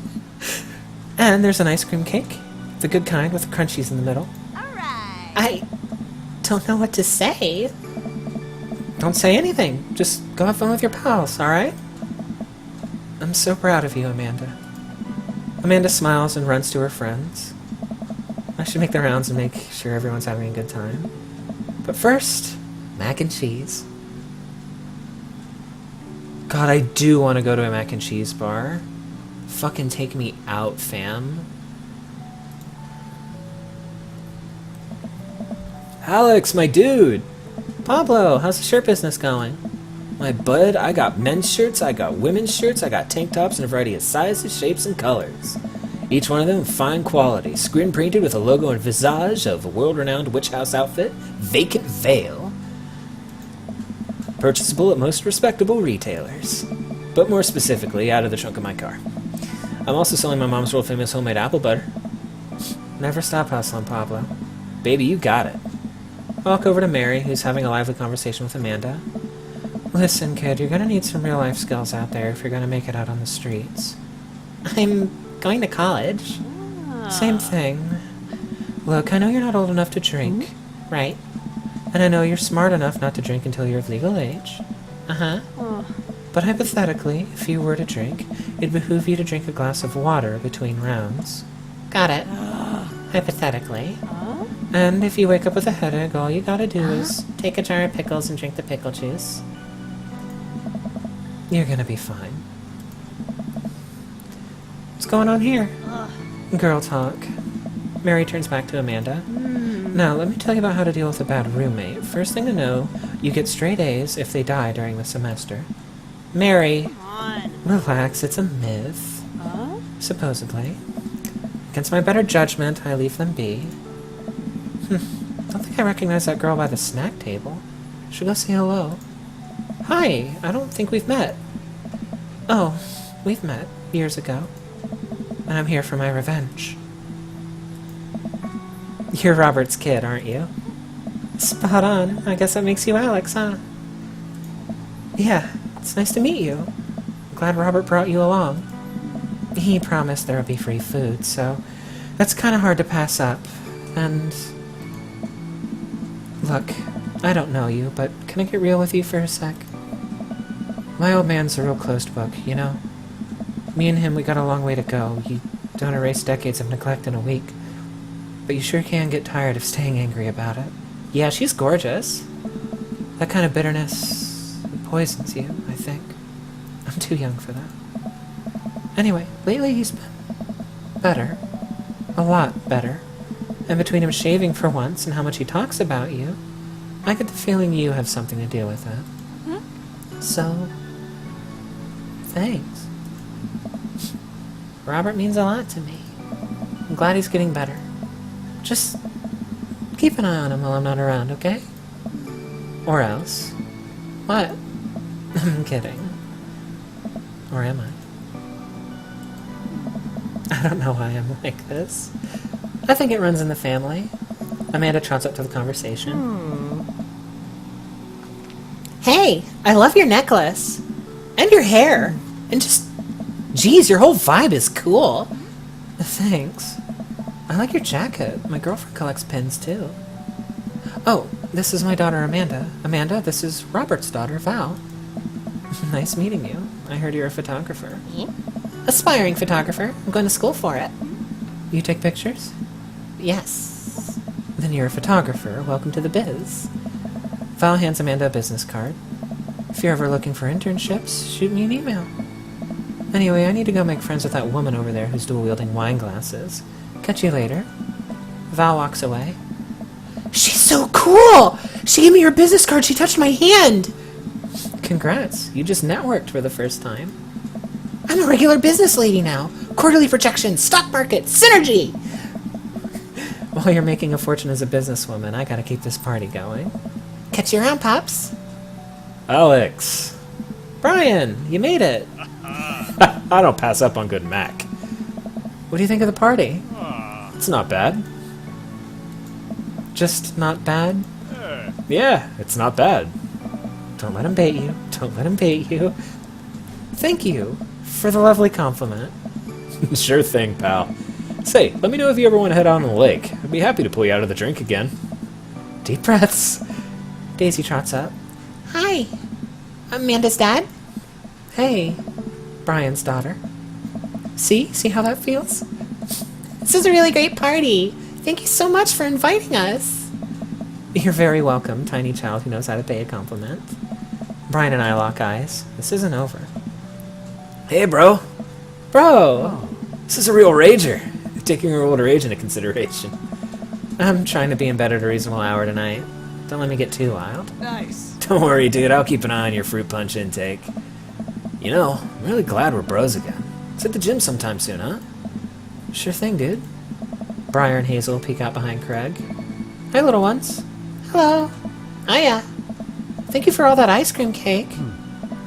And there's an ice cream cake. The good kind with crunchies in the middle. I don't know what to say. Don't say anything. Just go have fun with your pals, alright? I'm so proud of you, Amanda. Amanda smiles and runs to her friends. I should make the rounds and make sure everyone's having a good time. But first, mac and cheese. God, I do want to go to a mac and cheese bar. Fucking take me out, fam. Alex, my dude! Pablo, how's the shirt business going? My bud, I got men's shirts, I got women's shirts, I got tank tops in a variety of sizes, shapes, and colors. Each one of them fine quality, screen printed with a logo and visage of a world-renowned witch house outfit, Vacant Veil. Purchasable at most respectable retailers. But more specifically, out of the trunk of my car. I'm also selling my mom's world-famous homemade apple butter. Never stop hustling, Pablo. Baby, you got it. I walk over to Mary, who's having a lively conversation with Amanda. Listen, kid, you're gonna need some real-life skills out there if you're gonna make it out on the streets. I'm going to college. Same thing. Look, I know you're not old enough to drink. Right. And I know you're smart enough not to drink until you're of legal age. Uh-huh. But hypothetically, if you were to drink, it'd behoove you to drink a glass of water between rounds. Got it. Hypothetically. And if you wake up with a headache, all you gotta do is... Take a jar of pickles and drink the pickle juice. You're gonna be fine. What's going on here? Girl talk. Mary turns back to Amanda. Now, let me tell you about how to deal with a bad roommate. First thing to know, you get straight A's if they die during the semester. Mary, relax, it's a myth. Supposedly. Against my better judgment, I leave them be. Don't think I recognize that girl by the snack table. Should go say hello. Hi, I don't think we've met. Oh, we've met years ago. And I'm here for my revenge. You're Robert's kid, aren't you? Spot on. I guess that makes you Alex, huh? Yeah, it's nice to meet you. Glad Robert brought you along. He promised there would be free food, so that's kind of hard to pass up. And... Look, I don't know you, but can I get real with you for a sec? My old man's a real closed book, you know? Me and him, we got a long way to go. You don't erase decades of neglect in a week. But you sure can get tired of staying angry about it. Yeah, she's gorgeous. That kind of bitterness poisons you, I think. I'm too young for that. Anyway, lately he's been better. A lot better. And between him shaving for once and how much he talks about you, I get the feeling you have something to do with it. So, thanks. Robert means a lot to me. I'm glad he's getting better. Just keep an eye on him while I'm not around, okay? Or else. What? I'm kidding. Or am I? I don't know why I'm like this. I think it runs in the family. Amanda trots up to the conversation. Hey, I love your necklace. And your hair. And just... Geez, your whole vibe is cool. Thanks. I like your jacket. My girlfriend collects pins, too. Oh, this is my daughter, Amanda. Amanda, this is Robert's daughter, Val. Nice meeting you. I heard you're a photographer. Aspiring photographer. I'm going to school for it. You take pictures? Yes. Then you're a photographer. Welcome to the biz. Val hands Amanda a business card. If you're ever looking for internships, shoot me an email. Anyway, I need to go make friends with that woman over there who's dual-wielding wine glasses. Catch you later. Val walks away. She's so cool! She gave me her business card. She touched my hand. Congrats. You just networked for the first time. I'm a regular business lady now. Quarterly projections, stock market, synergy! While you're making a fortune as a businesswoman, I gotta keep this party going. Catch you around, Pops. Alex. Brian, you made it. I don't pass up on good Mac. What do you think of the party? It's not bad. Just not bad? Yeah, it's not bad. Don't let him bait you. Don't let him bait you. Thank you for the lovely compliment. Sure thing, pal. Say, let me know if you ever want to head out on the lake. I'd be happy to pull you out of the drink again. Deep breaths. Daisy trots up. Hi. Amanda's dad? Hey, Brian's daughter. See how that feels? This is a really great party. Thank you so much for inviting us. You're very welcome, tiny child who knows how to pay a compliment. Brian and I lock eyes. This isn't over. Hey, bro. Bro! This is a real rager. Taking your older age into consideration. I'm trying to be in bed at a reasonable hour tonight. Don't let me get too wild. Nice. Don't worry, dude. I'll keep an eye on your fruit punch intake. You know, I'm really glad we're bros again. Let's hit the gym sometime soon, huh? Sure thing, dude. Briar and Hazel peek out behind Craig. Hi, little ones. Hello. Hiya. Thank you for all that ice cream cake.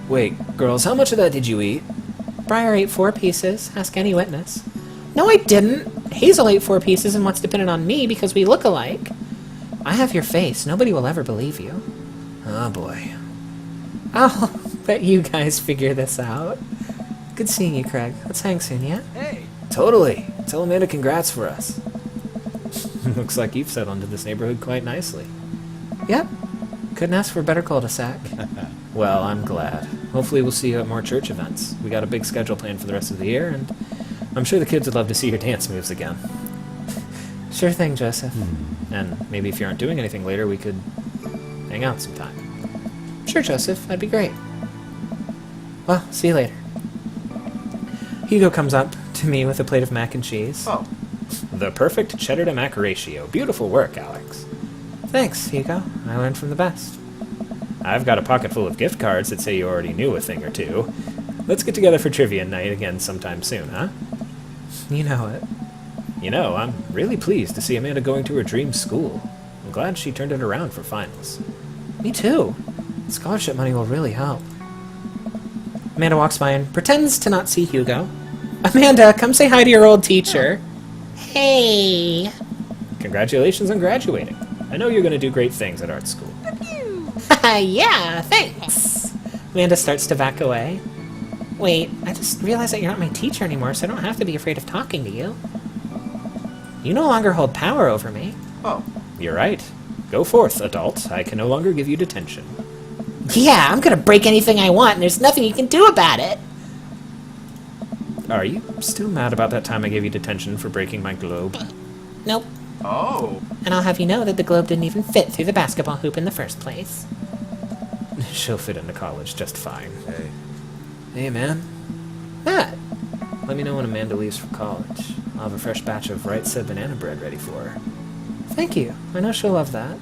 Wait, girls, how much of that did you eat? Briar ate 4 pieces. Ask any witness. No, I didn't. Hazel ate 4 pieces and wants to pin it on me because we look alike. I have your face. Nobody will ever believe you. Oh, boy. I'll bet you guys figure this out. Good seeing you, Craig. Let's hang soon, yeah? Hey, Totally. Tell Amanda congrats for us. Looks like you've settled into this neighborhood quite nicely. Yep. Couldn't ask for a better cul-de-sac. Well, I'm glad. Hopefully we'll see you at more church events. We got a big schedule planned for the rest of the year, and I'm sure the kids would love to see your dance moves again. Sure thing, Joseph. And maybe if you aren't doing anything later, we could hang out sometime. Sure, Joseph. That'd be great. Well, see you later. Hugo comes up to me with a plate of mac and cheese. Oh, The perfect cheddar to mac ratio. Beautiful work, Alex. Thanks, Hugo. I learned from the best. I've got a pocket full of gift cards that say you already knew a thing or two. Let's get together for trivia night again sometime soon, huh? You know it. You know, I'm really pleased to see Amanda going to her dream school. I'm glad she turned it around for finals. Me too. Scholarship money will really help. Amanda walks by and pretends to not see Hugo. Amanda, come say hi to your old teacher. Hey. Congratulations on graduating. I know you're going to do great things at art school. Yeah, thanks. Amanda starts to back away. Wait, I just realized that you're not my teacher anymore, so I don't have to be afraid of talking to you. You no longer hold power over me. oh, You're right. Go forth, adult. I can no longer give you detention. Yeah, I'm gonna break anything I want, and there's nothing you can do about it. Are you still mad about that time I gave you detention for breaking my globe? Nope. oh. And I'll have you know that the globe didn't even fit through the basketball hoop in the first place. She'll fit into college just fine. Hey, Hey, man. Matt, Let me know when Amanda leaves for college. I'll have a fresh batch of right said banana bread ready for her. thank you. I know she'll love that.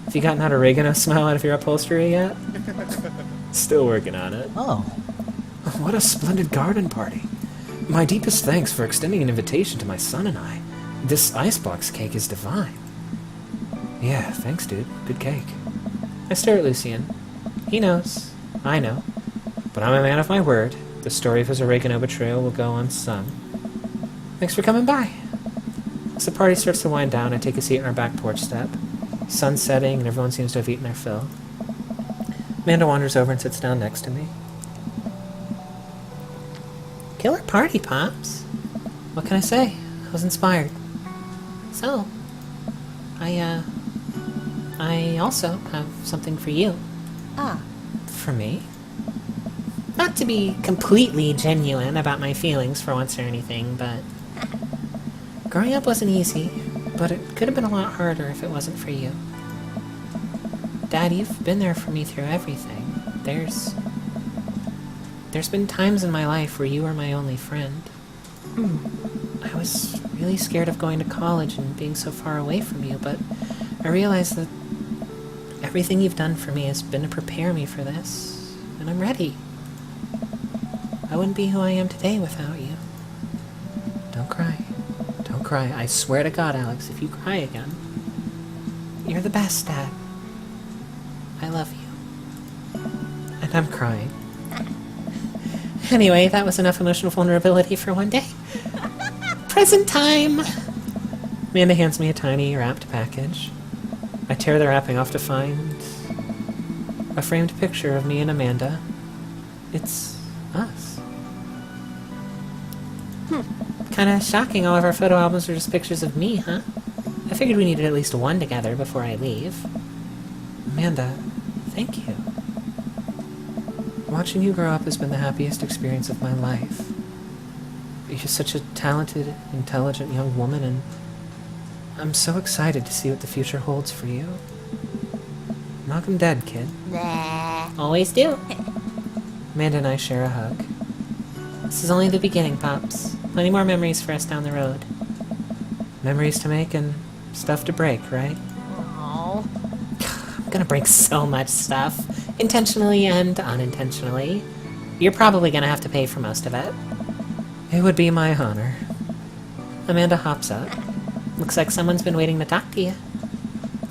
Have you gotten that oregano smell out of your upholstery yet? Still working on it. Oh, What a splendid garden party. My deepest thanks for extending an invitation to my son and I. This icebox cake is divine. Yeah, thanks, dude. Good cake. I stare at Lucien. He knows. I know. But I'm a man of my word. The story of his oregano betrayal will go unsung. Thanks for coming by. As the party starts to wind down, I take a seat on our back porch step. Sun's setting, and everyone seems to have eaten their fill. Amanda wanders over and sits down next to me. Killer party, Pops. What can I say? I was inspired. So, I also have something for you. For me? Not to be completely genuine about my feelings for once or anything, but growing up wasn't easy, but it could have been a lot harder if it wasn't for you. Dad, you've been there for me through everything. There's been times in my life where you were my only friend. I was really scared of going to college and being so far away from you, but I realized that everything you've done for me has been to prepare me for this, and I'm ready. I wouldn't be who I am today without you. Don't cry. Don't cry. I swear to God, Alex, if you cry again. You're the best, Dad. I love you. And I'm crying. Anyway, that was enough emotional vulnerability for one day. Present time! Amanda hands me a tiny wrapped package. I tear the wrapping off to find a framed picture of me and Amanda. It's us. Kinda shocking all of our photo albums are just pictures of me, huh? I figured we needed at least one together before I leave. Amanda, thank you. Watching you grow up has been the happiest experience of my life. You're such a talented, intelligent young woman, and I'm so excited to see what the future holds for you. Knock 'em dead, kid. Always do. Amanda and I share a hug. This is only the beginning, Pops. Plenty more memories for us down the road. Memories to make and stuff to break, right? I'm gonna break so much stuff. Intentionally and unintentionally. You're probably gonna have to pay for most of it. It would be my honor. Amanda hops up. Looks like someone's been waiting to talk to you.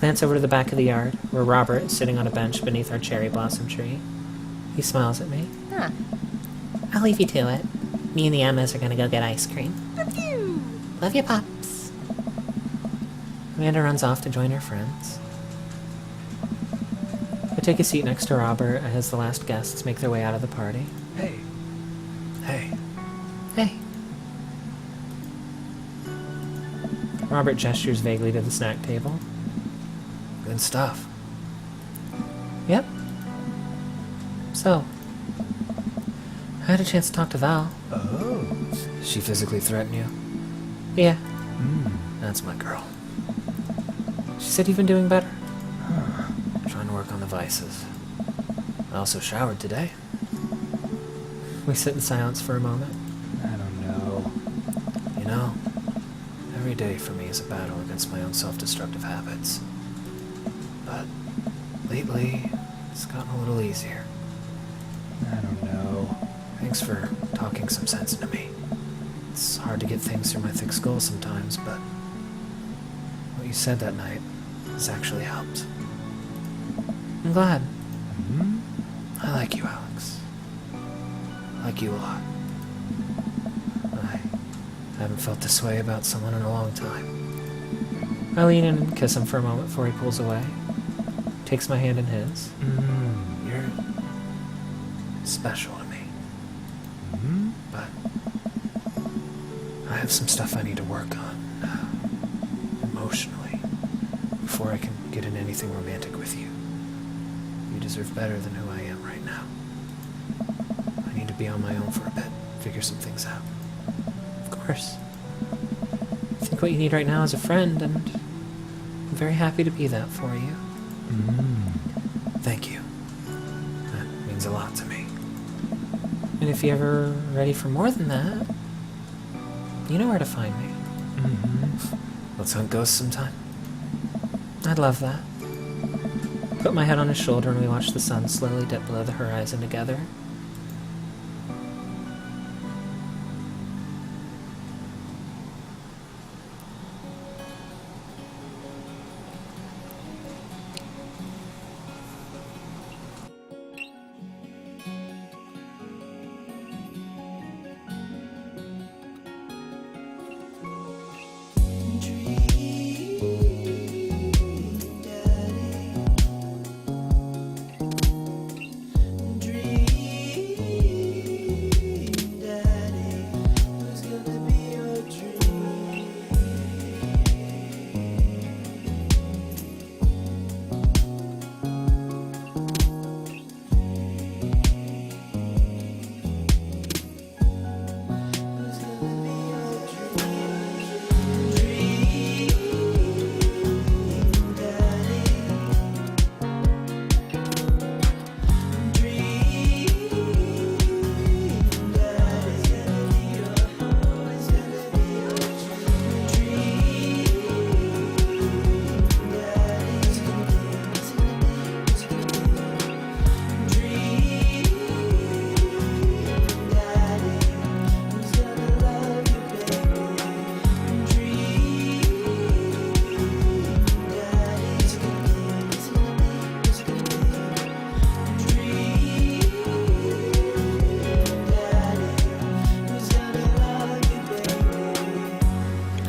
Glance over to the back of the yard, where Robert is sitting on a bench beneath our cherry blossom tree. He smiles at me. I'll leave you to it. Me and the Emmas are gonna go get ice cream. Love you, Pops. Amanda runs off to join her friends. I take a seat next to Robert as the last guests make their way out of the party. Hey. Hey. Hey. Robert gestures vaguely to the snack table. Good stuff. Yep. So, I had a chance to talk to Val. Oh. She physically threatened you? Yeah. That's my girl. She said you've been doing better. Trying to work on the vices. I also showered today. We sit in silence for a moment. I don't know. You know, every day for me is a battle against my own self-destructive habits. But lately, it's gotten a little easier. I don't know. Thanks for talking some sense into me. It's hard to get things through my thick skull sometimes, but what you said that night has actually helped. I'm glad. I like you, Alex. I like you a lot. I haven't felt this way about someone in a long time. I lean in and kiss him for a moment before he pulls away. Takes my hand in his. You're special to me. But I have some stuff I need to work on, emotionally, before I can get in anything romantic with you. You deserve better than who I am right now. I need to be on my own for a bit, figure some things out. Of course. I think what you need right now is a friend, and I'm very happy to be that for you. Thank you. That means a lot to me. And if you're ever ready for more than that, you know where to find me. Let's hunt ghosts sometime. I'd love that. Put my head on his shoulder and we watch the sun slowly dip below the horizon together.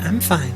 I'm fine.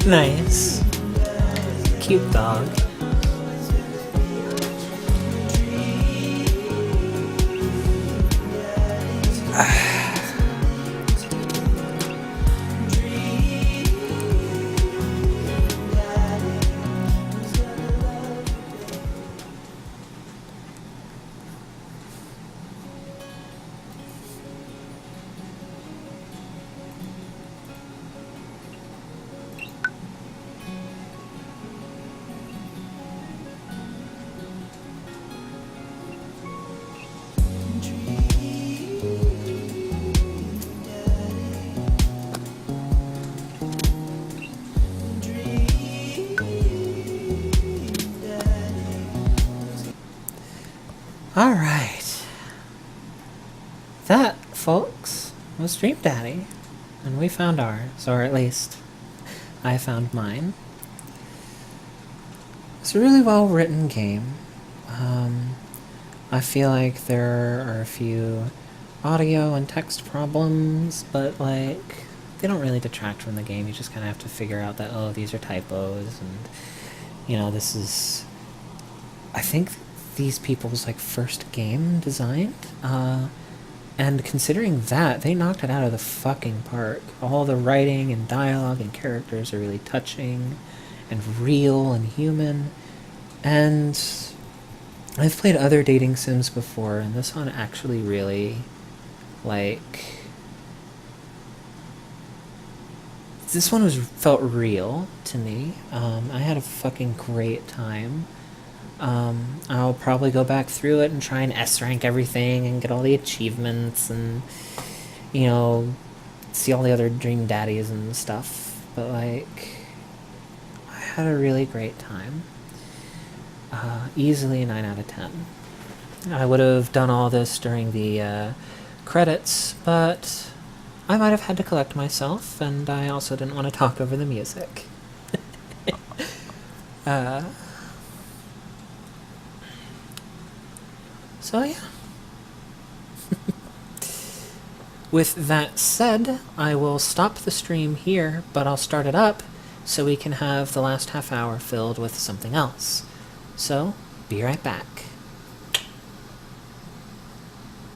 Nice. Cute dog. Alright. That, folks, was Dream Daddy. And we found ours, or at least I found mine. It's a really well written game. I feel like there are a few audio and text problems, but like they don't really detract from the game. You just kind of have to figure out that, oh, these are typos, and you know, this is, I think, these people's like first game designed, and considering that, they knocked it out of the fucking park. All the writing and dialogue and characters are really touching and real and human. And I've played other dating sims before, and this one actually really, like, this one felt real to me. I had a fucking great time. I'll probably go back through it and try and S-rank everything and get all the achievements and, you know, see all the other Dream Daddies and stuff. But, like, I had a really great time. Easily a 9 out of 10. I would have done all this during the credits, but I might have had to collect myself, and I also didn't want to talk over the music. So yeah. With that said, I will stop the stream here, but I'll start it up so we can have the last half hour filled with something else. So, be right back.